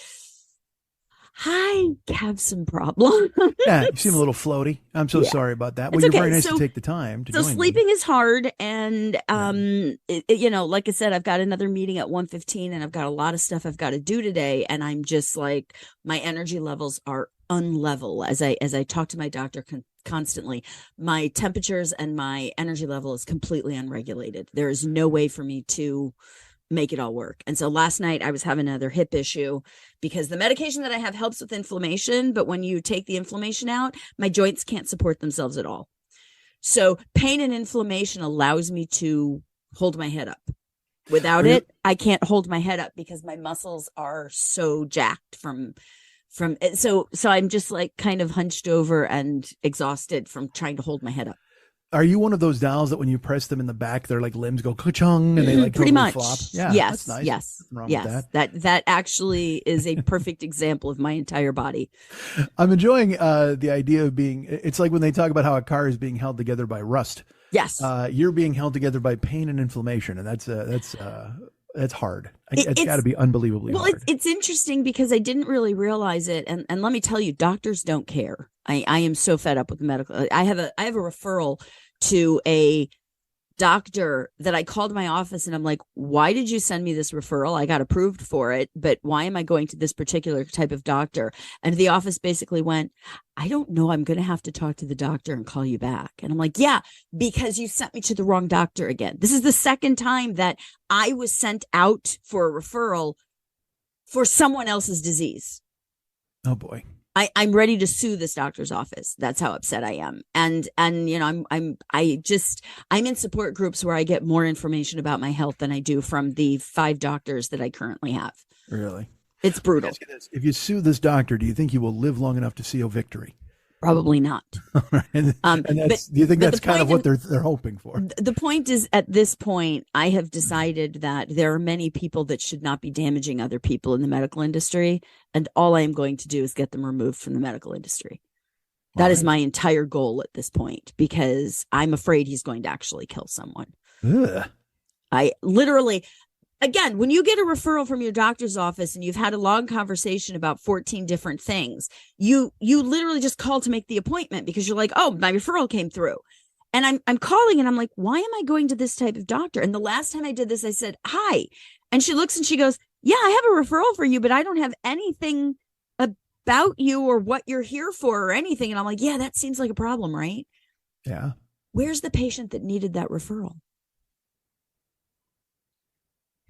I have some problems. Yeah, you seem a little floaty. I'm so sorry about that. Well, It's you're very okay. nice So- to take the time to So join sleeping me. is hard, and like I said, I've got another meeting at 1:15, and I've got a lot of stuff I've got to do today, and I'm just like, my energy levels are unlevel as I talk to my doctor constantly. My temperatures and my energy level is completely unregulated. There is no way for me to make it all work. And so last night I was having another hip issue because the medication that I have helps with inflammation, but when you take the inflammation out, my joints can't support themselves at all. So pain and inflammation allows me to hold my head up. Without it, I can't hold my head up because my muscles are so jacked from so I'm just like kind of hunched over and exhausted from trying to hold my head up. Are you one of those dolls that when you press them in the back, their like limbs go ka-chung and they like pretty totally much flop? Yeah, yes, that's nice. yes, Nothing wrong yes. with That actually is a perfect example of my entire body. I'm enjoying the idea of being. It's like when they talk about how a car is being held together by rust. Yes, You're being held together by pain and inflammation, and that's hard. It's got to be unbelievably hard. It's interesting because I didn't really realize it, and let me tell you, doctors don't care. I am so fed up with the medical. I have a referral to a doctor that I called my office and I'm like, why did you send me this referral? I got approved for it, but why am I going to this particular type of doctor? And the office basically went, I don't know. I'm going to have to talk to the doctor and call you back. And I'm like, yeah, because you sent me to the wrong doctor again. This is the second time that I was sent out for a referral for someone else's disease. Oh boy. I'm ready to sue this doctor's office. That's how upset I am. And I'm in support groups where I get more information about my health than I do from the 5 doctors that I currently have. Really? It's brutal. If you sue this doctor, do you think you will live long enough to see a victory? Probably not. and that's, do you think that's kind of what they're hoping for? The point is, at this point, I have decided that there are many people that should not be damaging other people in the medical industry. And all I am going to do is get them removed from the medical industry. That is my entire goal at this point, because I'm afraid he's going to actually kill someone. Ugh. I literally, again, when you get a referral from your doctor's office and you've had a long conversation about 14 different things, you literally just call to make the appointment because you're like, oh, my referral came through. And I'm calling and I'm like, why am I going to this type of doctor? And the last time I did this, I said, hi. And she looks and she goes, yeah, I have a referral for you, but I don't have anything about you or what you're here for or anything. And I'm like, yeah, that seems like a problem, right? Yeah. Where's the patient that needed that referral?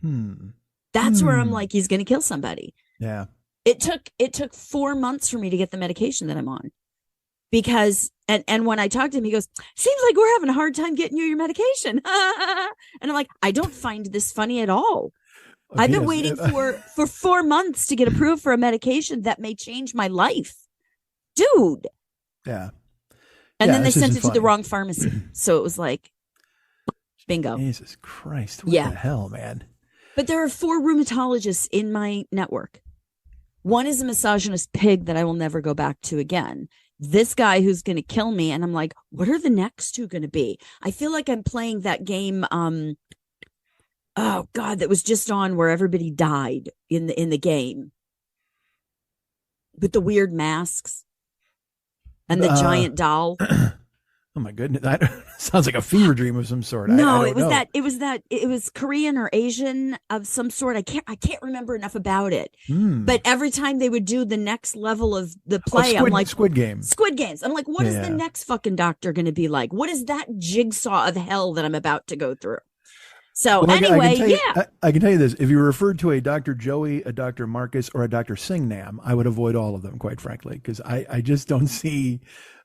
That's where I'm like, he's going to kill somebody. Yeah. It took 4 months for me to get the medication that I'm on, because and when I talked to him, he goes, seems like we're having a hard time getting you your medication. And I'm like, I don't find this funny at all. I've been waiting for 4 months to get approved for a medication that may change my life. Dude. Yeah. And Yeah, then they this sent isn't it to the funny. wrong pharmacy. So it was like, bingo. Jesus Christ. What Yeah. the hell, man? But there are 4 rheumatologists in my network. One is a misogynist pig that I will never go back to again. This guy who's going to kill me. And I'm like, what are the next 2 going to be? I feel like I'm playing that game. Oh God, that was just on where everybody died in the game with the weird masks and the giant doll. Oh my goodness. Sounds like a fever dream of some sort. I No, don't it was know. it was Korean or Asian of some sort. I can't remember enough about it. But every time they would do the next level of the play, I'm like, Squid Game. Squid Games. I'm like, what is the next fucking doctor going to be like? What is that jigsaw of hell that I'm about to go through? So Well, anyway, I can tell you this. If you referred to a Dr. Joey, a Dr. Marcus, or a Dr. Singnam, I would avoid all of them, quite frankly, because I just don't see.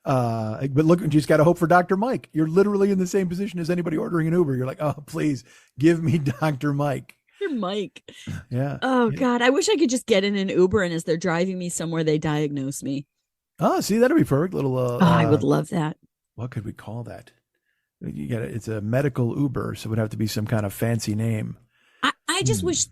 But look, you just got to hope for Dr. Mike. You're literally in the same position as anybody ordering an Uber. You're like, oh, please give me Dr. Mike. You're Mike. Yeah. Oh Yeah. God, I wish I could just get in an Uber and as they're driving me somewhere, they diagnose me. Oh, see, that'd be perfect. Little. I would love that. What could we call that? It's a medical Uber, so it would have to be some kind of fancy name. I just wish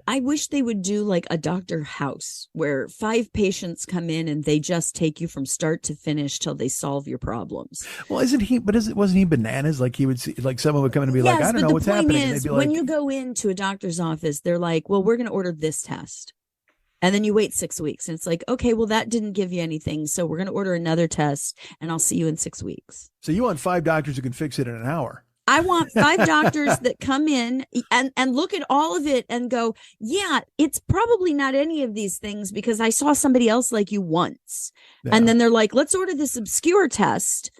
I wish they would do like a Doctor House where 5 patients come in and they just take you from start to finish till they solve your problems. Well, isn't he? But wasn't he bananas? Like he would see, like someone would come in and be like, Yes, I don't but know what's the point happening. And is, they'd be when like, you go into a doctor's office, they're like, "Well, we're going to order this test," and then you wait 6 weeks, and it's like, "Okay, well, that didn't give you anything, so we're going to order another test, and I'll see you in 6 weeks." so you want 5 doctors who can fix it in an hour? I want 5 doctors that come in and look at all of it and go, yeah, it's probably not any of these things because I saw somebody else like you once. Yeah. And then they're like, let's order this obscure test.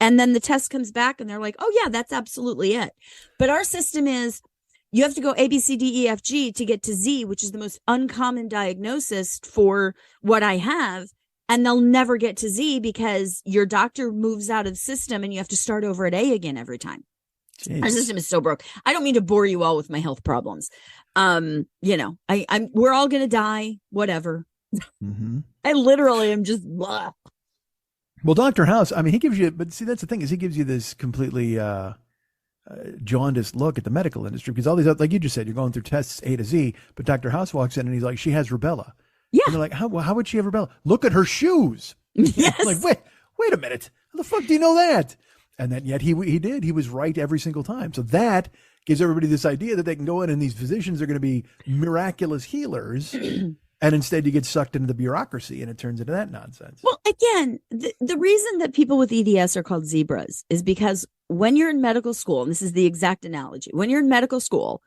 And then the test comes back and they're like, oh, yeah, that's absolutely it. But our system is you have to go A, B, C, D, E, F, G to get to Z, which is the most uncommon diagnosis for what I have. And they'll never get to Z because your doctor moves out of the system and you have to start over at A again every time. Jeez. Our system is so broke. I don't mean to bore you all with my health problems. You know, we're all going to die, whatever. Mm-hmm. I literally am just blah. Well, Dr. House, I mean, he gives you, but see, that's the thing is he gives you this completely jaundiced look at the medical industry because all these, like you just said, you're going through tests A to Z, but Dr. House walks in and he's like, she has rubella. Yeah. And they're like, how would she have rubella? Look at her shoes. Yes. Like, wait a minute. How the fuck do you know that? And then yet he did. He was right every single time. So that gives everybody this idea that they can go in and these physicians are going to be miraculous healers. And instead you get sucked into the bureaucracy and it turns into that nonsense. Well, again, the reason that people with EDS are called zebras is because when you're in medical school, and this is the exact analogy, when you're in medical school,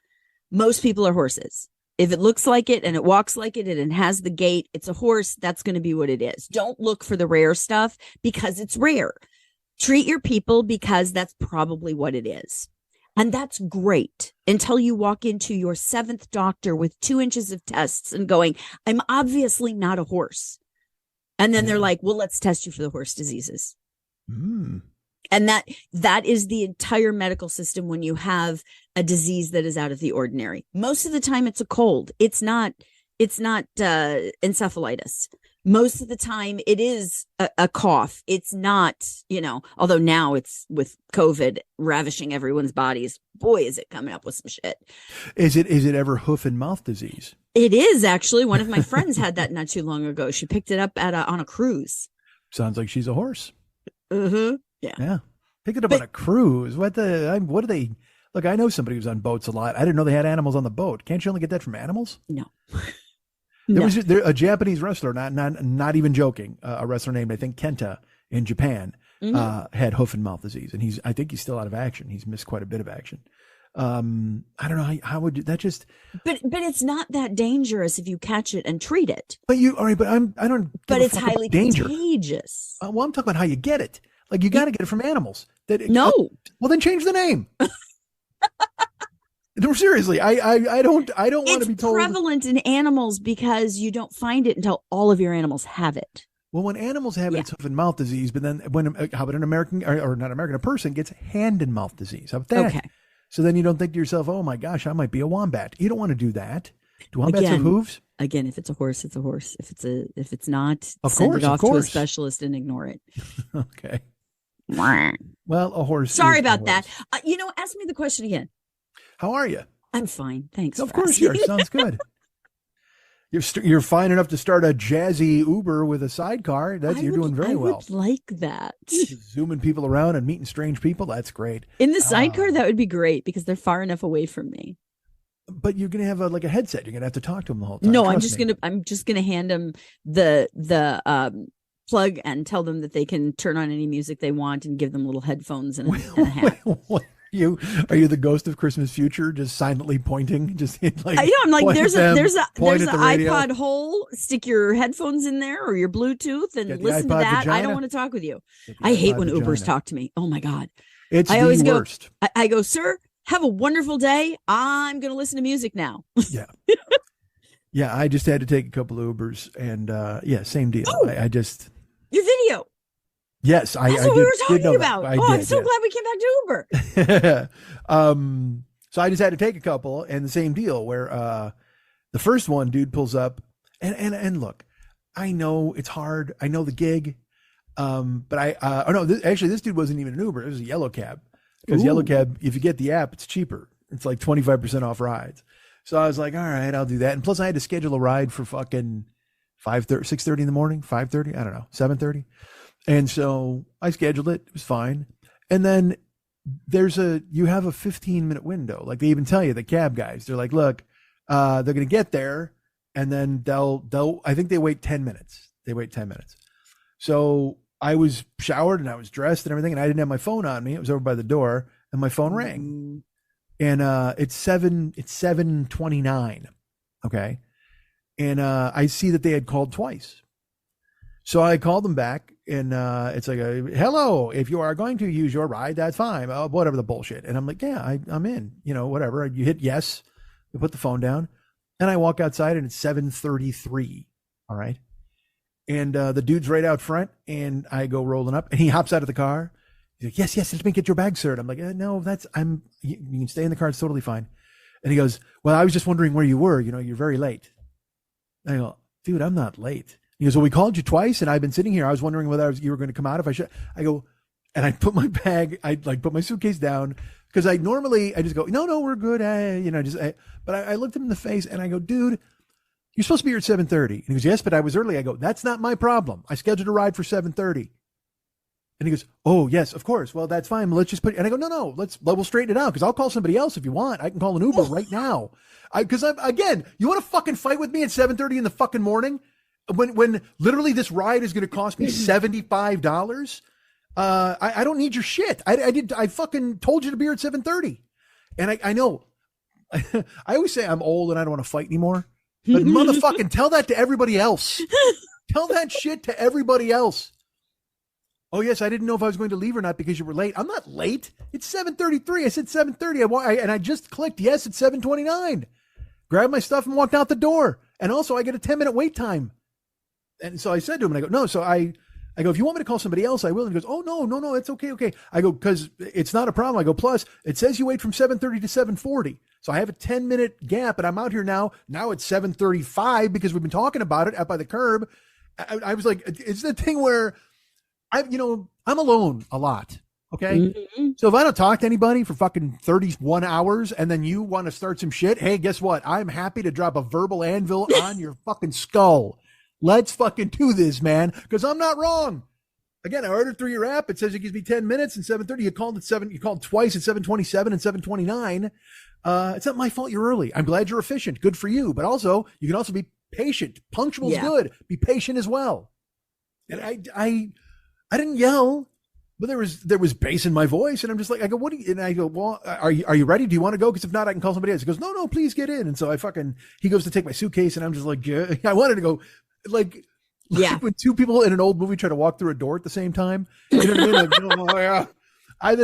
most people are horses. If it looks like it and it walks like it and it has the gait, it's a horse. That's going to be what it is. Don't look for the rare stuff because it's rare. Treat your people because that's probably what it is. And that's great until you walk into your 7th doctor with 2 inches of tests and going, I'm obviously not a horse. And then they're like, well, let's test you for the horse diseases. Mm. And that is the entire medical system when you have a disease that is out of the ordinary. Most of the time it's a cold. It's not encephalitis. Most of the time it is a cough. It's not, although now it's with COVID ravishing everyone's bodies. Boy, is it coming up with some shit. Is it ever hoof and mouth disease? It is actually. One of my friends had that not too long ago. She picked it up on a cruise. Sounds like she's a horse. Mm-hmm. Yeah. Yeah. Pick it up on a cruise. What do they, look, I know somebody who's on boats a lot. I didn't know they had animals on the boat. Can't you only get that from animals? No. There was a Japanese wrestler, not even joking, a wrestler named, I think, Kenta in Japan, had hoof and mouth disease. And I think he's still out of action. He's missed quite a bit of action. I don't know how would that just, but it's not that dangerous if you catch it and treat it. but I don't, But it's highly danger. contagious. Well, I'm talking about how you get it. Like you got to get it from animals. No. Well, then change the name. No, seriously, I don't want to be told. It's prevalent in animals because you don't find it until all of your animals have it. Well, when animals have it, it's hoof and mouth disease. But then how about an American or not American, a person gets hand and mouth disease? How about that? Okay. So then you don't think to yourself, oh my gosh, I might be a wombat. You don't want to do that. Do wombats have hooves? Again, if it's a horse, it's a horse. If it's not, Of send course, it off of to a course. specialist and ignore it. Okay. Well, a horse. Sorry is a about that. horse. Ask me the question again. How are you? I'm fine. Thanks. Of for course asking. you are. Sounds good. You're fine enough to start a jazzy Uber with a sidecar. You're doing very well. I would like that. Zooming people around and meeting strange people. That's great. In the sidecar, that would be great because they're far enough away from me. But you're gonna have a headset. You're gonna have to talk to them the whole time. No, Trust me. I'm just gonna hand them the plug and tell them that they can turn on any music they want and give them little headphones and a hat. What? Are you the ghost of Christmas Future, just silently pointing? Just like I'm like, there's an radio. iPod hole. Stick your headphones in there or your Bluetooth and listen to iPod that. vagina. I don't want to talk with you. I hate when Ubers talk to me. Oh my God. It's I the always worst. I go, sir, have a wonderful day. I'm going to listen to music now. Yeah. Yeah. I just had to take a couple of Ubers and same deal. Oh. I just. Your video. Yes, That's what we were talking about. I'm so glad we came back to Uber. So I just had to take a couple, and the same deal where the first one, dude pulls up, and look, I know it's hard. I know the gig, but this dude wasn't even an Uber. It was a Yellow Cab, because Yellow Cab, if you get the app, it's cheaper. It's like 25% off rides. So I was like, all right, I'll do that. And plus, I had to schedule a ride for fucking 5:30, 6:30 in the morning, 5:30, I don't know, 7:30. And so I scheduled it. It was fine. And then you have a 15-minute window. Like they even tell you, the cab guys, they're like, look, they're going to get there and then I think they wait 10 minutes. They wait 10 minutes. So I was showered and I was dressed and everything. And I didn't have my phone on me. It was over by the door and my phone rang and it's 7:29. Okay. And I see that they had called twice. So I called them back and it's like, hello, if you are going to use your ride, that's fine. Whatever the bullshit. And I'm like, yeah, I'm in, whatever. You hit yes, you put the phone down and I walk outside and it's 7:33. All right. And the dude's right out front and I go rolling up and he hops out of the car. He's like, yes, let me get your bag, sir. And I'm like, no, you can stay in the car. It's totally fine. And he goes, well, I was just wondering where you were. You're very late. And I go, dude, I'm not late. He goes, well, we called you twice and I've been sitting here. I was wondering whether you were going to come out if I should. I go, and I put my bag, I put my suitcase down because I just go, no, we're good. But I looked him in the face and I go, dude, you're supposed to be here at 7:30. And he goes, yes, but I was early. I go, that's not my problem. I scheduled a ride for 7:30. And he goes, oh yes, of course. Well, that's fine. Let's just and I go, no, we'll straighten it out because I'll call somebody else if you want. I can call an Uber right now. Because again, you want to fucking fight with me at 7:30 in the fucking morning? When literally this ride is going to cost me $75, I don't need your shit. I fucking told you to be here at 7:30, and I know. I always say I'm old and I don't want to fight anymore, but motherfucking tell that to everybody else. Tell that shit to everybody else. Oh yes, I didn't know if I was going to leave or not because you were late. I'm not late. It's 7:33. I said 7:30. And I just clicked yes at 7:29. Grabbed my stuff and walked out the door. And also I get a 10-minute wait time. And so I said to him, and I go, no. So I go, if you want me to call somebody else, I will. And he goes, oh, no, it's okay. I go, because it's not a problem. I go, plus it says you wait from 7:30 to 7:40. So I have a 10-minute gap and I'm out here now. Now it's 7:35 because we've been talking about it out by the curb. I was like, it's the thing where I'm alone a lot. Okay. Mm-hmm. So if I don't talk to anybody for fucking 31 hours and then you want to start some shit, hey, guess what? I'm happy to drop a verbal anvil on your fucking skull. Let's fucking do this, man, because I'm not wrong. Again, I ordered through your app. It says it gives me 10 minutes and 7:30. You called twice at 7:27 and 7:29. It's not my fault you're early. I'm glad you're efficient. Good for you. But also, you can also be patient. Punctual is good. Be patient as well. And I didn't yell, but there was bass in my voice, and I'm just like, I go, what do you? And I go, well, are you ready? Do you want to go? Because if not, I can call somebody else. He goes, no, please get in. And so he goes to take my suitcase, and I'm just like, yeah. I wanted to go. Like when two people in an old movie try to walk through a door at the same time, you know what I mean? Like, oh yeah. I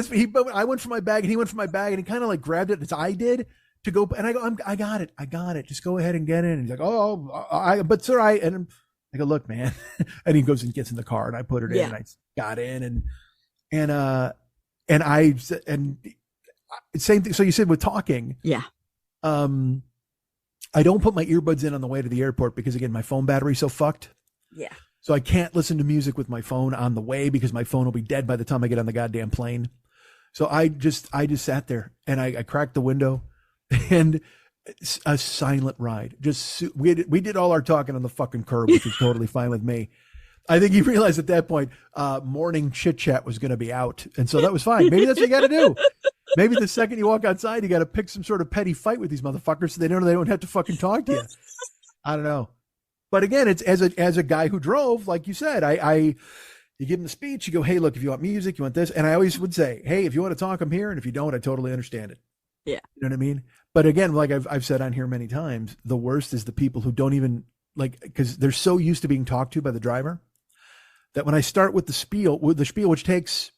went for my bag and he went for my bag and he kind of like grabbed it as I did to go. And I go, I got it. Just go ahead and get in. And he's like, but sir, I go, look, man. And he goes and gets in the car and I put it in and I got in and same thing. So you said with talking. Yeah. I don't put my earbuds in on the way to the airport because again, my phone battery's so fucked. Yeah. So I can't listen to music with my phone on the way because my phone will be dead by the time I get on the goddamn plane. So I just sat there and I cracked the window, and a silent ride. We did all our talking on the fucking curb, which was totally fine with me. I think he realized at that point, morning chit chat was going to be out. And so that was fine. Maybe that's what you got to do. Maybe the second you walk outside, you got to pick some sort of petty fight with these motherfuckers so they don't have to fucking talk to you. I don't know. But again, it's as a guy who drove, like you said, you give him the speech, you go, hey, look, if you want music, you want this. And I always would say, hey, if you want to talk, I'm here. And if you don't, I totally understand it. Yeah. You know what I mean? But again, like I've said on here many times, the worst is the people who don't even because they're so used to being talked to by the driver that when I start with the spiel, which takes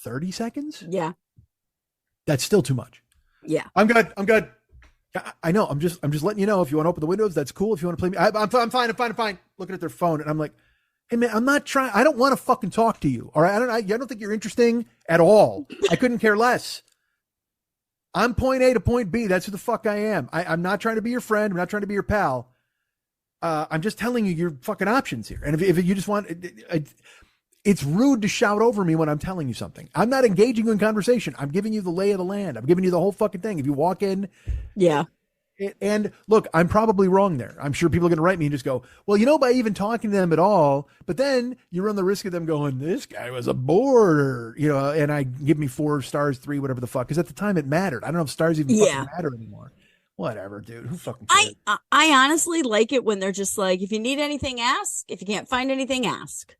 30 seconds. Yeah. That's still too much. Yeah. I'm good. I know. I'm just letting you know, if you want to open the windows, that's cool. If you want to play me, I'm fine. Looking at their phone, and I'm like, hey man, I'm not trying. I don't want to fucking talk to you. All right. I don't think you're interesting at all. I couldn't care less. I'm point A to point B. That's who the fuck I am. I'm not trying to be your friend. I'm not trying to be your pal. I'm just telling you your fucking options here. And if you just want, it's rude to shout over me when I'm telling you something. I'm not engaging you in conversation. I'm giving you the lay of the land. I'm giving you the whole fucking thing. If you walk in. Yeah. And look, I'm probably wrong there. I'm sure people are going to write me and just go, well, by even talking to them at all, but then you run the risk of them going, this guy was a bore, and I give me 4 stars, 3, whatever the fuck. Because at the time it mattered. I don't know if stars even fucking matter anymore. Whatever, dude. Who fucking cares? I honestly like it when they're just like, if you need anything, ask. If you can't find anything, ask.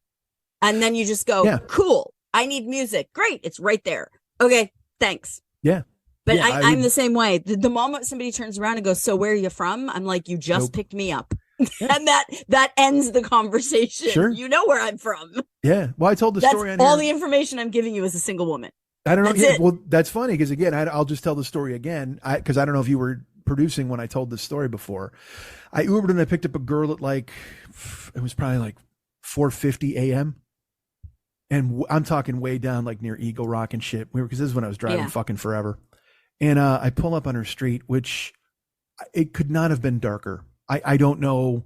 And then you just go, cool. I need music. Great. It's right there. Okay. Thanks. Yeah. But I'm the same way. The moment somebody turns around and goes, so where are you from? I'm like, you just picked me up. And that ends the conversation. Sure. You know where I'm from. Yeah. Well, I told the story on all here. The information I'm giving you as a single woman. I don't know. That's it. Well, that's funny because again, I'll just tell the story again because I don't know if you were producing when I told this story before. I Ubered and I picked up a girl at it was probably like 4:50 a.m. And I'm talking way down like near Eagle Rock and shit. Because this is when I was driving fucking forever. And I pull up on her street, which it could not have been darker. I don't know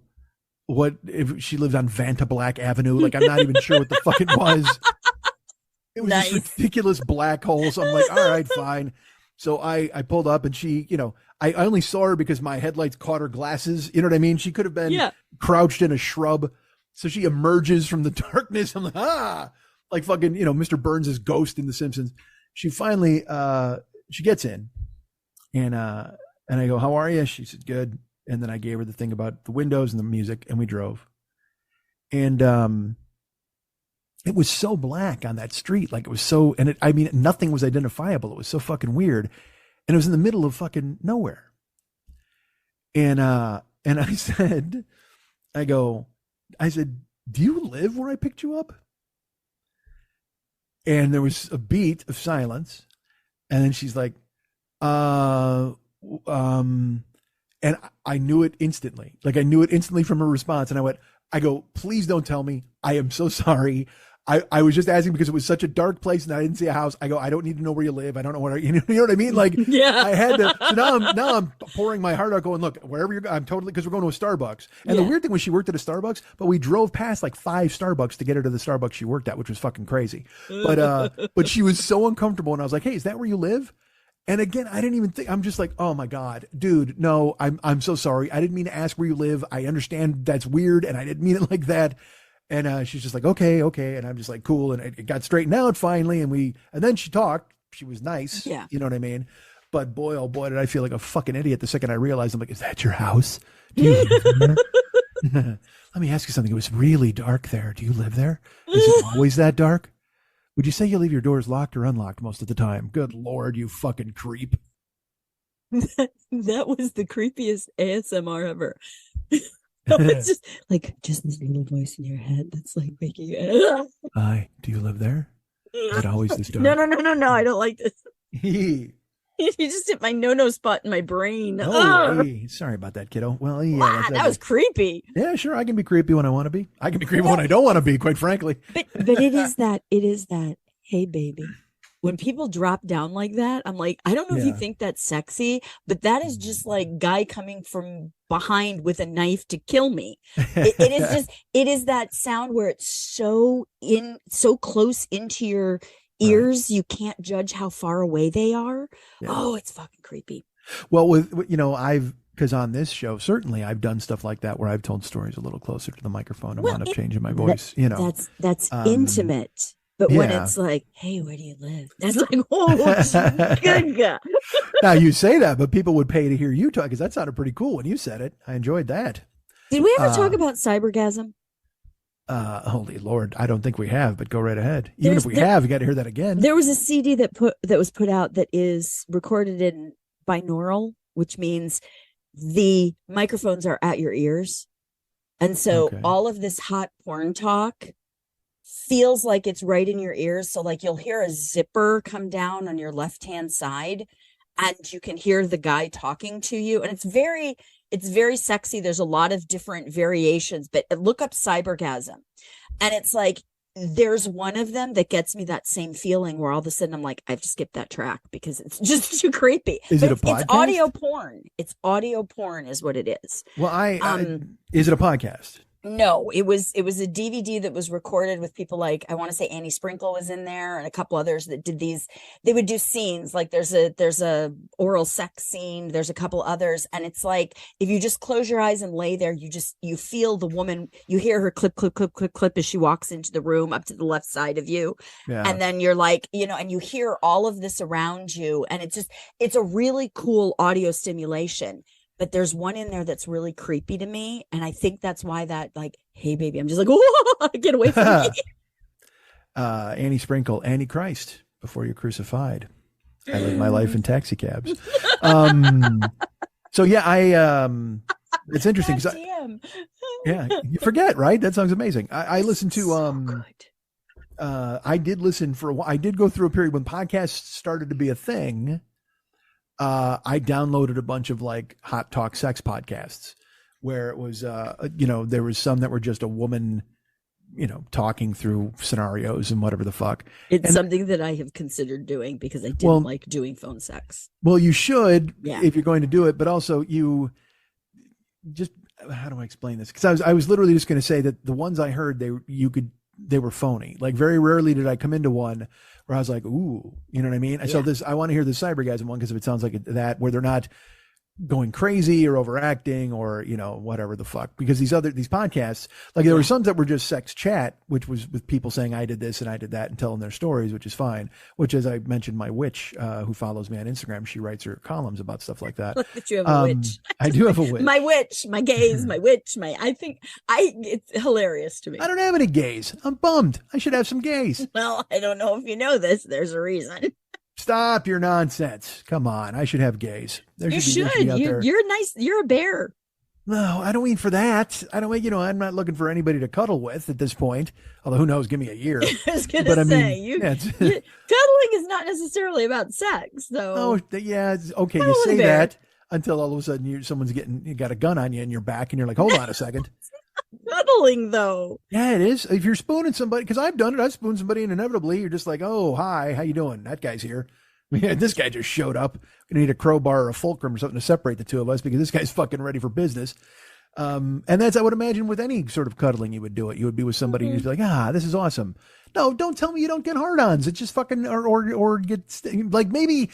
if she lived on Vanta Black Avenue. Like, I'm not even sure what the fuck it was. It was Nice. this ridiculous black hole. So I'm like, all right, fine. So I pulled up and she, I only saw her because my headlights caught her glasses. You know what I mean? She could have been crouched in a shrub. So she emerges from the darkness. I'm like, like fucking, Mr. Burns' ghost in The Simpsons. She finally, she gets in and I go, how are you? She said, good. And then I gave her the thing about the windows and the music and we drove. And, it was so black on that street. Like it was so, and nothing was identifiable. It was so fucking weird. And it was in the middle of fucking nowhere. And I said, do you live where I picked you up? And there was a beat of silence. And then she's like, and I knew it instantly. Like I knew it instantly from her response. And I go, please don't tell me. I am so sorry. I was just asking because it was such a dark place and I didn't see a house. I go, I don't need to know where you live. I don't know where, you know what I mean? Like, I had to, so now I'm pouring my heart out going, look, wherever you're going, I'm totally, because we're going to a Starbucks. And the weird thing was she worked at a Starbucks, but we drove past like 5 Starbucks to get her to the Starbucks she worked at, which was fucking crazy. But she was so uncomfortable. And I was like, hey, is that where you live? And again, I didn't even think, I'm just like, oh my God, dude, no, I'm so sorry. I didn't mean to ask where you live. I understand that's weird. And I didn't mean it like that. And she's just like, okay. And I'm just like, cool. And it got straightened out finally. And then she talked. She was nice. Yeah. You know what I mean? But boy, oh boy, did I feel like a fucking idiot the second I realized. I'm like, is that your house? Do you live there? Let me ask you something. It was really dark there. Do you live there? Is it always that dark? Would you say you leave your doors locked or unlocked most of the time? Good Lord, you fucking creep. That was the creepiest ASMR ever. It's just this little voice in your head that's like making you. Hi, do you live there? Is it always this dark? No, I don't like this. You just hit my no spot in my brain. Oh, hey, sorry about that, kiddo. Well, yeah, wow, that was creepy. Yeah, sure, I can be creepy when I want to be. I can be creepy when I don't want to be, quite frankly. But it is that. Hey, baby, when people drop down like that, I'm like, I don't know if you Yeah. think that's sexy, but that is just like guy coming from behind with a knife to kill me. It is just, it is that sound where it's so close into your ears, you can't judge how far away they are. Yeah. Oh, it's fucking creepy. Well, because on this show, certainly I've done stuff like that where I've told stories a little closer to the microphone and wound up changing my voice, That's intimate. But when yeah. it's like, hey, where do you live? That's like, oh, good God. Now you say that, but people would pay to hear you talk because that sounded pretty cool when you said it. I enjoyed that. Did we ever talk about cybergasm? Holy Lord, I don't think we have, but go right ahead. Even if we have, you got to hear that again. There was a CD that was put out that is recorded in binaural, which means the microphones are at your ears. And so all of this hot porn talk feels like it's right in your ears. So like you'll hear a zipper come down on your left-hand side and you can hear the guy talking to you. And it's very sexy. There's a lot of different variations, but look up cybergasm. And it's like, there's one of them that gets me that same feeling where all of a sudden I'm like, I have to skip that track because it's just too creepy. Is it a podcast? It's audio porn. It's audio porn is what it is. Well, is it a podcast? No, it was a DVD that was recorded with people like, I want to say Annie Sprinkle was in there and a couple others that did these. They would do scenes like there's a oral sex scene. There's a couple others. And it's like, if you just close your eyes and lay there, you feel the woman, you hear her clip, clip, clip, clip, clip as she walks into the room up to the left side of you. Yeah. And then you're like, and you hear all of this around you. And it's a really cool audio stimulation. But there's one in there that's really creepy to me. And I think that's why that, like, hey, baby, I'm just like, oh, get away from me. Annie Sprinkle, Antichrist, before you're crucified. I live my life in taxi cabs. So, yeah, it's interesting. Yeah, you forget, right? That song's amazing. I listened to, I did listen for a while. I did go through a period when podcasts started to be a thing. I downloaded a bunch of like hot talk sex podcasts where it was, there was some that were just a woman, talking through scenarios and whatever the fuck. It's something that I have considered doing because I didn't like doing phone sex. Well, you should if you're going to do it, but also you just, how do I explain this? Because I was literally just going to say that the ones I heard, they were phony. Like very rarely did I come into one where I was like, ooh, you know what I mean? Yeah. So I want to hear the cybergasm one because if it sounds like that, where they're not going crazy or overacting or, whatever the fuck, because these podcasts, like there were some that were just sex chat, which was with people saying I did this and I did that and telling their stories, which is fine. Which, as I mentioned, my witch, who follows me on Instagram, she writes her columns about stuff like that. Look that you have a witch. I do have a witch. My witch, my gays, my witch, it's hilarious to me. I don't have any gays. I'm bummed. I should have some gays. Well, I don't know if you know this. There's a reason. Stop your nonsense. Come on. I should have gays. You should. You're nice. You're a bear. No, I don't mean for that. I don't mean, I'm not looking for anybody to cuddle with at this point. Although who knows, give me a year. I was going to say, cuddling is not necessarily about sex, though. Oh, yeah. Okay. You say that until all of a sudden someone's got a gun on you in your back and you're like, hold on a second. Cuddling, though. Yeah, it is. If you're spooning somebody, because I've done it, I've spooned somebody and inevitably you're just like, oh, hi, how you doing? That guy's here. I mean, this guy just showed up. Gonna need a crowbar or a fulcrum or something to separate the two of us because this guy's fucking ready for business. And that's, I would imagine, with any sort of cuddling you would do it. You would be with somebody and you'd be like, this is awesome. No, don't tell me you don't get hard-ons. It's just fucking, or get, like maybe,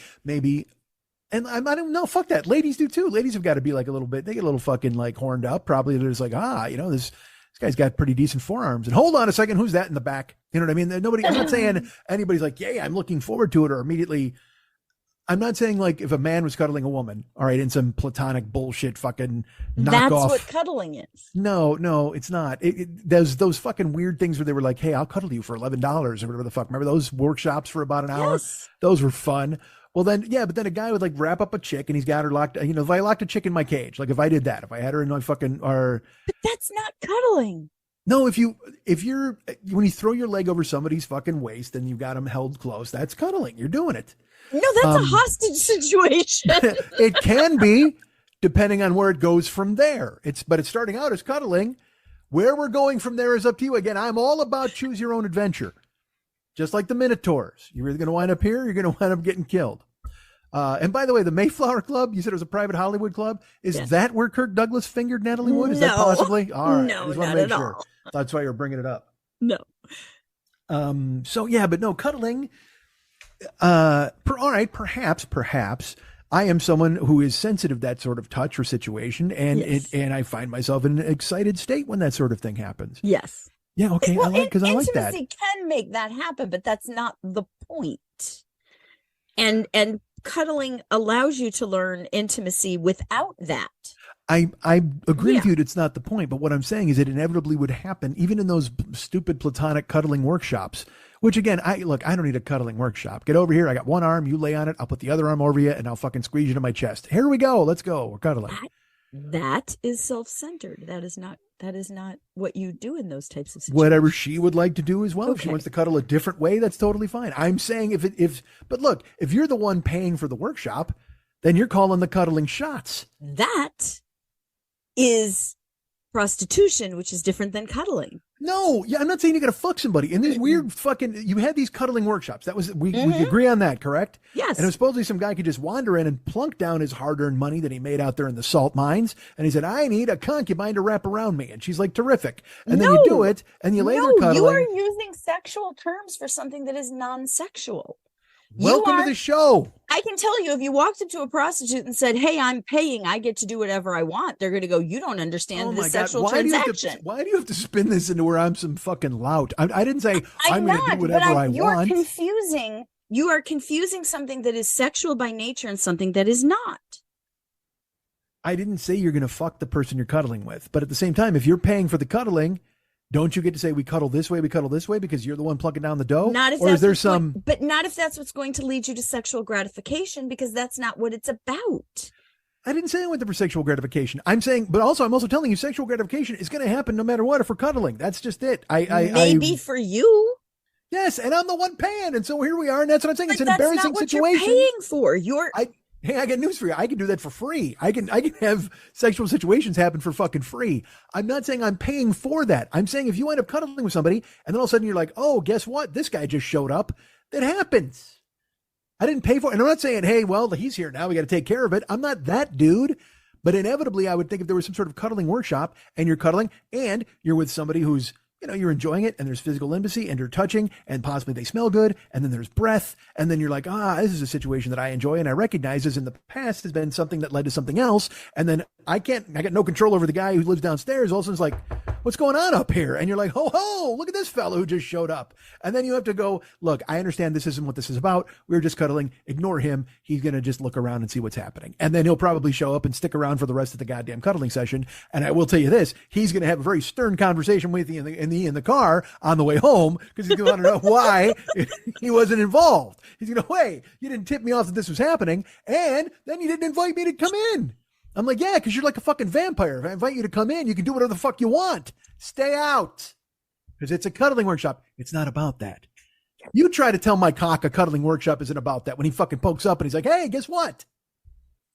and I don't know, fuck that. Ladies do too. Ladies have got to be like a little bit, they get a little fucking like horned up. Probably they're just like, this guy's got pretty decent forearms. And hold on a second, who's that in the back? You know what I mean? I'm not saying anybody's like, yeah, I'm looking forward to it or immediately. I'm not saying like if a man was cuddling a woman, all right, in some platonic bullshit fucking knockoff. That's what cuddling is. No, it's not. There's those fucking weird things where they were like, hey, I'll cuddle you for $11 or whatever the fuck. Remember those workshops for about an hour? Yes. Those were fun. Well, then, but then a guy would like wrap up a chick and he's got her locked. If I locked a chick in my cage, like if I did that, if I had her in my fucking, But that's not cuddling. No, when you throw your leg over somebody's fucking waist and you've got them held close, that's cuddling. You're doing it. No, that's a hostage situation. It can be, depending on where it goes from there. But it's starting out as cuddling. Where we're going from there is up to you. Again, I'm all about choose your own adventure. Just like the Minotaurs. You're either going to wind up here or you're going to wind up getting killed. And by the way, the Mayflower Club, you said it was a private Hollywood club. Is that where Kirk Douglas fingered Natalie Wood? Is that possibly? All right. No, I just want not to make at sure. all. That's why you're bringing it up. No. So yeah, but no, cuddling. All right, perhaps I am someone who is sensitive to that sort of touch or situation, and Yes. and I find myself in an excited state when that sort of thing happens. Yes. Yeah, okay, I like that. Intimacy can make that happen, but that's not the point. And cuddling allows you to learn intimacy without that. I agree with you that it's not the point, but what I'm saying is it inevitably would happen even in those stupid platonic cuddling workshops, which again, I don't need a cuddling workshop. Get over here. I got one arm. You lay on it. I'll put the other arm over you and I'll fucking squeeze you to my chest. Here we go. Let's go. We're cuddling. That is self-centered. That is not what you do in those types of situations. Whatever she would like to do as well. If she Okay. wants to cuddle a different way, that's totally fine. I'm saying but look, if you're the one paying for the workshop, then you're calling the cuddling shots. That is prostitution, which is different than cuddling. No, yeah, I'm not saying you got to fuck somebody. In these weird you had these cuddling workshops. That was, we agree on that, correct? Yes. And supposedly some guy could just wander in and plunk down his hard-earned money that he made out there in the salt mines. And he said, I need a concubine to wrap around me. And she's like, terrific. And then you do it and you lay there cuddling. You are using sexual terms for something that is non-sexual. Welcome to the show. I can tell you, if you walked up to a prostitute and said, hey, I'm paying, I get to do whatever I want, they're going to go, you don't understand the sexual transaction. Why do you have to spin this into where I'm some fucking lout? I didn't say I'm going to do whatever I want. You are confusing something that is sexual by nature and something that is not. I didn't say you're going to fuck the person you're cuddling with. But at the same time, if you're paying for the cuddling, don't you get to say we cuddle this way because you're the one plucking down the dough? Not if or is there some? But not if that's what's going to lead you to sexual gratification, because that's not what it's about. I didn't say I went there for sexual gratification. I'm saying, but I'm also telling you, sexual gratification is going to happen no matter what if we're cuddling. That's just it. Maybe for you. Yes, and I'm the one paying, and so here we are, and that's what I'm saying. It's an embarrassing situation. You're paying for. Hey, I got news for you. I can do that for free. I can have sexual situations happen for fucking free. I'm not saying I'm paying for that. I'm saying if you end up cuddling with somebody and then all of a sudden you're like, oh, guess what? This guy just showed up. That happens. I didn't pay for it. And I'm not saying, hey, well, he's here now. We got to take care of it. I'm not that dude. But inevitably, I would think if there was some sort of cuddling workshop and you're cuddling and you're with somebody who's, you're enjoying it and there's physical intimacy and you're touching and possibly they smell good. And then there's breath. And then you're like, this is a situation that I enjoy. And I recognize this in the past has been something that led to something else. And then I got no control over the guy who lives downstairs. All of a sudden it's like, what's going on up here? And you're like, ho, look at this fellow who just showed up. And then you have to go, look, I understand this isn't what this is about. We're just cuddling. Ignore him. He's going to just look around and see what's happening. And then he'll probably show up and stick around for the rest of the goddamn cuddling session. And I will tell you this, he's going to have a very stern conversation with you in the car on the way home because he's going to want to know why he wasn't involved. He's going to, hey, you didn't tip me off that this was happening. And then you didn't invite me to come in. I'm like, yeah, because you're like a fucking vampire. If I invite you to come in, you can do whatever the fuck you want. Stay out. Because it's a cuddling workshop. It's not about that. You try to tell my cock a cuddling workshop isn't about that when he fucking pokes up and he's like, hey, guess what?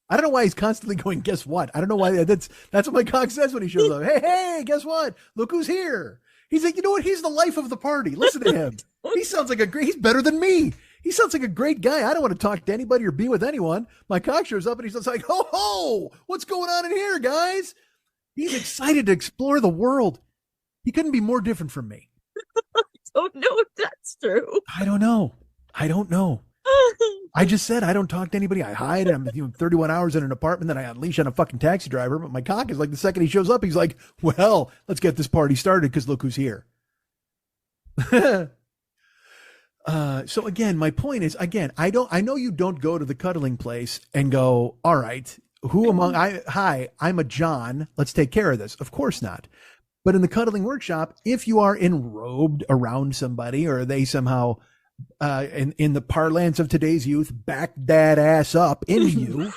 I don't know why he's constantly going, guess what? I don't know why. That's what my cock says when he shows up. Hey, guess what? Look who's here. He's like, you know what? He's the life of the party. Listen to him. He sounds like he's better than me. He sounds like a great guy. I don't want to talk to anybody or be with anyone. My cock shows up and he's just like, ho, what's going on in here, guys? He's excited to explore the world. He couldn't be more different from me. I don't know if that's true. I don't know. I just said I don't talk to anybody. I hide. I'm 31 hours in an apartment that I unleash on a fucking taxi driver. But my cock is like the second he shows up, he's like, well, let's get this party started because look who's here. So again, my point is, I know you don't go to the cuddling place and go, all right, I'm a John. Let's take care of this. Of course not. But in the cuddling workshop, if you are enrobed around somebody or they somehow, in the parlance of today's youth, back that ass up into you,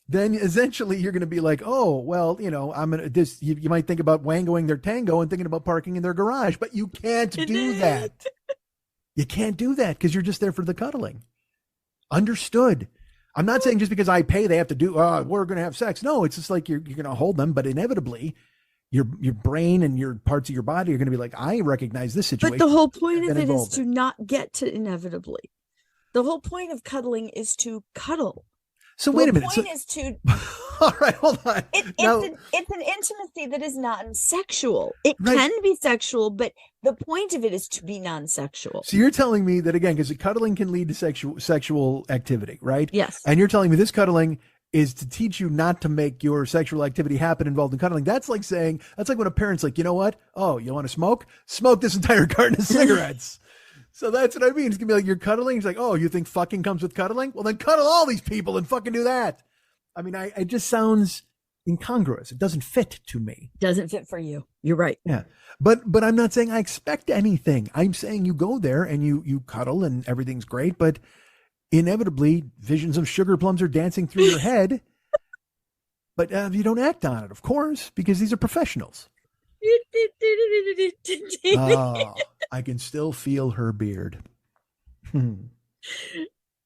then essentially you're going to be like, oh, well, I'm going to you might think about wangoing their tango and thinking about parking in their garage, but you can't do that. You can't do that because you're just there for the cuddling. Understood. I'm not saying just because I pay, they have to do, we're going to have sex. No, it's just like you're going to hold them, but inevitably your brain and your parts of your body are going to be like, I recognize this situation. But the whole point I've of been it is involved to in. not get to inevitably. The whole point of cuddling is to cuddle. So wait a minute. The point is to. All right, hold on. It's Now- an intimacy that is non-sexual. It Right. can be sexual, but the point of it is to be non-sexual. So you're telling me that again, because cuddling can lead to sexual activity, right? Yes. And you're telling me this cuddling is to teach you not to make your sexual activity happen involved in cuddling. That's like when a parent's like, you know what? Oh, you want to smoke? Smoke this entire carton of cigarettes. So that's what I mean. It's gonna be like you're cuddling. It's like, oh, you think fucking comes with cuddling? Well, then cuddle all these people and fucking do that. I mean, it just sounds incongruous. It doesn't fit to me. Doesn't fit for you. You're right. Yeah. But I'm not saying I expect anything. I'm saying you go there and you cuddle and everything's great, but inevitably visions of sugar plums are dancing through your head. But you don't act on it, of course, because these are professionals. Oh, I can still feel her beard.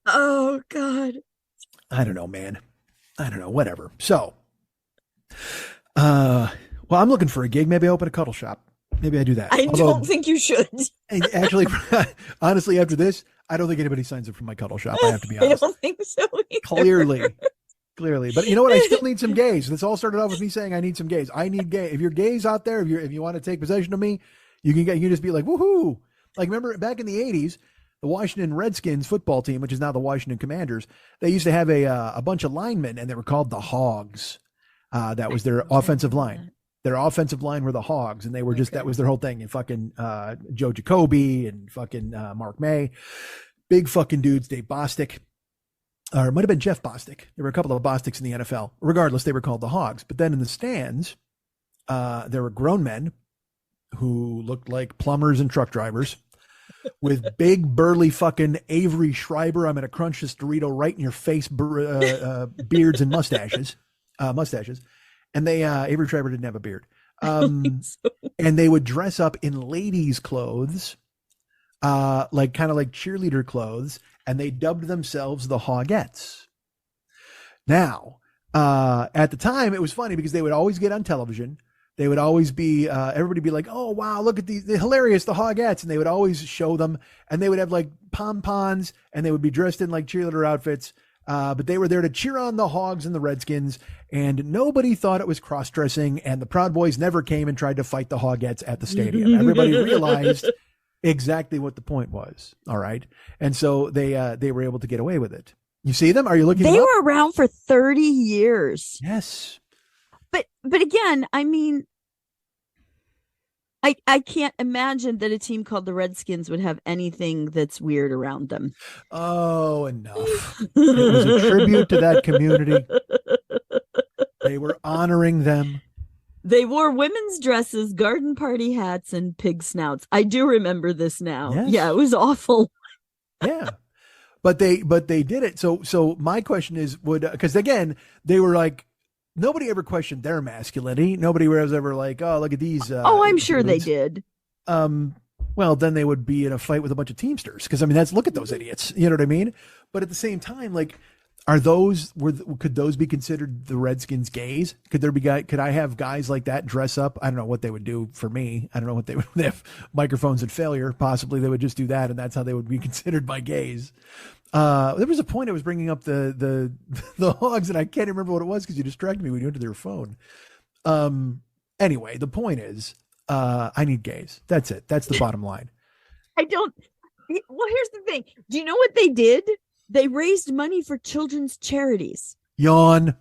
Oh God. I don't know, man. I don't know. Whatever. So, well, I'm looking for a gig. Maybe I open a cuddle shop. Maybe I do that. I don't think you should. Actually, honestly, after this, I don't think anybody signs up for my cuddle shop. I have to be I honest. don't think so Clearly. either. But you know what? I still need some gays. This all started off with me saying I need some gays. I need gay. If you're gays out there, if you want to take possession of me, you can just be like, woohoo. Like, remember back in the 80s, the Washington Redskins football team, which is now the Washington Commanders, they used to have a bunch of linemen, and they were called the Hogs. That was their offensive line. Their offensive line were the Hogs, and they were just, that was their whole thing. And fucking Joe Jacoby and fucking Mark May. Big fucking dudes, Dave Bostic. Or it might have been Jeff Bostic. There were a couple of Bostics in the NFL. Regardless, they were called the Hogs. But then in the stands, there were grown men who looked like plumbers and truck drivers with big, burly fucking Avery Schreiber, I'm going to crunch this Dorito right in your face, beards and mustaches. And they, Avery Schreiber didn't have a beard. And they would dress up in ladies' clothes, like kind of like cheerleader clothes, and they dubbed themselves the Hogettes. Now, at the time, it was funny because they would always get on television. They would always be, everybody would be like, oh, wow, look at they're hilarious, the Hogettes. And they would always show them, and they would have like pom-poms, and they would be dressed in like cheerleader outfits. But they were there to cheer on the Hogs and the Redskins, and nobody thought it was cross-dressing, and the Proud Boys never came and tried to fight the Hogettes at the stadium. Everybody realized exactly what the point was. All right. And so they were able to get away with it. You see them? Are you looking? They were around for 30 years. Yes. But again, I mean, I can't imagine that a team called the Redskins would have anything that's weird around them. Oh, enough. It was a tribute to that community. They were honoring them. They wore women's dresses, garden party hats, and pig snouts. I do remember this now. Yes. Yeah, it was awful. Yeah. But they did it. So my question is, because again, they were like, nobody ever questioned their masculinity. Nobody was ever like, oh, look at these. I'm sure they did. Well, then they would be in a fight with a bunch of Teamsters. Because I mean, look at those idiots. You know what I mean? But at the same time, like, could those be considered the Redskins gays? Could I have guys like that dress up? I don't know what they would do for me. I don't know what they have microphones and failure. Possibly they would just do that, and that's how they would be considered by gays. There was a point I was bringing up the Hogs, and I can't remember what it was because you distracted me when you went to their phone. Anyway, the point is, I need gays. That's it. That's the bottom line. Well, here's the thing. Do you know what they did? They raised money for children's charities. Yawn.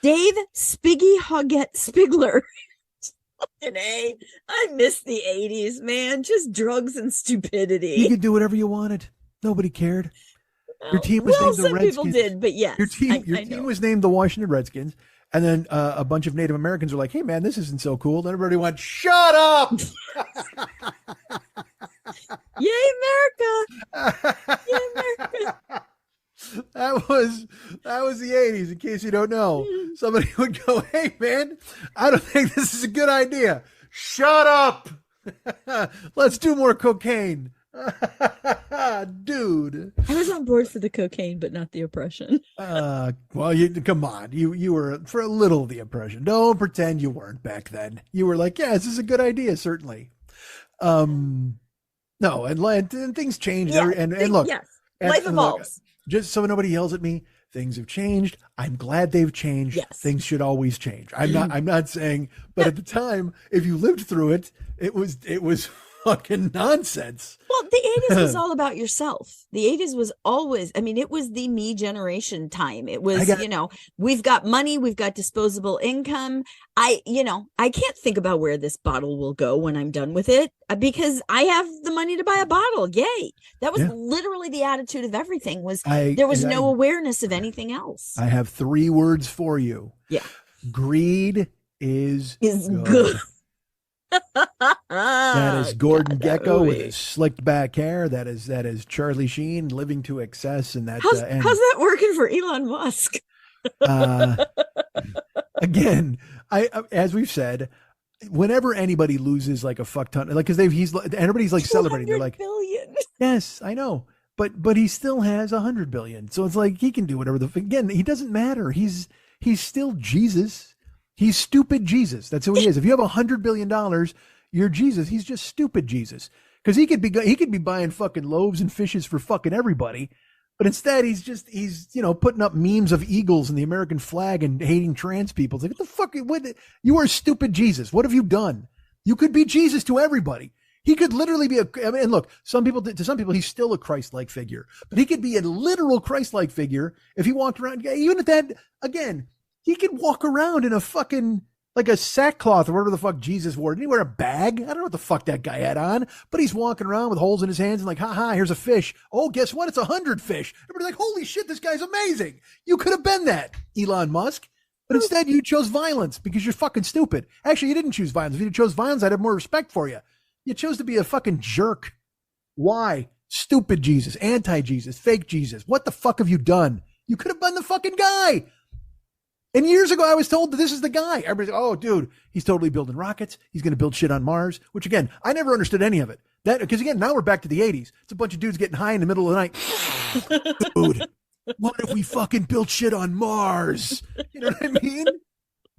Dave Spiggy Hoggett Spigler. Today, I miss the 80s, man. Just drugs and stupidity. You could do whatever you wanted. Nobody cared. Your team was named the some Redskins. people did, but yes. Your team was named the Washington Redskins. And then a bunch of Native Americans were like, hey, man, this isn't so cool. And everybody went, shut up. Yay, America. Yay, America. That was the 80s, in case you don't know. Somebody would go, hey, man, I don't think this is a good idea. Shut up. Let's do more cocaine. Dude. I was on board for the cocaine, but not the oppression. Well, come on. You were for a little of the oppression. Don't pretend you weren't back then. You were like, yeah, this is a good idea, certainly. No, and things change. Yeah, and look, yes, and, life and look, evolves. just so nobody yells at me, things have changed. I'm glad they've changed. Yes. Things should always change. I'm not saying, but at the time, if you lived through it, it was fucking nonsense. Well, the 80s was all about yourself. The 80s was always, I mean, it was the me generation time. It was, we've got money, we've got disposable income. I can't think about where this bottle will go when I'm done with it because I have the money to buy a bottle. Yay. That was literally the attitude of everything there was no awareness of anything else. I have 3 words for you. Yeah. Greed is good. That is Gordon Gekko with his slicked back hair. That is Charlie Sheen living to excess. And that how's that working for Elon Musk? Again, as we've said, whenever anybody loses like a fuck ton, like because everybody's like celebrating. They're like, billion. Yes, I know, but he still has 100 billion. So it's like he can do whatever he doesn't matter. He's still Jesus. He's stupid Jesus. That's who he is. If you have $100 billion, you're Jesus. He's just stupid Jesus. Because he could be buying fucking loaves and fishes for fucking everybody, but instead he's putting up memes of eagles and the American flag and hating trans people. It's like, what the fuck? You are stupid Jesus. What have you done? You could be Jesus to everybody. He could literally be and look, to some people, he's still a Christ-like figure, but he could be a literal Christ-like figure if he walked around. Even at that, again, he could walk around in a fucking, like a sackcloth or whatever the fuck Jesus wore. Didn't he wear a bag? I don't know what the fuck that guy had on, but he's walking around with holes in his hands and like, ha, here's a fish. Oh, guess what? It's 100 fish. Everybody's like, holy shit, this guy's amazing. You could have been that, Elon Musk. But instead you chose violence because you're fucking stupid. Actually, you didn't choose violence. If you chose violence, I'd have more respect for you. You chose to be a fucking jerk. Why? Stupid Jesus, anti-Jesus, fake Jesus. What the fuck have you done? You could have been the fucking guy. And years ago, I was told that this is the guy. Everybody's like, oh, dude, he's totally building rockets. He's going to build shit on Mars, which, again, I never understood any of it. Because, again, now we're back to the 80s. It's a bunch of dudes getting high in the middle of the night. Dude, what if we fucking built shit on Mars? You know what I mean?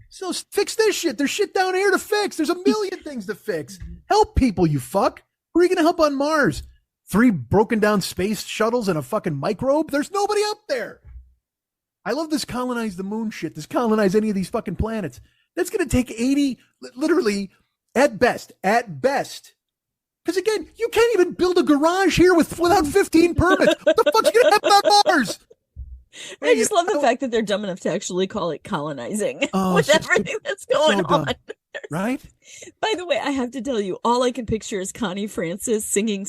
So fix this shit. There's shit down here to fix. There's a million things to fix. Help people, you fuck. Who are you going to help on Mars? 3 broken down space shuttles and a fucking microbe? There's nobody up there. I love this colonize the moon shit. This colonize any of these fucking planets. That's going to take 80, literally, at best. Because again, you can't even build a garage here without 15 permits. What the fuck's going to happen on Mars? I just love the fact that they're dumb enough to actually call it colonizing with everything that's going on. Right? By the way, I have to tell you, all I can picture is Connie Francis singing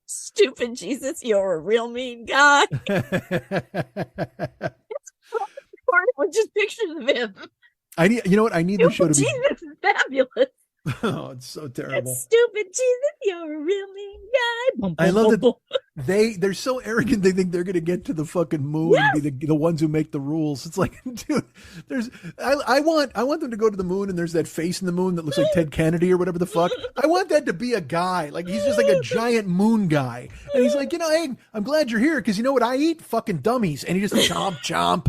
Stupid Jesus, you're a real mean guy. With just pictures of him. You know what? I need the show to be. Jesus is fabulous. Oh, it's so terrible. Stupid Jesus, you're a real mean guy. I love that they're so arrogant. They think they're going to get to the fucking moon and be the ones who make the rules. It's like, dude, I want them to go to the moon and there's that face in the moon that looks like Ted Kennedy or whatever the fuck. I want that to be a guy. Like he's just like a giant moon guy. And he's like, hey, I'm glad you're here because you know what I eat? Fucking dummies. And he just chomp.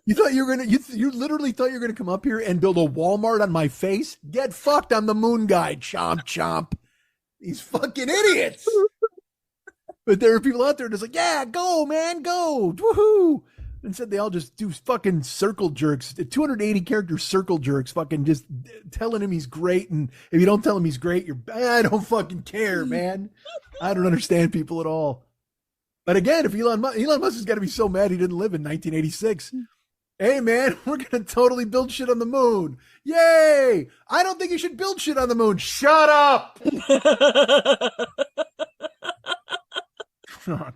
You thought you were you literally thought you were gonna come up here and build a Walmart on my face? Get fucked, I'm the moon guy. Chomp. These fucking idiots. But there are people out there that's like, yeah, go, man, go. Woohoo. Instead, they all just do fucking circle jerks, 280 character circle jerks, fucking just telling him he's great. And if you don't tell him he's great, I don't fucking care, man. I don't understand people at all. But again, if Elon Musk has got to be so mad he didn't live in 1986. Hey, man, we're going to totally build shit on the moon. Yay! I don't think you should build shit on the moon. Shut up! That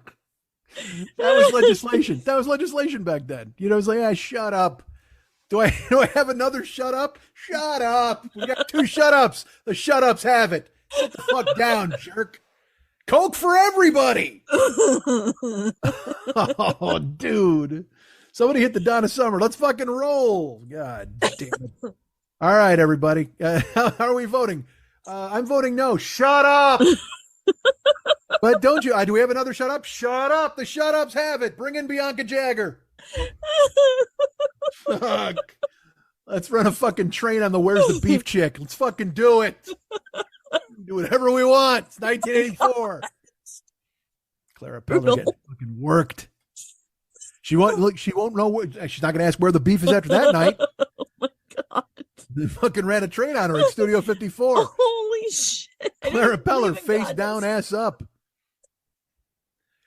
was legislation. That was legislation back then. You know, it's like, shut up. Do I have another shut up? Shut up. We got 2 shut ups. The shut ups have it. Sit the fuck down, jerk. Coke for everybody. Oh, dude. Somebody hit the Donna Summer. Let's fucking roll. God damn it. All right, everybody. How are we voting? I'm voting no. Shut up. But don't you? Do we have another shut up? Shut up. The shut ups have it. Bring in Bianca Jagger. Fuck. Let's run a fucking train on the Where's the Beef chick. Let's fucking do it. Do whatever we want. It's 1984. Clara Peller getting fucking worked. She won't look. She won't know. She's not going to ask where the beef is after that night. Oh my God. They fucking ran a train on her in Studio 54. Holy shit. Clara Peller, face down, ass up.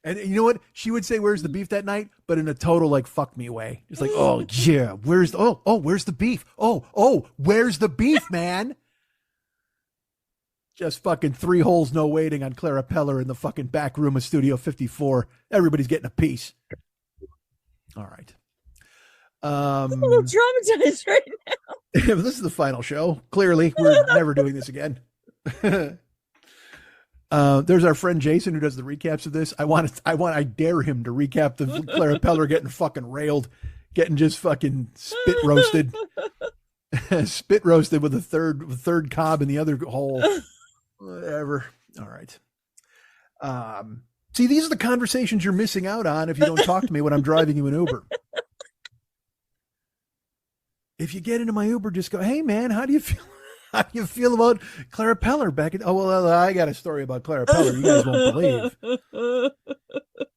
And you know what? She would say, "Where's the beef?" that night, but in a total like fuck me way. It's like, oh yeah, where's the beef? Oh, where's the beef, man? Just fucking 3 holes, no waiting on Clara Peller in the fucking back room of Studio 54. Everybody's getting a piece. All right. I'm a little traumatized right now. This is the final show. Clearly, we're never doing this again. There's our friend Jason who does the recaps of this. I dare him to recap the Clara Peller getting fucking railed, getting just fucking spit roasted, spit roasted with a third cob in the other hole. Whatever. All right. See, these are the conversations you're missing out on if you don't talk to me when I'm driving you an Uber. If you get into my Uber, just go, hey man, how do you feel? How do you feel about Clara Peller back in? Oh, well, I got a story about Clara Peller you guys won't believe.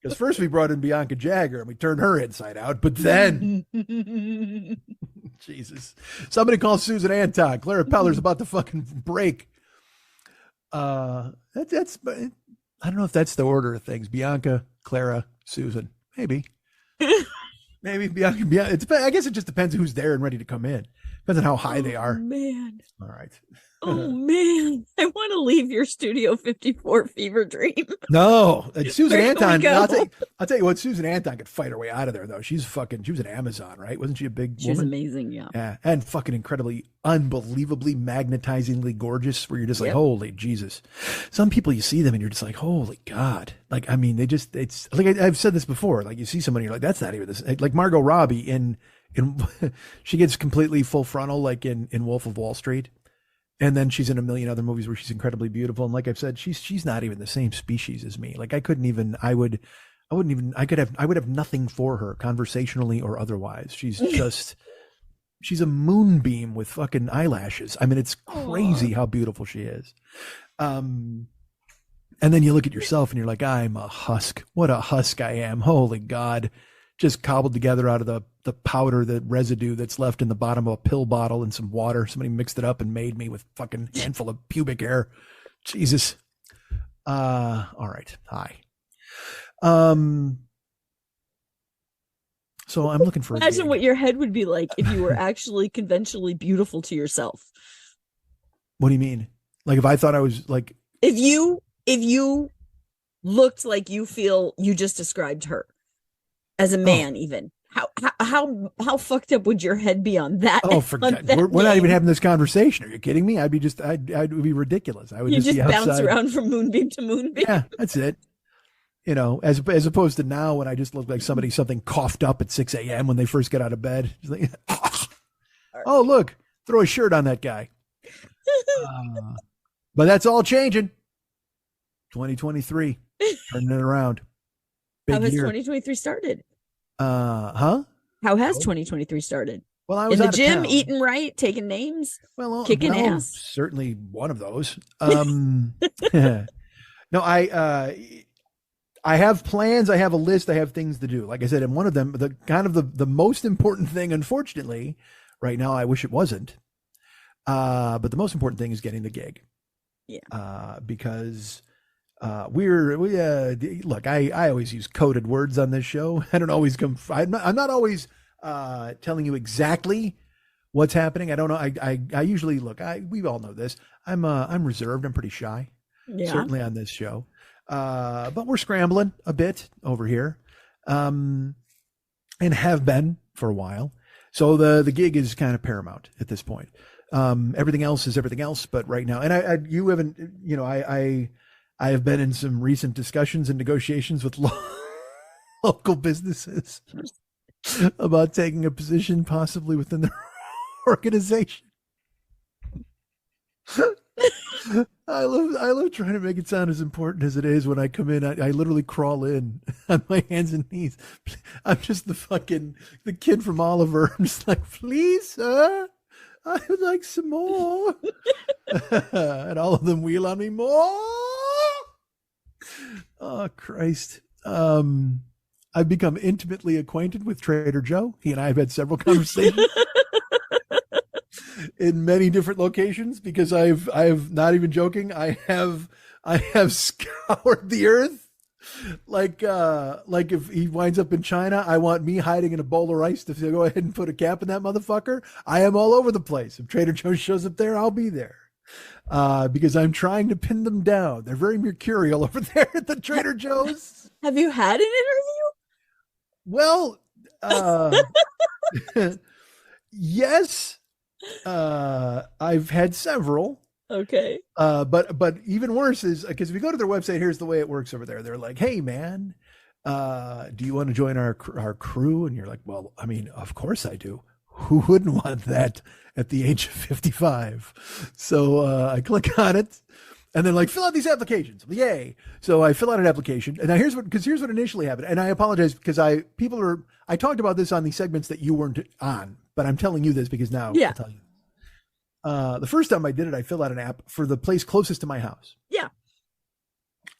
Because first we brought in Bianca Jagger and we turned her inside out, but then, Jesus, somebody call Susan Anton. Clara Peller's about to fucking break. That's I don't know if that's the order of things. Bianca, Clara, Susan, maybe Bianca. I guess it just depends who's there and ready to come in. Depends on how high they are. Man. All right. Oh man, I want to leave your Studio 54 fever dream. No, Susan Anton. I'll tell you what, Susan Anton could fight her way out of there though. She was an Amazon, right? Wasn't she a big woman? She was amazing, yeah. Yeah, and fucking incredibly, unbelievably, magnetizingly gorgeous. Where you're just like, holy Jesus. Some people you see them and you're just like, holy God. Like, I mean, it's like I've said this before. Like you see somebody, you're like, that's not even this. Like Margot Robbie in she gets completely full frontal, like in Wolf of Wall Street. And then she's in a million other movies where she's incredibly beautiful. And like I've said, she's not even the same species as me. Like I would have nothing for her conversationally or otherwise. She's a moonbeam with fucking eyelashes. I mean, it's crazy how beautiful she is. And then you look at yourself and you're like, I'm a husk. What a husk I am. Holy God. Just cobbled together out of the powder, the residue that's left in the bottom of a pill bottle and some water. Somebody mixed it up and made me with fucking handful of pubic hair. Jesus. All right. Hi. So I'm looking for Imagine what your head would be like if you were actually conventionally beautiful to yourself. What do you mean? Like if I thought I was like, if you looked like you feel you just described her as a man, even how fucked up would your head be on that? Oh, forget. We're not even having this conversation. Are you kidding me? I'd be ridiculous. I would just be bounce outside. Around from moonbeam to moonbeam. Yeah, that's it. You know, as opposed to now when I just look like something coughed up at 6 a.m. when they first get out of bed. Like, oh, look, throw a shirt on that guy. But that's all changing. 2023, turning it around. How has 2023 started? How has 2023 started? Well, I was in the gym, eating right, taking names, kicking ass. Certainly one of those. No, I have plans. I have a list. I have things to do. Like I said, and one of them, the most important thing, unfortunately, right now, I wish it wasn't. But the most important thing is getting the gig. Yeah. Because look, I always use coded words on this show. I don't always I'm not always telling you exactly what's happening. I don't know. I usually we all know this. I'm reserved. I'm pretty shy. Yeah. Certainly on this show. But we're scrambling a bit over here. And have been for a while. So the gig is kind of paramount at this point. Everything else is everything else, but right now, and I have been in some recent discussions and negotiations with local businesses about taking a position possibly within their organization. I love trying to make it sound as important as it is. When I come in, I literally crawl in on my hands and knees. I'm just the kid from Oliver. I'm just like, please, sir, I would like some more. And all of them wheel on me more. Oh, Christ. I've become intimately acquainted with Trader Joe. He and I have had several conversations in many different locations because I've not even joking. I have scoured the earth. Like if he winds up in China, I want me hiding in a bowl of rice to go ahead and put a cap in that motherfucker. I am all over the place. If Trader Joe shows up there, I'll be there. Because I'm trying to pin them down. They're very mercurial over there at the Trader Joe's. Have you had an interview? Well, yes. I've had several. Okay. But even worse is because if you go to their website, here's the way it works over there. They're like, hey man, do you want to join our crew? And you're like, well, I mean, of course I do. Who wouldn't want that at the age of 55? So I click on it and then like, fill out these applications. Yay. So I fill out an application. And now here's what initially happened. And I apologize because I talked about this on the segments that you weren't on, but I'm telling you this because now I'll tell you. The first time I did it, I filled out an app for the place closest to my house. Yeah.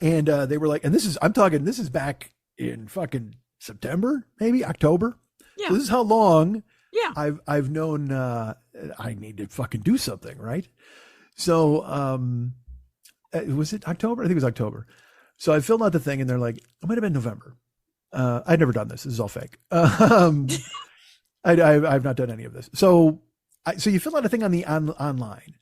And they were like, and this is back in fucking September, maybe October. Yeah. So this is how long Yeah. I've known I need to fucking do something, right? So was it October? I think it was October. So I filled out the thing and they're like, it might have been November. I'd never done this. This is all fake. I've not done any of this. So you fill out a thing on the online.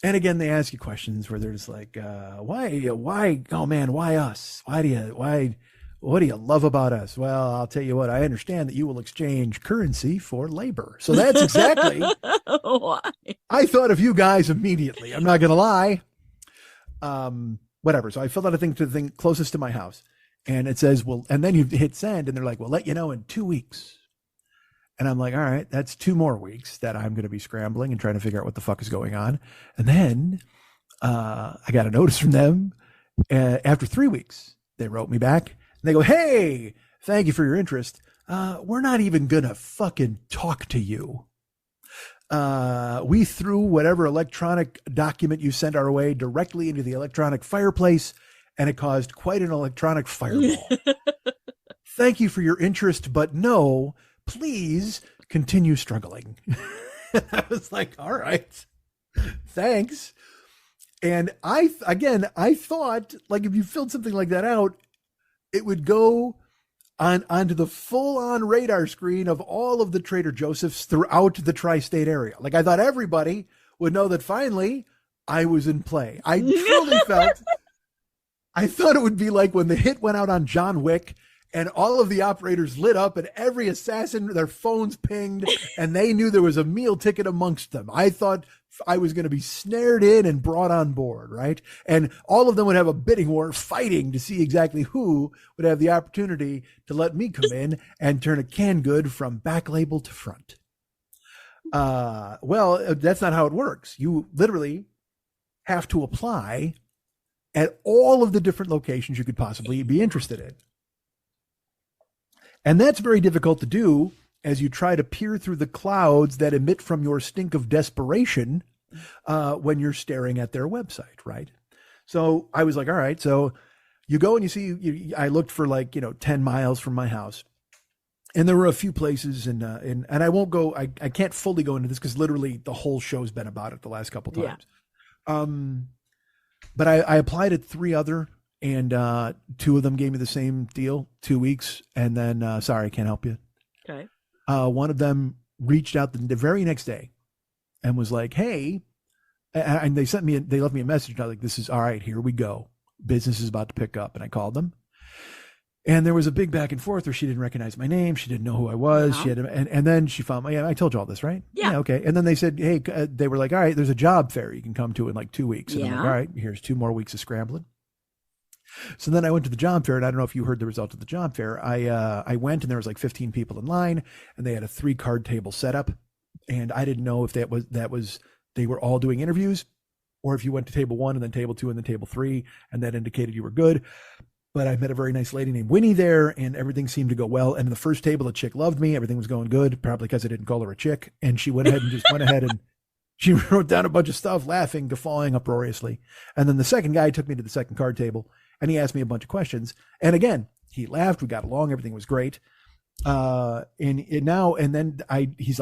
And again, they ask you questions where they're just like, why, oh man, why us? What do you love about us? Well, I'll tell you what, I understand that you will exchange currency for labor. So that's exactly Why? I thought of you guys immediately. I'm not going to lie. Whatever. So I filled out a thing to the thing closest to my house and it says, well, and then you hit send and they're like, we'll let you know in 2 weeks. And I'm like, all right, that's 2 more weeks that I'm going to be scrambling and trying to figure out what the fuck is going on. And then I got a notice from them. After 3 weeks, they wrote me back and they go, hey, thank you for your interest. We're not even going to fucking talk to you. We threw whatever electronic document you sent our way directly into the electronic fireplace, and it caused quite an electronic fireball. Thank you for your interest, but no, please continue struggling. I was like, all right, thanks. And I thought like if you filled something like that out, it would go onto the full-on radar screen of all of the Trader Josephs throughout the tri-state area. Like I thought everybody would know that finally I was in play. I truly I thought it would be like when the hit went out on John Wick and all of the operators lit up and every assassin, their phones pinged and they knew there was a meal ticket amongst them. I thought I was going to be snared in and brought on board, right? And all of them would have a bidding war fighting to see exactly who would have the opportunity to let me come in and turn a canned good from back label to front. Well, that's not how it works. You literally have to apply at all of the different locations you could possibly be interested in. And that's very difficult to do as you try to peer through the clouds that emit from your stink of desperation when you're staring at their website, right? So I was like, all right. So you go and you see, I looked for 10 miles from my house. And there were a few places and I won't go, I can't fully go into this because literally the whole show's been about it the last couple times. Yeah. But I applied at 3 other and 2 of them gave me the same deal, 2 weeks. And then, sorry, I can't help you. Okay. One of them reached out the very next day and was like, hey, and they left me a message. I was like, this is all right. Here we go. Business is about to pick up. And I called them and there was a big back and forth where she didn't recognize my name. She didn't know who I was. Yeah. She had, and then she found me. Yeah, I told you all this, right? Yeah. Okay. And then they said, hey, they were like, all right, there's a job fair you can come to in like 2 weeks. And I'm like, Yeah. all right, here's 2 more weeks of scrambling. So then I went to the job fair, and I don't know if you heard the result of the job fair. I went, and there was like 15 people in line, and they had a 3-card table set up, and I didn't know if that was they were all doing interviews, or if you went to table 1 and then table 2 and then table 3, and that indicated you were good. But I met a very nice lady named Winnie there, and everything seemed to go well. And in the first table, the chick loved me. Everything was going good, probably because I didn't call her a chick. And she went ahead and she wrote down a bunch of stuff, laughing, guffawing uproariously. And then the second guy took me to the second card table, and he asked me a bunch of questions. And again, he laughed. We got along. Everything was great. He's like,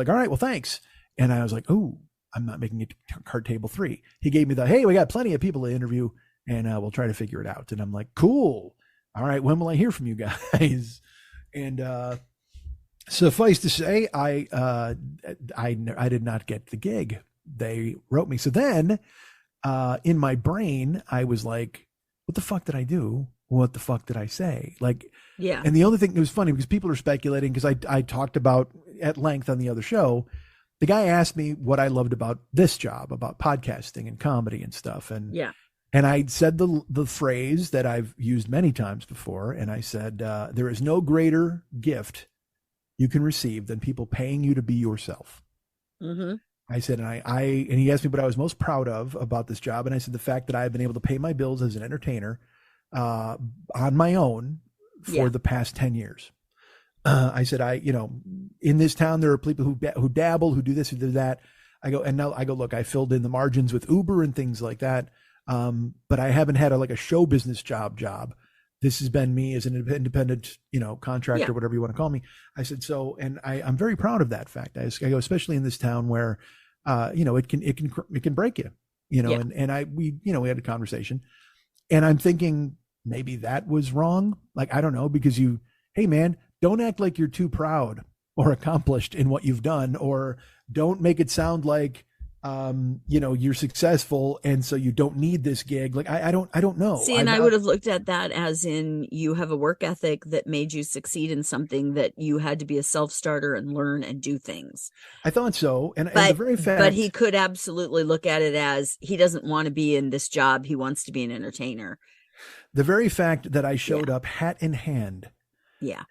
all right, well, thanks. And I was like, oh, I'm not making it to card table 3. He gave me hey, we got plenty of people to interview, and we'll try to figure it out. And I'm like, cool. All right, when will I hear from you guys? And suffice to say, I did not get the gig. They wrote me. So then in my brain, I was like, what the fuck did I do? What the fuck did I say? Like, yeah. And the other thing, it was funny because people are speculating, because I talked about at length on the other show. The guy asked me what I loved about this job, about podcasting and comedy and stuff. And yeah. And I said the phrase that I've used many times before. And I said, there is no greater gift you can receive than people paying you to be yourself. Mm-hmm. I said, and he asked me what I was most proud of about this job. And I said, the fact that I've been able to pay my bills as an entertainer on my own for the past 10 years. I said, in this town, there are people who dabble, who do this, who do that. I go, look, I filled in the margins with Uber and things like that. But I haven't had a show business job. This has been me as an independent, contractor, whatever you want to call me. I said, so, and I'm very proud of that fact. I go, especially in this town where, it can break you, and we had a conversation, and I'm thinking maybe that was wrong. Like, I don't know, because hey man, don't act like you're too proud or accomplished in what you've done, or don't make it sound like, you're successful and so you don't need this gig. Like, I don't know. See, and I would have looked at that as in, you have a work ethic that made you succeed in something, that you had to be a self-starter and learn and do things. I thought so. And the very fact, but he could absolutely look at it as he doesn't want to be in this job. He wants to be an entertainer. The very fact that I showed up hat in hand,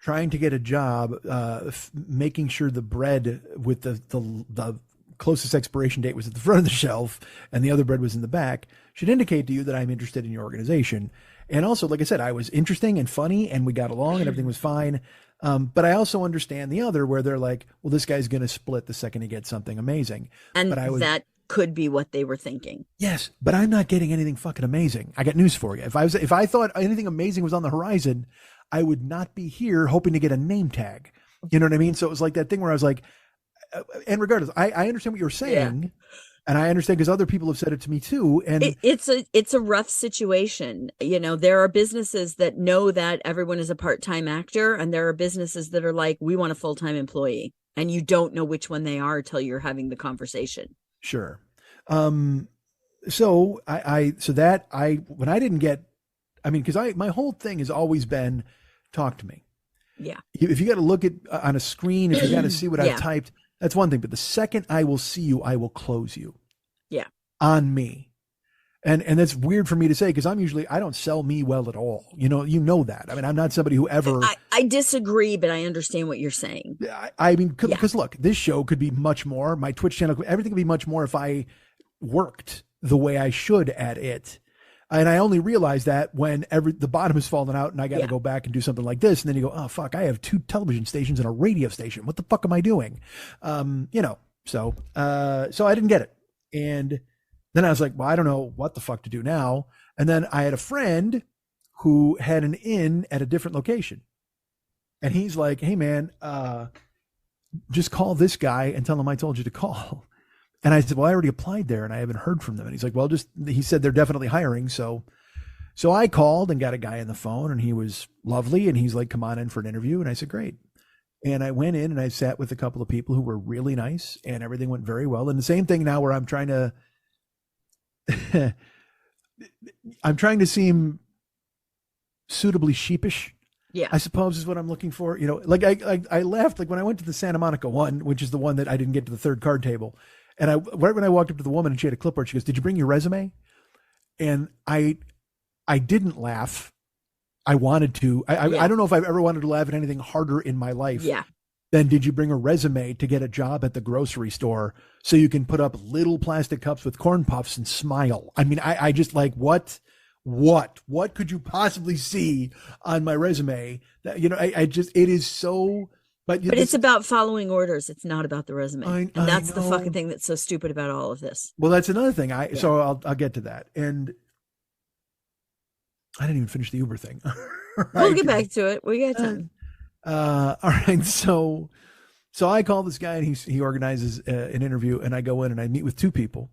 trying to get a job, making sure the bread with the closest expiration date was at the front of the shelf and the other bread was in the back, should indicate to you that I'm interested in your organization. And also, like I said, I was interesting and funny and we got along and everything was fine. But I also understand the other, where they're like, well, this guy's going to split the second he gets something amazing. And that could be what they were thinking. Yes, but I'm not getting anything fucking amazing. I got news for you. If I thought anything amazing was on the horizon, I would not be here hoping to get a name tag. You know what I mean? So it was like that thing where I was like, and regardless, I understand what you're saying, and I understand because other people have said it to me too. And it's a rough situation. There are businesses that know that everyone is a part-time actor, and there are businesses that are like, we want a full-time employee, and you don't know which one they are until you're having the conversation. Sure. So when I didn't get, because my whole thing has always been, talk to me. Yeah. If you got to look at on a screen, if you got to see what I've typed, that's one thing. But the second I will see you, I will close you. Yeah. On me. And that's weird for me to say, because I don't sell me well at all. You know that. I'm not somebody who ever. I disagree, but I understand what you're saying. Because look, this show could be much more. My Twitch channel, everything could be much more if I worked the way I should at it. And I only realized that when the bottom has fallen out and I got to go back and do something like this. And then you go, oh, fuck, I have 2 television stations and a radio station. What the fuck am I doing? So I didn't get it. And then I was like, well, I don't know what the fuck to do now. And then I had a friend who had an inn at a different location. And he's like, hey man, just call this guy and tell him I told you to call. And I said, well, I already applied there and I haven't heard from them. And he's like, well, he said they're definitely hiring. So I called and got a guy on the phone, and he was lovely. And he's like, come on in for an interview. And I said, great. And I went in and I sat with a couple of people who were really nice, and everything went very well. And the same thing now, where I'm trying to seem suitably sheepish. Yeah, I suppose is what I'm looking for. Like I left, like when I went to the Santa Monica one, which is the one that I didn't get to the third card table. And right when I walked up to the woman and she had a clipboard, she goes, did you bring your resume? And I didn't laugh. I wanted to. I don't know if I've ever wanted to laugh at anything harder in my life then did you bring a resume to get a job at the grocery store so you can put up little plastic cups with corn puffs and smile? I mean, I just like, what could you possibly see on my resume that, I just, it is so, but it's about following orders. It's not about the resume. And that's the fucking thing that's so stupid about all of this. Well, that's another thing. So I'll get to that. And I didn't even finish the Uber thing. Right. We'll get back to it. We got time. All right. So I call this guy and he organizes an interview, and I go in and I meet with two people.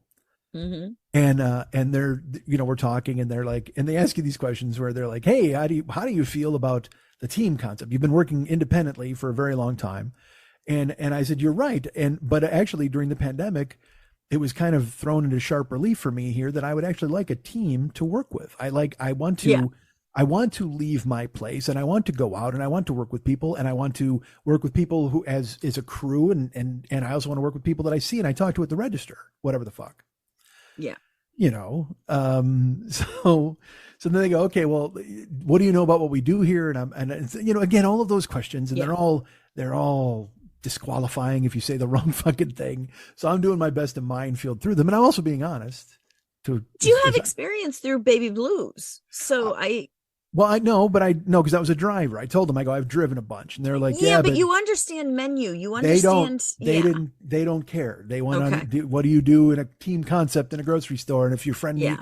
Mm-hmm. And they're, we're talking, and they're like, and they ask you these questions where they're like, hey, how do you feel about the team concept? You've been working independently for a very long time. And I said, you're right. But actually during the pandemic, it was kind of thrown into sharp relief for me here that I would actually like a team to work with. I want to leave my place, and I want to go out, and I want to work with people, and I want to work with people who as a crew. And I also want to work with people that I see and I talk to at the register, whatever the fuck. Yeah. So then they go, okay, well, what do you know about what we do here? And again, all of those questions, and they're all disqualifying if you say the wrong fucking thing. So I'm doing my best to minefield through them. And I'm also being honest. Do you have experience through Baby Blues? Well, I know, but because I was a driver. I told them, I've driven a bunch, and they're like, yeah, but you understand menu. You understand. They don't care. They want to what do you do in a team concept in a grocery store? And if you're friendly,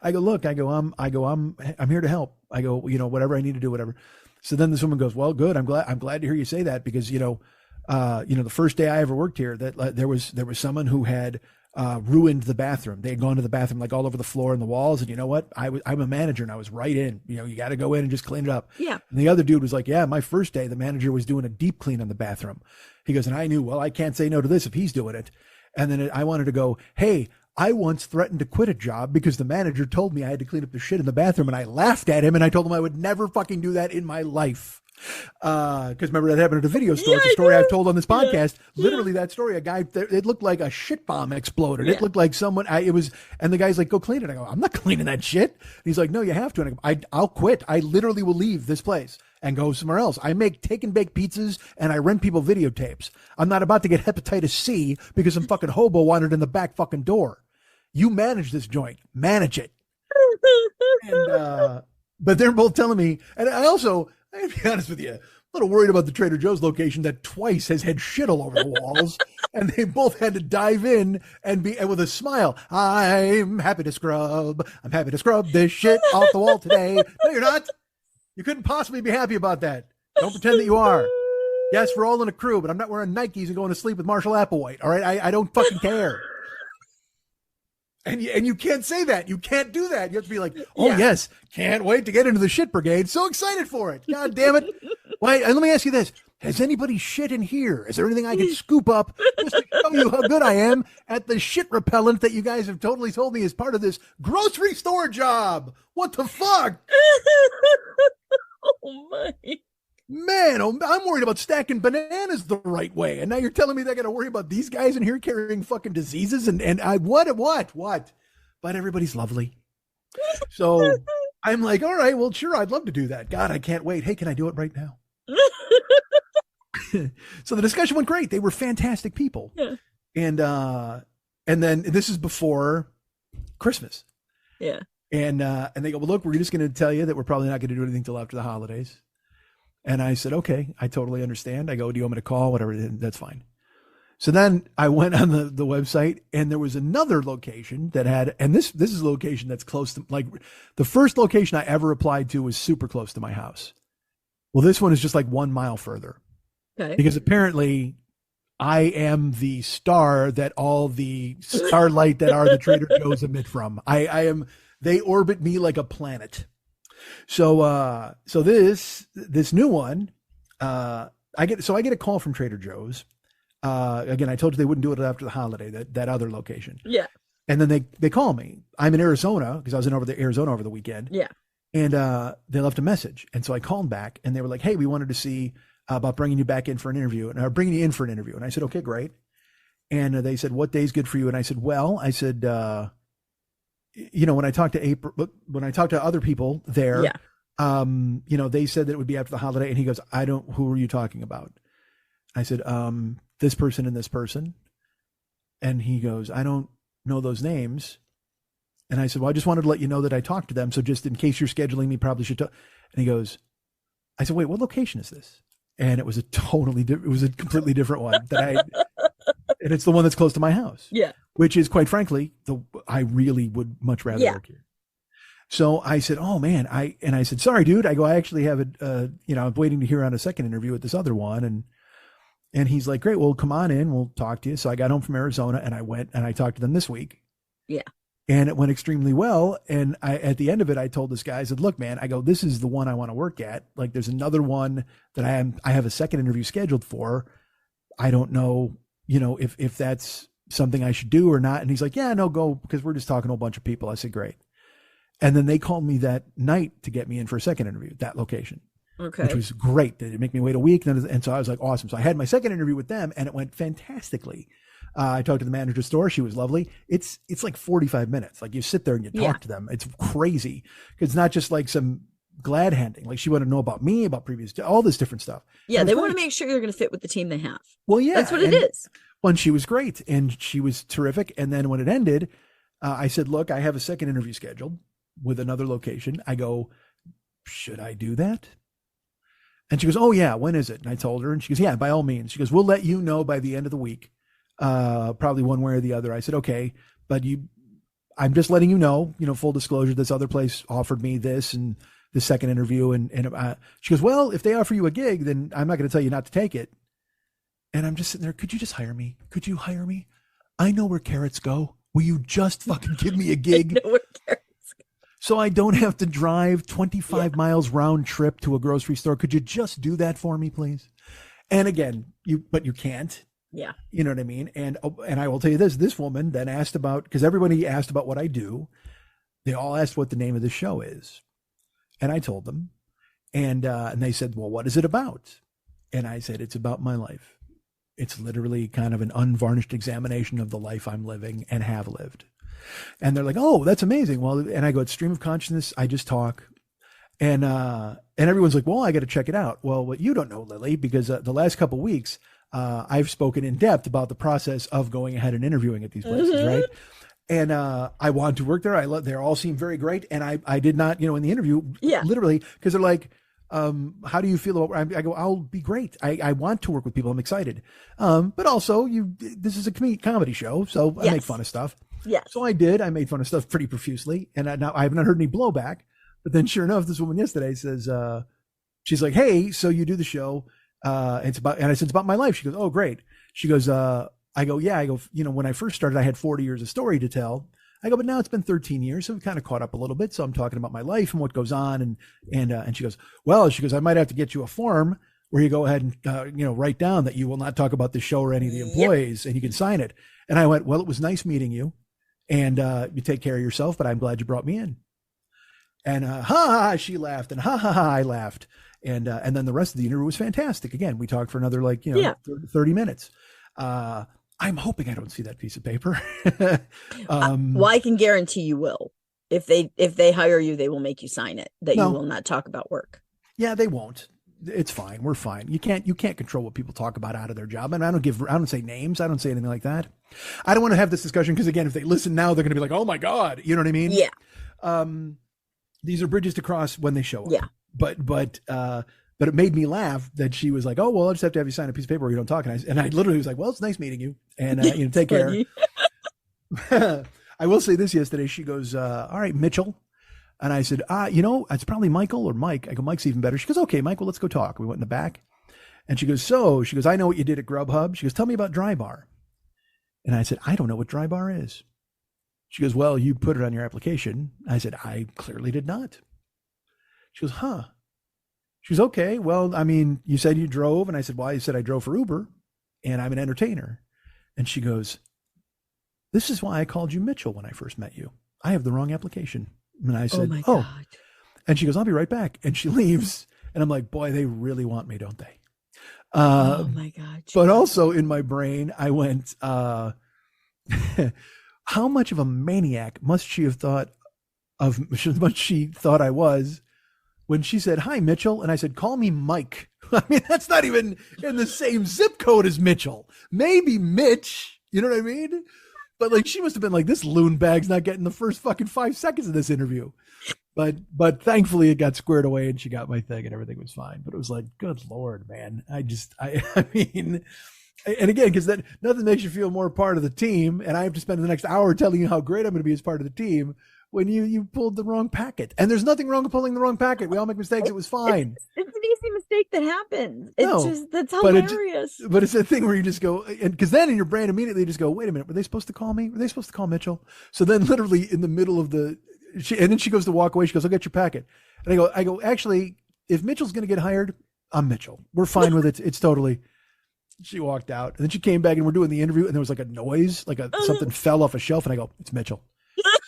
I go, look, I'm here to help. I go, whatever I need to do, whatever. So then this woman goes, well, good. I'm glad to hear you say that, because, the first day I ever worked here, that there was someone who had ruined the bathroom. They had gone to the bathroom like all over the floor and the walls. And you know what? I'm a manager, and I was right in. You got to go in and just clean it up. Yeah. And the other dude was like, yeah, my first day, the manager was doing a deep clean on the bathroom. He goes, and I knew, well, I can't say no to this if he's doing it. And then I wanted to go, hey, I once threatened to quit a job because the manager told me I had to clean up the shit in the bathroom, and I laughed at him, and I told him I would never fucking do that in my life. Because remember that happened at a video store. It's a story I've told on this podcast. Literally that story, a guy, it looked like a shit bomb exploded. It looked like someone, and the guy's like, go clean it. I go, I'm not cleaning that shit. And he's like, no, you have to. And I go, I'll quit. I literally will leave this place and go somewhere else. I make take and bake pizzas, and I rent people videotapes. I'm not about to get hepatitis C because some fucking hobo wandered in the back fucking door. You manage this joint, manage it. And, but they're both telling me, and I also, I have to be honest with you, a little worried about the Trader Joe's location that twice has had shit all over the walls, and they both had to dive in and with a smile. I'm happy to scrub this shit off the wall today. No, you're not. You couldn't possibly be happy about that. Don't pretend that you are. Yes, we're all in a crew, but I'm not wearing Nikes and going to sleep with Marshall Applewhite. All right, I don't fucking care. And you can't say that. You can't do that. You have to be like, yes, can't wait to get into the shit brigade. So excited for it. God damn it. Why? Let me ask you this. Has anybody shit in here? Is there anything I can scoop up just to show you how good I am at the shit repellent that you guys have totally told me is part of this grocery store job? What the fuck? Oh, my. Man, I'm worried about stacking bananas the right way. And now you're telling me they got to worry about these guys in here carrying fucking diseases and what? But everybody's lovely. So I'm like, all right, well, sure. I'd love to do that. God, I can't wait. Hey, can I do it right now? So the discussion went great. They were fantastic people. Yeah. And then this is before Christmas. Yeah. And they go, well, look, we're just going to tell you that we're probably not going to do anything till after the holidays. And I said, okay, I totally understand. I go, do you want me to call? Whatever, that's fine. So then I went on the website, and there was another location that had, and this is a location that's close to, like, the first location I ever applied to was super close to my house. Well, this one is just like 1 mile further. Okay. Because apparently I am the star that all the starlight that are the Trader Joe's emit from. I am, they orbit me like a planet. So this new one, I get a call from Trader Joe's. Again, I told you they wouldn't do it after the holiday, that other location. Yeah. And then they call me. I'm in Arizona because I was in Arizona over the weekend. Yeah. And they left a message. And so I called back, and they were like, hey, we wanted to see about bringing you back in for an interview, and bringing you in for an interview. And I said, okay, great. And they said, what day's good for you? And I said, well, when I talked to April, when I talked to other people there, they said that it would be after the holiday. And he goes, who are you talking about? I said, this person and this person. And he goes, I don't know those names. And I said, well, I just wanted to let you know that I talked to them. So just in case you're scheduling me, probably should talk. And he goes, I said, wait, what location is this? And it was a completely different one and it's the one that's close to my house. Yeah. Which is, quite frankly, I really would much rather work here. So I said, oh man, I said, sorry, dude. I go, I actually have I'm waiting to hear on a second interview with this other one. And he's like, great, well, come on in. We'll talk to you. So I got home from Arizona and I went and I talked to them this week. Yeah. And it went extremely well. And at the end of it, I told this guy, I said, look, man, I go, this is the one I want to work at. Like, there's another one that I have a second interview scheduled for. I don't know, if that's something I should do or not. And he's like, yeah, no, go, because we're just talking to a bunch of people. I said, great. And then they called me that night to get me in for a second interview at that location. Okay. Which was great. They didn't make me wait a week. And so I was like, awesome. So I had my second interview with them and it went fantastically. I talked to the manager of the store. She was lovely. It's like 45 minutes. Like, you sit there and you talk to them. It's crazy. It's not just like some glad handing. Like, she wanted to know about me, about previous, all this different stuff. Yeah. They want to make sure you're going to fit with the team they have. Well, yeah. That's what it is. Well, and she was great and she was terrific. And then when it ended, I said, look, I have a second interview scheduled with another location. I go, should I do that? And she goes, oh yeah, when is it? And I told her, and she goes, yeah, by all means. She goes, we'll let you know by the end of the week, probably one way or the other. I said, okay, but I'm just letting you know, full disclosure, this other place offered me this and the second interview. And she goes, well, if they offer you a gig, then I'm not going to tell you not to take it. And I'm just sitting there. Could you just hire me? Could you hire me? I know where carrots go. Will you just fucking give me a gig? So I don't have to drive 25 miles round trip to a grocery store. Could you just do that for me, please? And again, but you can't. Yeah. You know what I mean? And I will tell you this woman then asked about, because everybody asked about what I do. They all asked what the name of the show is. And I told them. And they said, well, what is it about? And I said, it's about my life. It's literally kind of an unvarnished examination of the life I'm living and have lived. And they're like, oh, that's amazing. Well, and I go, it's stream of consciousness. I just talk. And everyone's like, well, I got to check it out. Well, what you don't know, Lily, because the last couple of weeks, I've spoken in depth about the process of going ahead and interviewing at these places. Right. And I want to work there. They all seem very great. And I did not, in the interview, literally, because they're like, how do you feel about, I go, I'll be great. I want to work with people. I'm excited. But also this is a comedy show. So I make fun of stuff. Yeah. So I did. I made fun of stuff pretty profusely. And now I have not heard any blowback. But then sure enough, this woman yesterday says, she's like, hey, so you do the show. And I said, it's about my life. She goes, oh, great. She goes, I go, yeah. I go, when I first started, I had 40 years of story to tell. I go, but now it's been 13 years. So we've kind of caught up a little bit. So I'm talking about my life and what goes on. And she goes, well, I might have to get you a form where you go ahead and, write down that you will not talk about the show or any of the employees and you can sign it. And I went, well, it was nice meeting you and you take care of yourself, but I'm glad you brought me in. And she laughed and I laughed. And then the rest of the interview was fantastic. Again, we talked for another 30 minutes. I'm hoping I don't see that piece of paper. Well, I can guarantee you will. If they hire you, they will make you sign it that you will not talk about work. Yeah, they won't. It's fine. We're fine. You can't control what people talk about out of their job. And I don't say names. I don't say anything like that. I don't want to have this discussion because again, if they listen now, they're going to be like, oh my God, you know what I mean? Yeah. These are bridges to cross when they show up. Yeah. But it made me laugh that she was like, oh, well, I'll just have to have you sign a piece of paper where you don't talk. And I literally was like, well, it's nice meeting you and take care. I will say this yesterday, she goes, all right, Mitchell. And I said, it's probably Michael or Mike. I go, Mike's even better. She goes, okay, Michael, let's go talk. We went in the back and she goes, I know what you did at Grubhub. She goes, tell me about Dry Bar. And I said, I don't know what Dry Bar is. She goes, well, you put it on your application. I said, I clearly did not. She goes, huh. She goes, okay, well, I mean, you said you drove. And I said, well, you said I drove for Uber and I'm an entertainer. And she goes, this is why I called you Mitchell when I first met you. I have the wrong application. And I said, oh. And she goes, I'll be right back. And she leaves. And I'm like, boy, they really want me, don't they? Oh my God. But also in my brain, I went, how much of a maniac must she have thought I was when she said, hi, Mitchell. And I said, call me Mike I mean, that's not even in the same zip code as Mitchell. Maybe Mitch, you know what I mean? But like, she must have been like, this loon bag's not getting the first fucking 5 seconds of this interview. But thankfully it got squared away and she got my thing and everything was fine. But it was like, good Lord, man. I mean, and again, because that nothing makes you feel more part of the team. And I have to spend the next hour telling you how great I'm going to be as part of the team when you pulled the wrong packet. And there's nothing wrong with pulling the wrong packet. We all make mistakes. It was fine. It's an easy mistake that happens. It's No, just, that's hilarious. But it's a thing where you just go, and because then in your brain immediately you just go, wait a minute, were they supposed to call me? Were they supposed to call Mitchell? So then literally in the middle of and then she goes to walk away. She goes, I'll get your packet. And I go, actually, if Mitchell's going to get hired, I'm Mitchell. We're fine with it. It's totally. She walked out and then she came back and we're doing the interview and there was like a noise, like something fell off a shelf. And I go, it's Mitchell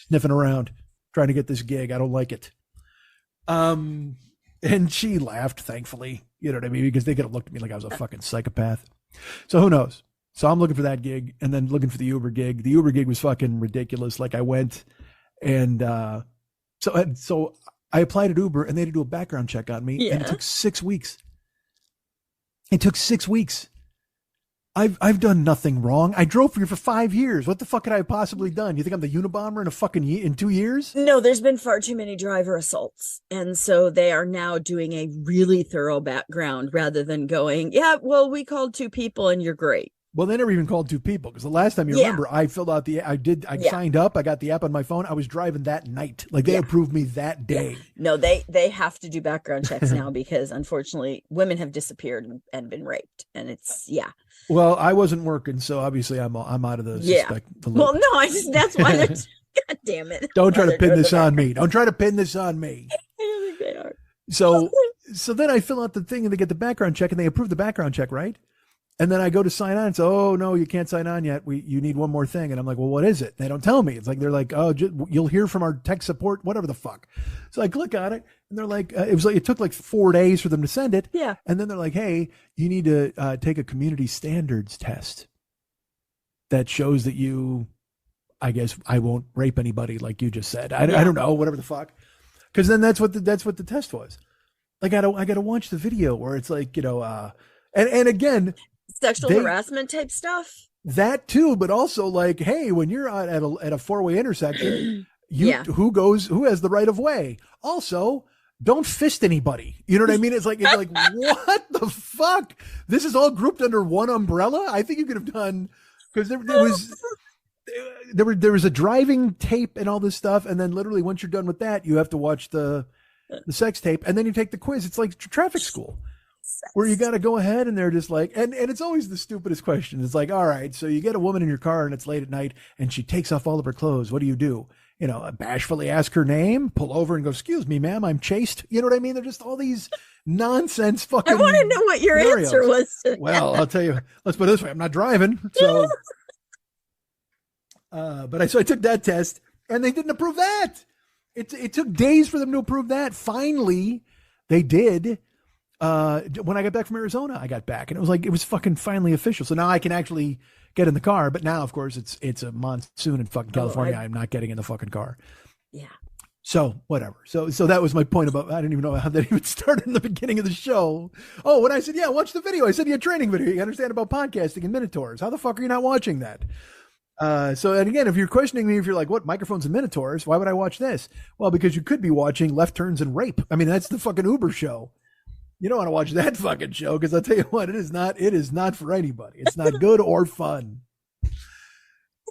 sniffing around, trying to get this gig. I don't like it. And she laughed, thankfully, you know what I mean? Because they could have looked at me like I was a fucking psychopath. So who knows? So I'm looking for that gig and then looking for the Uber gig. The Uber gig was fucking ridiculous. Like I went and, so I applied at Uber and they had to do a background check on me and it took 6 weeks. It took 6 weeks. I've done nothing wrong. I drove for you for 5 years. What the fuck could I have possibly done? You think I'm the Unabomber in 2 years? No, there's been far too many driver assaults. And so they are now doing a really thorough background rather than going, yeah, well, we called 2 people and you're great. Well, they never even called 2 people because the last time you remember, I filled out I signed up. I got the app on my phone. I was driving that night. Like they approved me that day. No, they have to do background checks now because unfortunately women have disappeared and been raped. And it's, Well, I wasn't working, so obviously I'm out of the suspect. Well, no, that's why God damn it. Don't try to pin this on me. Don't try to pin this on me. I don't think they are. So then I fill out the thing and they get the background check and they approve the background check, right? And then I go to sign on and say, oh, no, you can't sign on yet. You need one more thing. And I'm like, well, what is it? They don't tell me. It's like, they're like, oh, you'll hear from our tech support, whatever the fuck. So I click on it and they're like, it took like 4 days for them to send it. Yeah. And then they're like, hey, you need to take a community standards test that shows that I guess I won't rape anybody like you just said. I don't know, whatever the fuck. Cause then that's what the test was. Like, I gotta watch the video where it's like, and again, sexual harassment type stuff. That too, but also like, hey, when you're at a 4-way intersection, who has the right of way? Also, don't fist anybody. You know what I mean? It's like what the fuck? This is all grouped under one umbrella. I think you could have done because there was a driving tape and all this stuff, and then literally once you're done with that, you have to watch the sex tape, and then you take the quiz. It's like traffic school. Where you got to go ahead and they're just like, and it's always the stupidest question. It's like, all right, so you get a woman in your car and it's late at night and she takes off all of her clothes. What do? Bashfully ask her name, pull over and go, excuse me, ma'am, I'm chaste. You know what I mean? They're just all these nonsense fucking. I want to know what your answer was. Well, I'll tell you, let's put it this way. I'm not driving. So, so I took that test and they didn't approve that. It took days for them to approve that. Finally, they did. When I got back from Arizona, I got back and it was fucking finally official. So now I can actually get in the car, but now of course it's a monsoon in fucking California. I'm not getting in the fucking car. Yeah. So whatever. So that was my point about, I didn't even know how that even started in the beginning of the show. Oh, when I said, watch the video, I said, training video. You understand about podcasting and Minotaurs. How the fuck are you not watching that? And again, if you're questioning me, if you're like, what, microphones and Minotaurs, why would I watch this? Well, because you could be watching Left Turns and Rape. I mean, that's the fucking Uber show. You don't want to watch that fucking show because I'll tell you what, it is not for anybody. It's not good or fun.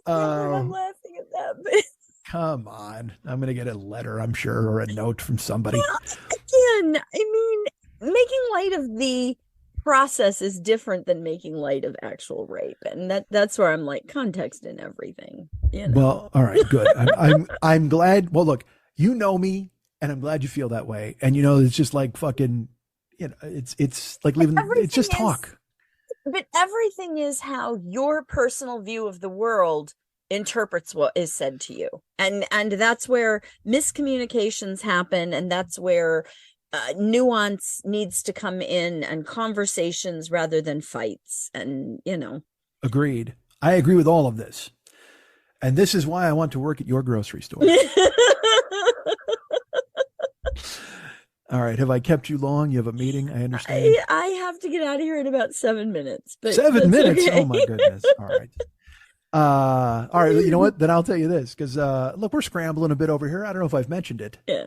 I'm laughing at that. But come on. I'm going to get a letter, I'm sure, or a note from somebody. Well, again, I mean, making light of the process is different than making light of actual rape. And that's where I'm like, context and everything. Well, all right, good. I'm glad. Well, look, you know me and I'm glad you feel that way. And it's just like fucking, it's like leaving, it's just talk. But everything is how your personal view of the world interprets what is said to you. And that's where miscommunications happen. And that's where nuance needs to come in and conversations rather than fights. And, Agreed. I agree with all of this. And this is why I want to work at your grocery store. All right. Have I kept you long? You have a meeting? I understand. I have to get out of here in about 7 minutes. But 7 minutes? okay. Oh, my goodness. All right. All right. You know what? Then I'll tell you this, because look, we're scrambling a bit over here. I don't know if I've mentioned it. Yeah.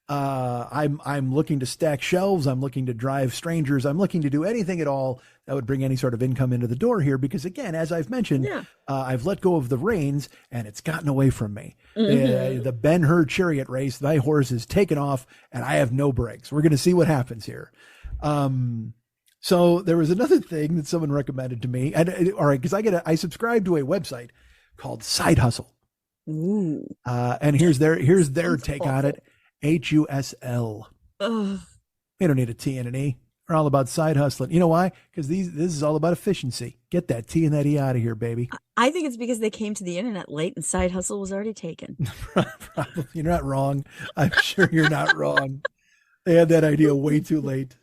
I'm looking to stack shelves. I'm looking to drive strangers. I'm looking to do anything at all that would bring any sort of income into the door here. Because again, as I've mentioned, I've let go of the reins and it's gotten away from me. The Ben-Hur chariot race, my horse is taken off and I have no brakes. We're going to see what happens here. So there was another thing that someone recommended to me, and all right, because I subscribe to a website called Side Hustle. Ooh. And here's their take on it. HUSL. Ugh. We don't need a T and an E. We're all about side hustling. You know why? Because this is all about efficiency. Get that T and that E out of here, baby. I think it's because they came to the internet late and Side Hustle was already taken. Probably. You're not wrong. I'm sure you're not wrong. They had that idea way too late.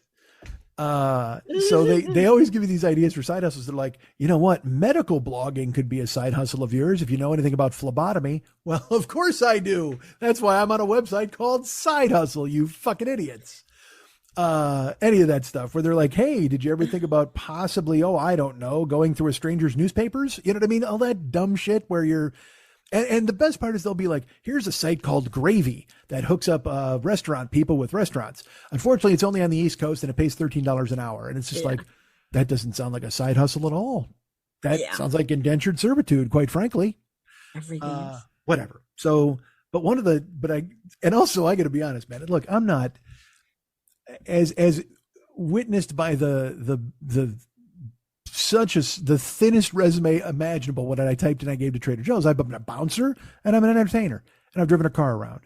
So they always give you these ideas for side hustles. They're like, you know what? Medical blogging could be a side hustle of yours. If you know anything about phlebotomy, well, of course I do. That's why I'm on a website called Side Hustle, you fucking idiots. Any of that stuff where they're like, hey, did you ever think about possibly, I don't know, going through a stranger's newspapers? You know what I mean? All that dumb shit where you're, and the best part is they'll be like, here's a site called Gravy that hooks up restaurant people with restaurants. Unfortunately, it's only on the East Coast and it pays $13 an hour. And it's just like, that doesn't sound like a side hustle at all. That sounds like indentured servitude, quite frankly. Everything. Whatever. So, but and also I got to be honest, man. Look, I'm not as witnessed by the thinnest resume imaginable. What I typed and I gave to Trader Joe's. I'm a bouncer and I'm an entertainer and I've driven a car around.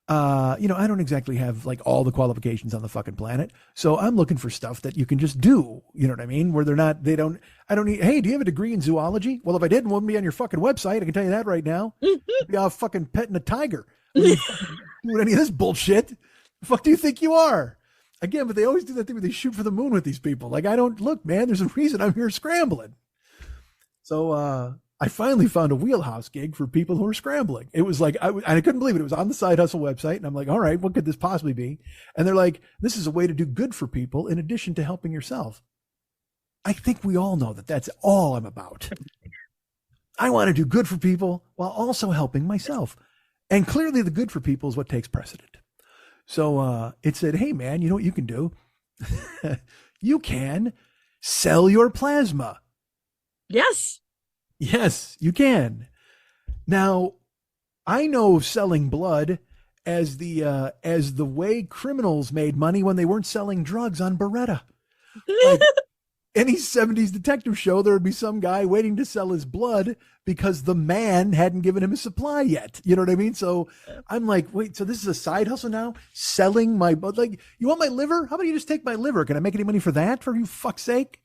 I don't exactly have like all the qualifications on the fucking planet. So I'm looking for stuff that you can just do. You know what I mean? Where I don't need, hey, do you have a degree in zoology? Well, if I didn't, it wouldn't be on your fucking website. I can tell you that right now. I'd be out fucking petting a tiger. Doing any of this bullshit. The fuck do you think you are? Again, but they always do that thing where they shoot for the moon with these people. Like, I don't look, man, there's a reason I'm here scrambling. So, I finally found a wheelhouse gig for people who are scrambling. It was like, I couldn't believe it. It was on the Side Hustle website. And I'm like, all right, what could this possibly be? And they're like, this is a way to do good for people in addition to helping yourself. I think we all know that that's all I'm about. I want to do good for people while also helping myself. And clearly the good for people is what takes precedent. So it said, hey, man, you know what you can do? You can sell your plasma. Yes. Yes, you can. Now, I know selling blood as the way criminals made money when they weren't selling drugs on Beretta. Like, any 70s detective show, there would be some guy waiting to sell his blood because the man hadn't given him a supply yet. You know what I mean? So I'm like, wait, so this is a side hustle now? Selling my blood? Like, you want my liver? How about you just take my liver? Can I make any money for that, for you fuck's sake?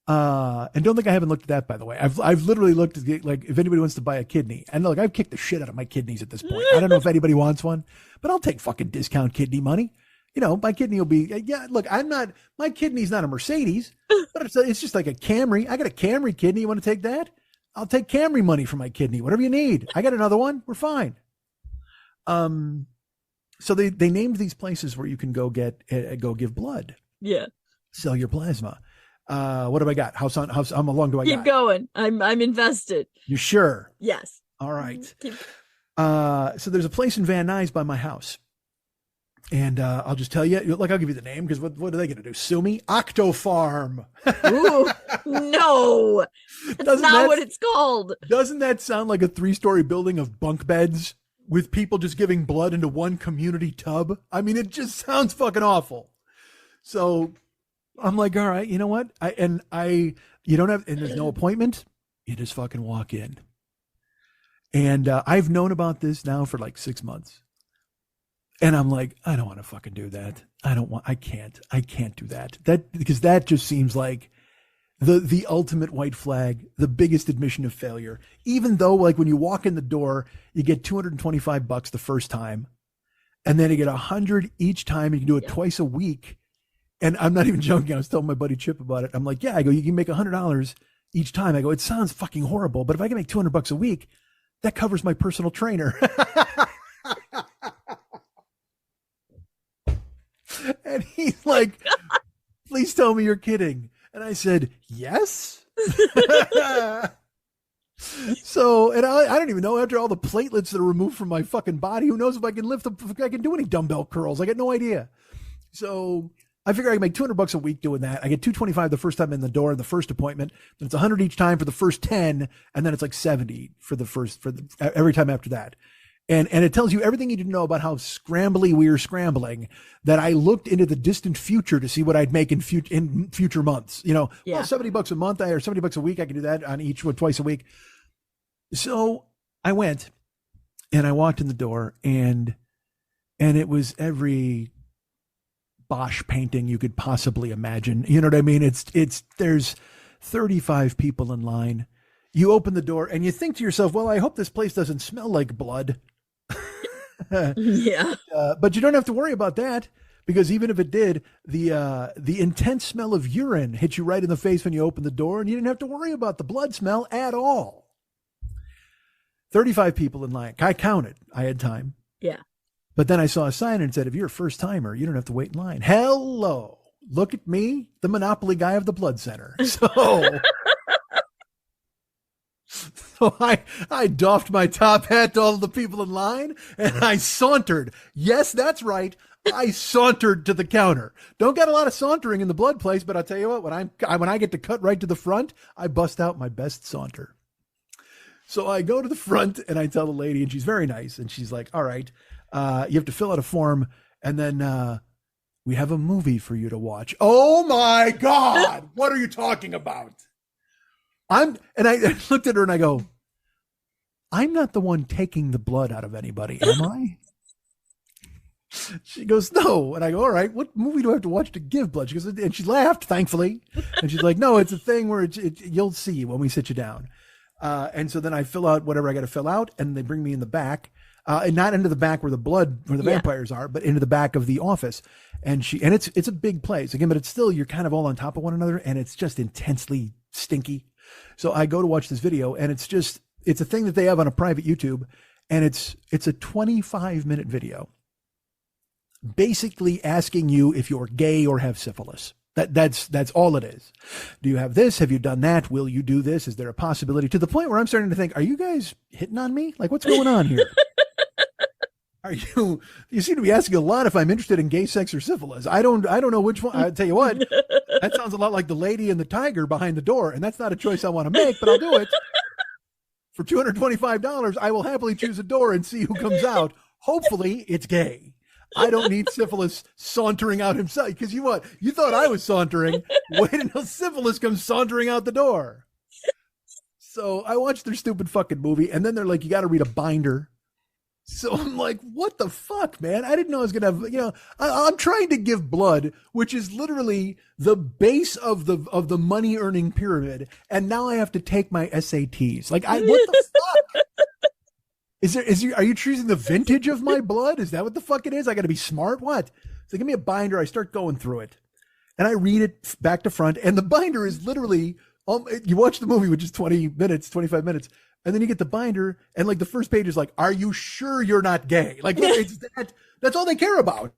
And don't think I haven't looked at that, by the way. I've literally looked at, like, if anybody wants to buy a kidney. And look, I've kicked the shit out of my kidneys at this point. I don't know if anybody wants one, but I'll take fucking discount kidney money. You know, my kidney will be, look, my kidney's not a Mercedes, but it's just like a Camry. I got a Camry kidney. You want to take that? I'll take Camry money for my kidney, whatever you need. I got another one. We're fine. So they named these places where you can go give blood. Yeah. Sell your plasma. What have I got? How long do I got? Keep going. I'm invested. You sure? Yes. All right. So there's a place in Van Nuys by my house. And I'll just tell you, like, I'll give you the name because what are they going to do? Sue me? Octofarm. Ooh, no, that's not what it's called. Doesn't that sound like a 3-story building of bunk beds with people just giving blood into one community tub? I mean, it just sounds fucking awful. So I'm like, all right, you know what? You don't have, and there's no appointment. You just fucking walk in. And I've known about this now for like 6 months. And I'm like, I don't want to fucking do that. I can't do that. Because that just seems like the ultimate white flag, the biggest admission of failure. Even though, like, when you walk in the door, you get $225 the first time. And then you get $100 each time. You can do it twice a week. And I'm not even joking. I was telling my buddy Chip about it. I'm like, yeah, I go, you can make $100 each time. I go, it sounds fucking horrible, but if I can make $200 a week, that covers my personal trainer. tell me you're kidding. And I said, yes. So, and I don't even know, after all the platelets that are removed from my fucking body, who knows if I can if I can do any dumbbell curls. I got no idea. So I figure I can make $200 a week doing that. I get $225 the first time in the door in the first appointment. Then it's $100 each time for the first 10. And then it's like $70 every time after that. And it tells you everything you need to know about how scrambly we are scrambling, that I looked into the distant future to see what I'd make in future months. Well, $70 a month or $70 a week, I can do that on each one twice a week. So I went and I walked in the door, and it was every Bosch painting you could possibly imagine. You know what I mean? There's 35 people in line. You open the door and you think to yourself, well, I hope this place doesn't smell like blood. Yeah. But you don't have to worry about that, because even if it did, the intense smell of urine hit you right in the face when you open the door, and you didn't have to worry about the blood smell at all. 35 people in line. I counted. I had time. Yeah. But then I saw a sign and it said, if you're a first timer, you don't have to wait in line. Hello. Look at me, the Monopoly guy of the blood center. So I doffed my top hat to all of the people in line, and I sauntered. Yes, that's right. I sauntered to the counter. Don't get a lot of sauntering in the blood place, but I'll tell you what, when I get to cut right to the front, I bust out my best saunter. So I go to the front and I tell the lady, and she's very nice. And she's like, all right, you have to fill out a form, and then we have a movie for you to watch. Oh my God. What are you talking about? I looked at her and I go, I'm not the one taking the blood out of anybody, am I? She goes, no. And I go, all right, what movie do I have to watch to give blood? She goes, and she laughed, thankfully. And she's like, no, it's a thing where you'll see when we sit you down. And so then I fill out whatever I got to fill out, and they bring me in the back, and not into the back where the vampires are, but into the back of the office. And it's a big place again, but it's still, you're kind of all on top of one another, and it's just intensely stinky. So I go to watch this video, and it's a thing that they have on a private YouTube, and it's a 25-minute video basically asking you if you're gay or have syphilis. That's all it is. Do you have this? Have you done that? Will you do this? Is there a possibility? To the point where I'm starting to think, are you guys hitting on me? Like, what's going on here? You seem to be asking a lot if I'm interested in gay sex or syphilis. I don't know which one. I'll tell you what, that sounds a lot like the lady and the tiger behind the door. And that's not a choice I want to make, but I'll do it. For $225, I will happily choose a door and see who comes out. Hopefully it's gay. I don't need syphilis sauntering out himself. Because you thought I was sauntering. Wait until syphilis comes sauntering out the door. So I watched their stupid fucking movie, and then they're like, you got to read a binder. So I'm like, what the fuck, man? I didn't know I was going to have, I'm trying to give blood, which is literally the base of the money earning pyramid. And now I have to take my SATs. Like, what the fuck? Are you choosing the vintage of my blood? Is that what the fuck it is? I got to be smart? What? So give me a binder. I start going through it, and I read it back to front. And the binder is literally, you watch the movie, which is 25 minutes. And then you get the binder, and like the first page is like, are you sure you're not gay? Like, that's all they care about.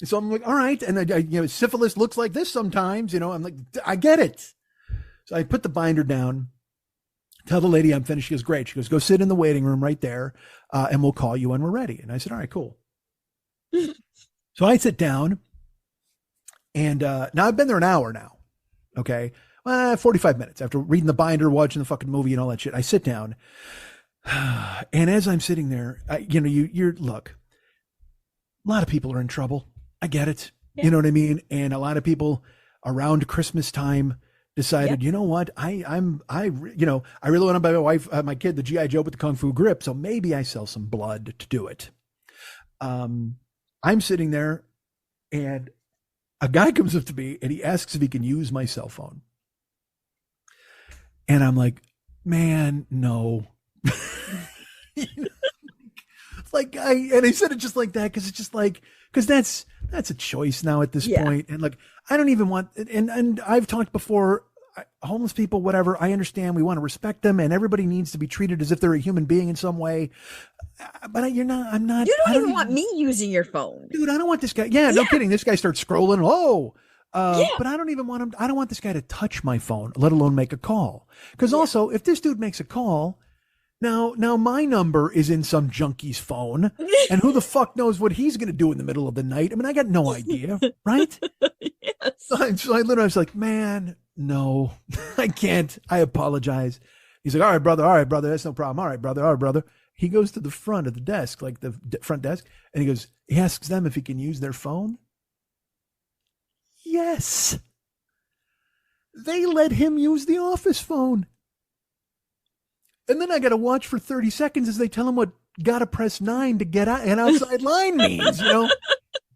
So I'm like, all right. And then, syphilis looks like this sometimes, I'm like, I get it. So I put the binder down. Tell the lady I'm finished. She goes, great. She goes, go sit in the waiting room right there, and we'll call you when we're ready. And I said, all right, cool. So I sit down, and now I've been there an hour now. Okay. 45 minutes after reading the binder, watching the fucking movie and all that shit. I sit down, and as I'm sitting there, look, a lot of people are in trouble. I get it. Yeah. You know what I mean? And a lot of people around Christmas time decided, you know what, I really want to buy my wife, my kid, the G.I. Joe with the Kung Fu grip. So maybe I sell some blood to do it. I'm sitting there, and a guy comes up to me and he asks if he can use my cell phone. And I'm like, man, no. And I said it just like that, because it's just like, because that's a choice now at this point. And like, I don't even want, and I've talked before, homeless people, whatever, I understand, we want to respect them, and everybody needs to be treated as if they're a human being in some way. But I'm not. You don't even want me using your phone. Dude, I don't want this guy. Yeah, no kidding. This guy starts scrolling. Oh, But I don't even want him. I don't want this guy to touch my phone, let alone make a call. Because also, if this dude makes a call, now my number is in some junkie's phone, and who the fuck knows what he's going to do in the middle of the night? I mean, I got no idea, right? Yes. So I literally was like, man, no, I can't. I apologize. He's like, all right, brother, that's no problem. All right, brother. He goes to the front of the desk, like the front desk, and he asks them if he can use their phone. Yes. They let him use the office phone. And then I got to watch for 30 seconds as they tell him what gotta press 9 to get out an outside line means,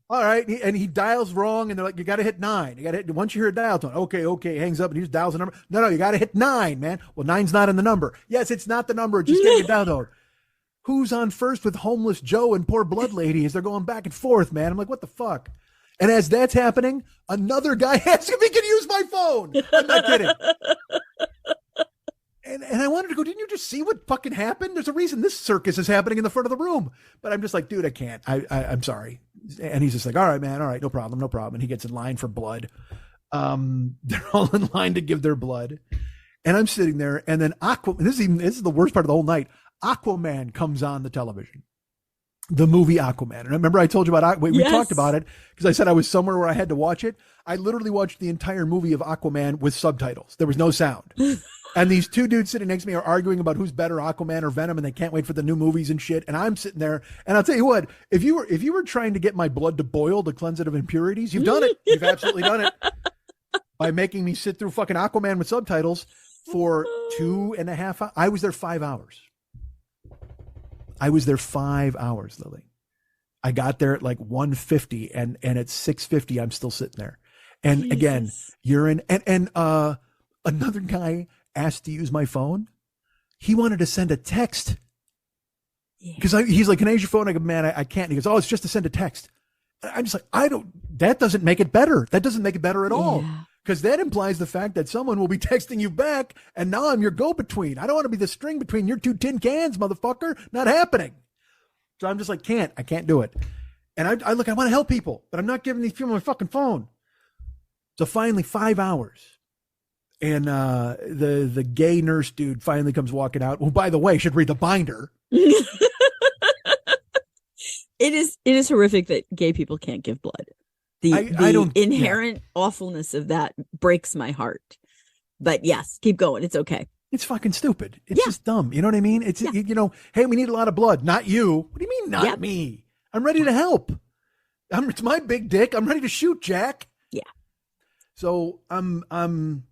All right. And he dials wrong, and they're like, you got to hit 9. You got to hit, once you hear a dial tone, okay, hangs up, and he just dials the number. No, you got to hit 9, man. Well, 9's not in the number. Yes, it's not the number. It's just getting a dial tone. Who's on first with homeless Joe and poor blood lady as they're going back and forth, man? I'm like, what the fuck? And as that's happening, another guy asks if he can use my phone. I'm not kidding. And I wanted to go, didn't you just see what fucking happened? There's a reason this circus is happening in the front of the room. But I'm just like, dude, I can't. I'm sorry. And he's just like, all right, man. All right, no problem. And he gets in line for blood. They're all in line to give their blood. And I'm sitting there, and then this is the worst part of the whole night. Aquaman comes on the television. The movie Aquaman. And remember I told you about we talked about it because I said I was somewhere where I had to watch it. I literally watched the entire movie of Aquaman with subtitles. There was no sound. And these two dudes sitting next to me are arguing about who's better, Aquaman or Venom, and they can't wait for the new movies and shit. And I'm sitting there, and I'll tell you what, if you were trying to get my blood to boil to cleanse it of impurities, you've done it. You've absolutely done it. By making me sit through fucking Aquaman with subtitles for 2.5 hours. I was there 5 hours. I was there 5 hours, Lily. I got there at like 1:50, and at 6:50, I'm still sitting there. And Jesus. Again, you're in, and another guy asked to use my phone. He wanted to send a text because he's like, can I use your phone? I go, man, I can't. And he goes, oh, it's just to send a text. I'm just like, that doesn't make it better. That doesn't make it better at all. Because that implies the fact that someone will be texting you back, and now I'm your go-between. I don't want to be the string between your two tin cans, motherfucker. Not happening. So I'm just like, I can't do it. And I want to help people, but I'm not giving these people my fucking phone. So finally, 5 hours. And the gay nurse dude finally comes walking out. Who, by the way, should read the binder. It is horrific that gay people can't give blood. The inherent awfulness of that breaks my heart. But yes, keep going. It's okay. It's fucking stupid. It's just dumb. You know what I mean? It's, hey, we need a lot of blood. Not you. What do you mean, not me? I'm ready to help. It's my big dick. I'm ready to shoot, Jack. Yeah. So I'm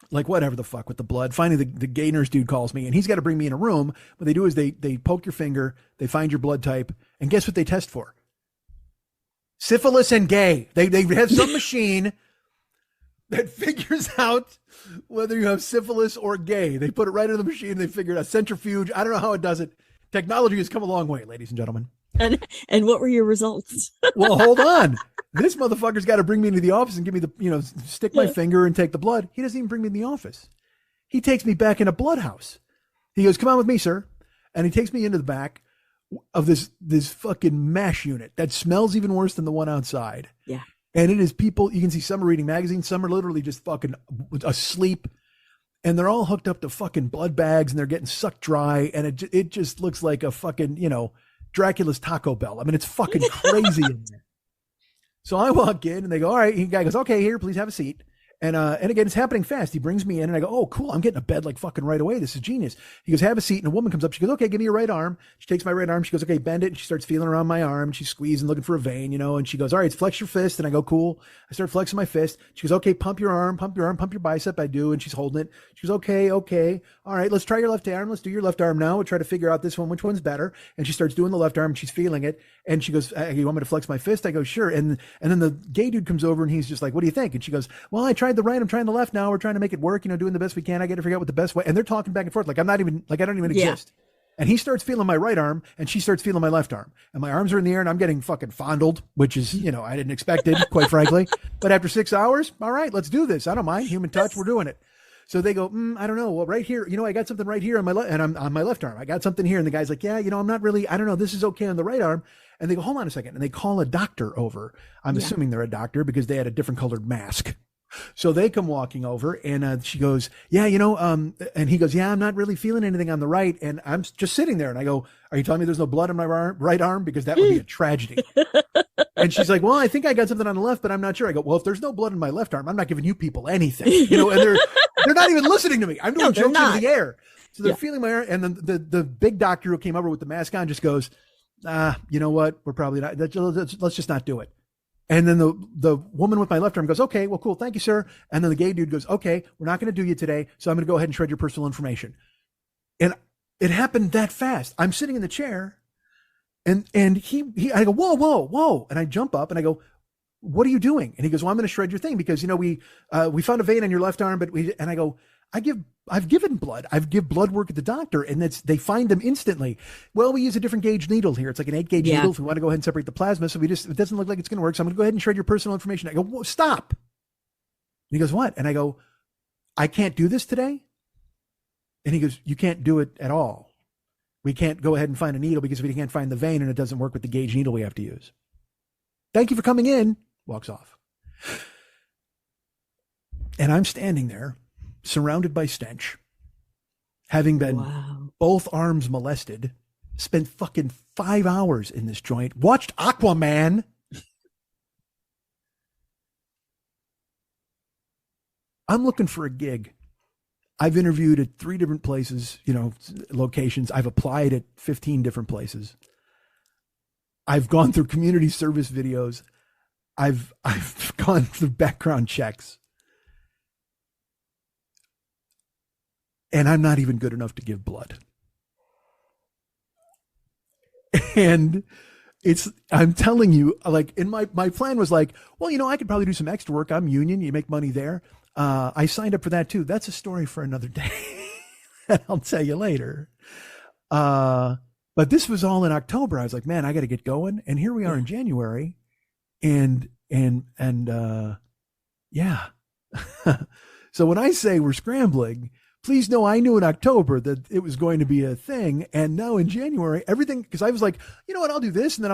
like, whatever the fuck with the blood. Finally, the gay nurse dude calls me, and he's got to bring me in a room. What they do is they poke your finger, they find your blood type, and guess what they test for? Syphilis and gay. They have some machine that figures out whether you have syphilis or gay. They put it right in the machine. They figure it out. Centrifuge. I don't know how it does it. Technology has come a long way, ladies and gentlemen. And what were your results? Well, hold on. This motherfucker's got to bring me into the office and give me stick my finger and take the blood. He doesn't even bring me in the office. He takes me back in a blood house. He goes, come on with me, sir. And he takes me into the back of this fucking mesh unit that smells even worse than the one outside. Yeah. And it is people, you can see some are reading magazines, some are literally just fucking asleep, and they're all hooked up to fucking blood bags, and they're getting sucked dry, and it just looks like a fucking, Dracula's Taco Bell. I mean, it's fucking crazy in there. So I walk in, and they go, all right. The guy goes, okay, here, please have a seat. And again, it's happening fast. He brings me in, and I go, oh, cool. I'm getting a bed like fucking right away. This is genius. He goes, have a seat. And a woman comes up. She goes, okay, give me your right arm. She takes my right arm. She goes, okay, bend it. And she starts feeling around my arm. She's squeezing, looking for a vein, and she goes, all right, flex your fist. And I go, cool. I start flexing my fist. She goes, okay, pump your arm, pump your bicep. I do. And she's holding it. She goes, okay. All right, let's try your left arm. Let's do your left arm now. We'll try to figure out this one, which one's better. And she starts doing the left arm. She's feeling it. And she goes, you want me to flex my fist? I go, sure. And then the gay dude comes over, and he's just like, what do you think? And she goes, well, I tried the right. I'm trying the left now. We're trying to make it work, doing the best we can. I got to figure out what the best way. And they're talking back and forth. Like I don't even exist. And he starts feeling my right arm, and she starts feeling my left arm, and my arms are in the air, and I'm getting fucking fondled, which is, I didn't expect it, quite frankly. But after 6 hours, all right, let's do this. I don't mind human touch. We're doing it. So they go, I don't know. Well, right here, I got something right here on my left, and I'm on my left arm. I got something here. And the guy's like, yeah, I'm not really, I don't know. This is okay on the right arm. And they go, hold on a second. And they call a doctor over. I'm assuming they're a doctor because they had a different colored mask. So they come walking over, and she goes, yeah, and he goes, yeah, I'm not really feeling anything on the right. And I'm just sitting there. And I go, are you telling me there's no blood in my right arm? Because that would be a tragedy. And she's like, well, I think I got something on the left, but I'm not sure. I go, well, if there's no blood in my left arm, I'm not giving you people anything, and they're not even listening to me. I'm doing jokes into the air. So they're feeling my arm. And then the big doctor who came over with the mask on just goes, you know what? We're probably not, let's just not do it. And then the woman with my left arm goes, okay, well, cool. Thank you, sir. And then the gay dude goes, okay, we're not going to do you today. So I'm going to go ahead and shred your personal information. And it happened that fast. I'm sitting in the chair, and I go, whoa. And I jump up and I go, what are you doing? And he goes, well, I'm going to shred your thing because, we found a vein on your left arm, and I go, I've given blood. I've give blood work at the doctor, and they find them instantly. Well, we use a different gauge needle here. It's like an 8-gauge needle if we want to go ahead and separate the plasma. So it doesn't look like it's going to work. So I'm going to go ahead and shred your personal information. I go, whoa, stop. And he goes, what? And I go, I can't do this today. And he goes, you can't do it at all. We can't go ahead and find a needle because we can't find the vein, and it doesn't work with the gauge needle we have to use. Thank you for coming in. Walks off. And I'm standing there, surrounded by stench, having been both arms molested, spent fucking 5 hours in this joint, watched Aquaman. I'm looking for a gig. I've interviewed at 3 different places, locations. I've applied at 15 different places. I've gone through community service videos. I've gone through background checks. And I'm not even good enough to give blood. And I'm telling you, like, in my plan was like, well, I could probably do some extra work. I'm union. You make money there. I signed up for that too. That's a story for another day. I'll tell you later. But this was all in October. I was like, man, I got to get going. And here we are in January. And yeah. So when I say we're scrambling, please know I knew in October that it was going to be a thing. And now in January, everything, because I was like, you know what, I'll do this. And then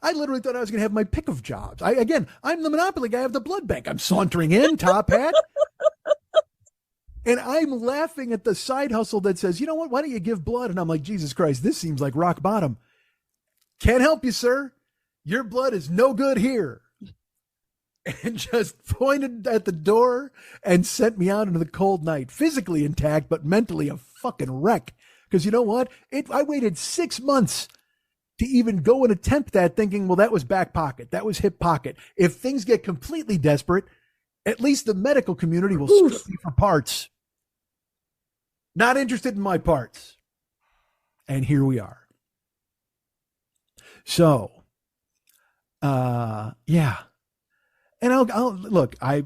I literally thought I was going to have my pick of jobs. I'm the Monopoly guy of the blood bank. I'm sauntering in, top hat. And I'm laughing at the side hustle that says, you know what, why don't you give blood? And I'm like, Jesus Christ, this seems like rock bottom. Can't help you, sir. Your blood is no good here. And just pointed at the door and sent me out into the cold night, physically intact, but mentally a fucking wreck. Because you know what? I waited 6 months to even go and attempt that, thinking, well, that was back pocket. That was hip pocket. If things get completely desperate, at least the medical community will strip me for parts. Not interested in my parts. And here we are. So, yeah. And I'll look, my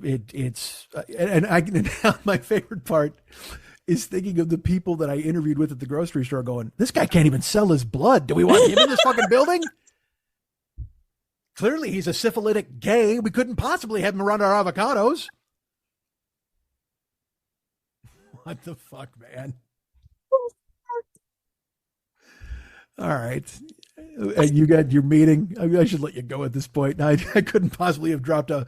favorite part is thinking of the people that I interviewed with at the grocery store going, this guy can't even sell his blood. Do we want him in this fucking building? Clearly he's a syphilitic gay. We couldn't possibly have him around our avocados. What the fuck, man? All right. You got your meeting. I should let you go at this point. I couldn't possibly have dropped a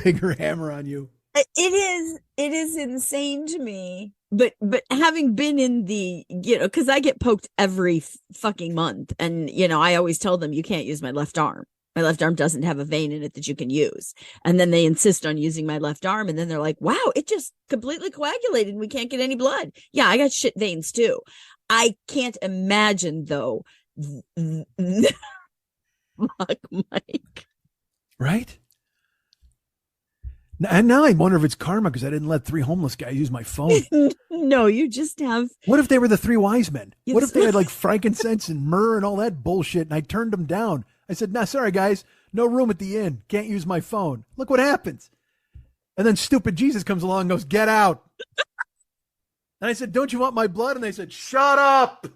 bigger hammer on you. It is insane to me. But having been in the, because I get poked every fucking month. And, I always tell them you can't use my left arm. My left arm doesn't have a vein in it that you can use. And then they insist on using my left arm. And then they're like, wow, it just completely coagulated. And we can't get any blood. Yeah, I got shit veins too. I can't imagine though. Fuck, Mike. Right? And now I wonder if it's karma because I didn't let 3 homeless guys use my phone. No, you just have. What if they were the 3 wise men? What if they had like frankincense and myrrh and all that bullshit and I turned them down? I said, nah, sorry guys, no room at the inn. Can't use my phone. Look what happens. And then stupid Jesus comes along and goes, get out. And I said, don't you want my blood? And they said, shut up.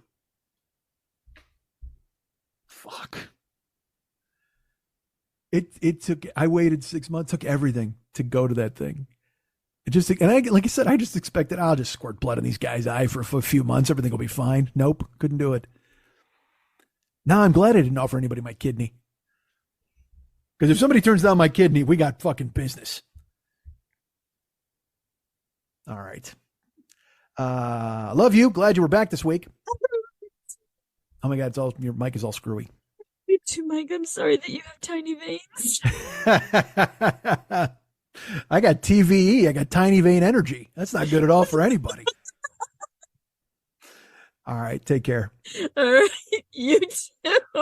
Fuck. I waited 6 months, took everything to go to that thing. Like I said, I just expected I'll just squirt blood in these guys' eye for a few months. Everything will be fine. Nope, couldn't do it. Now I'm glad I didn't offer anybody my kidney. Because if somebody turns down my kidney, we got fucking business. All right. Love you. Glad you were back this week. Oh my God, your mic is all screwy. Me too, Mike. I'm sorry that you have tiny veins. I got TVE. I got tiny vein energy. That's not good at all for anybody. All right. Take care. All right. You too.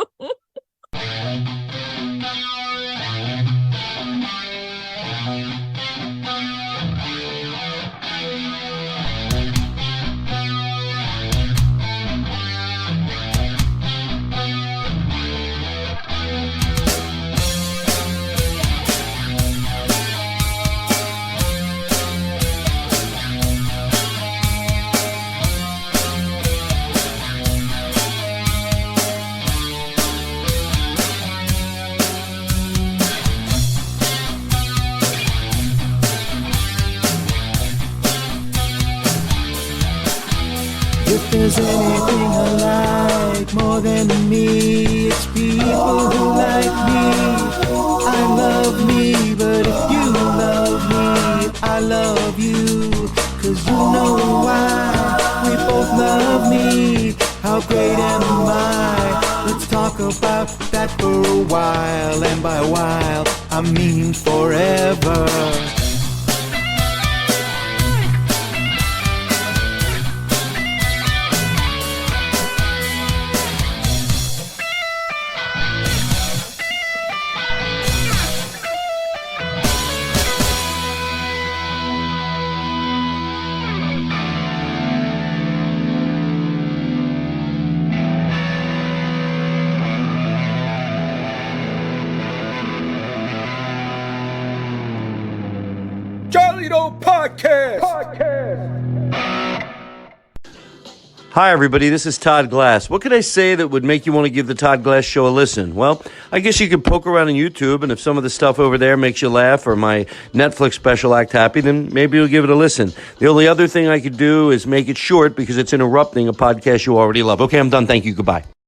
If there's anything I like more than me, it's people who like me. I love me, but if you love me, I love you. 'Cause you know why, we both love me. How great am I? Let's talk about that for a while. And by while, I mean forever. Hi, everybody. This is Todd Glass. What could I say that would make you want to give the Todd Glass Show a listen? Well, I guess you could poke around on YouTube, and if some of the stuff over there makes you laugh or my Netflix special act happy, then maybe you'll give it a listen. The only other thing I could do is make it short because it's interrupting a podcast you already love. Okay, I'm done. Thank you. Goodbye.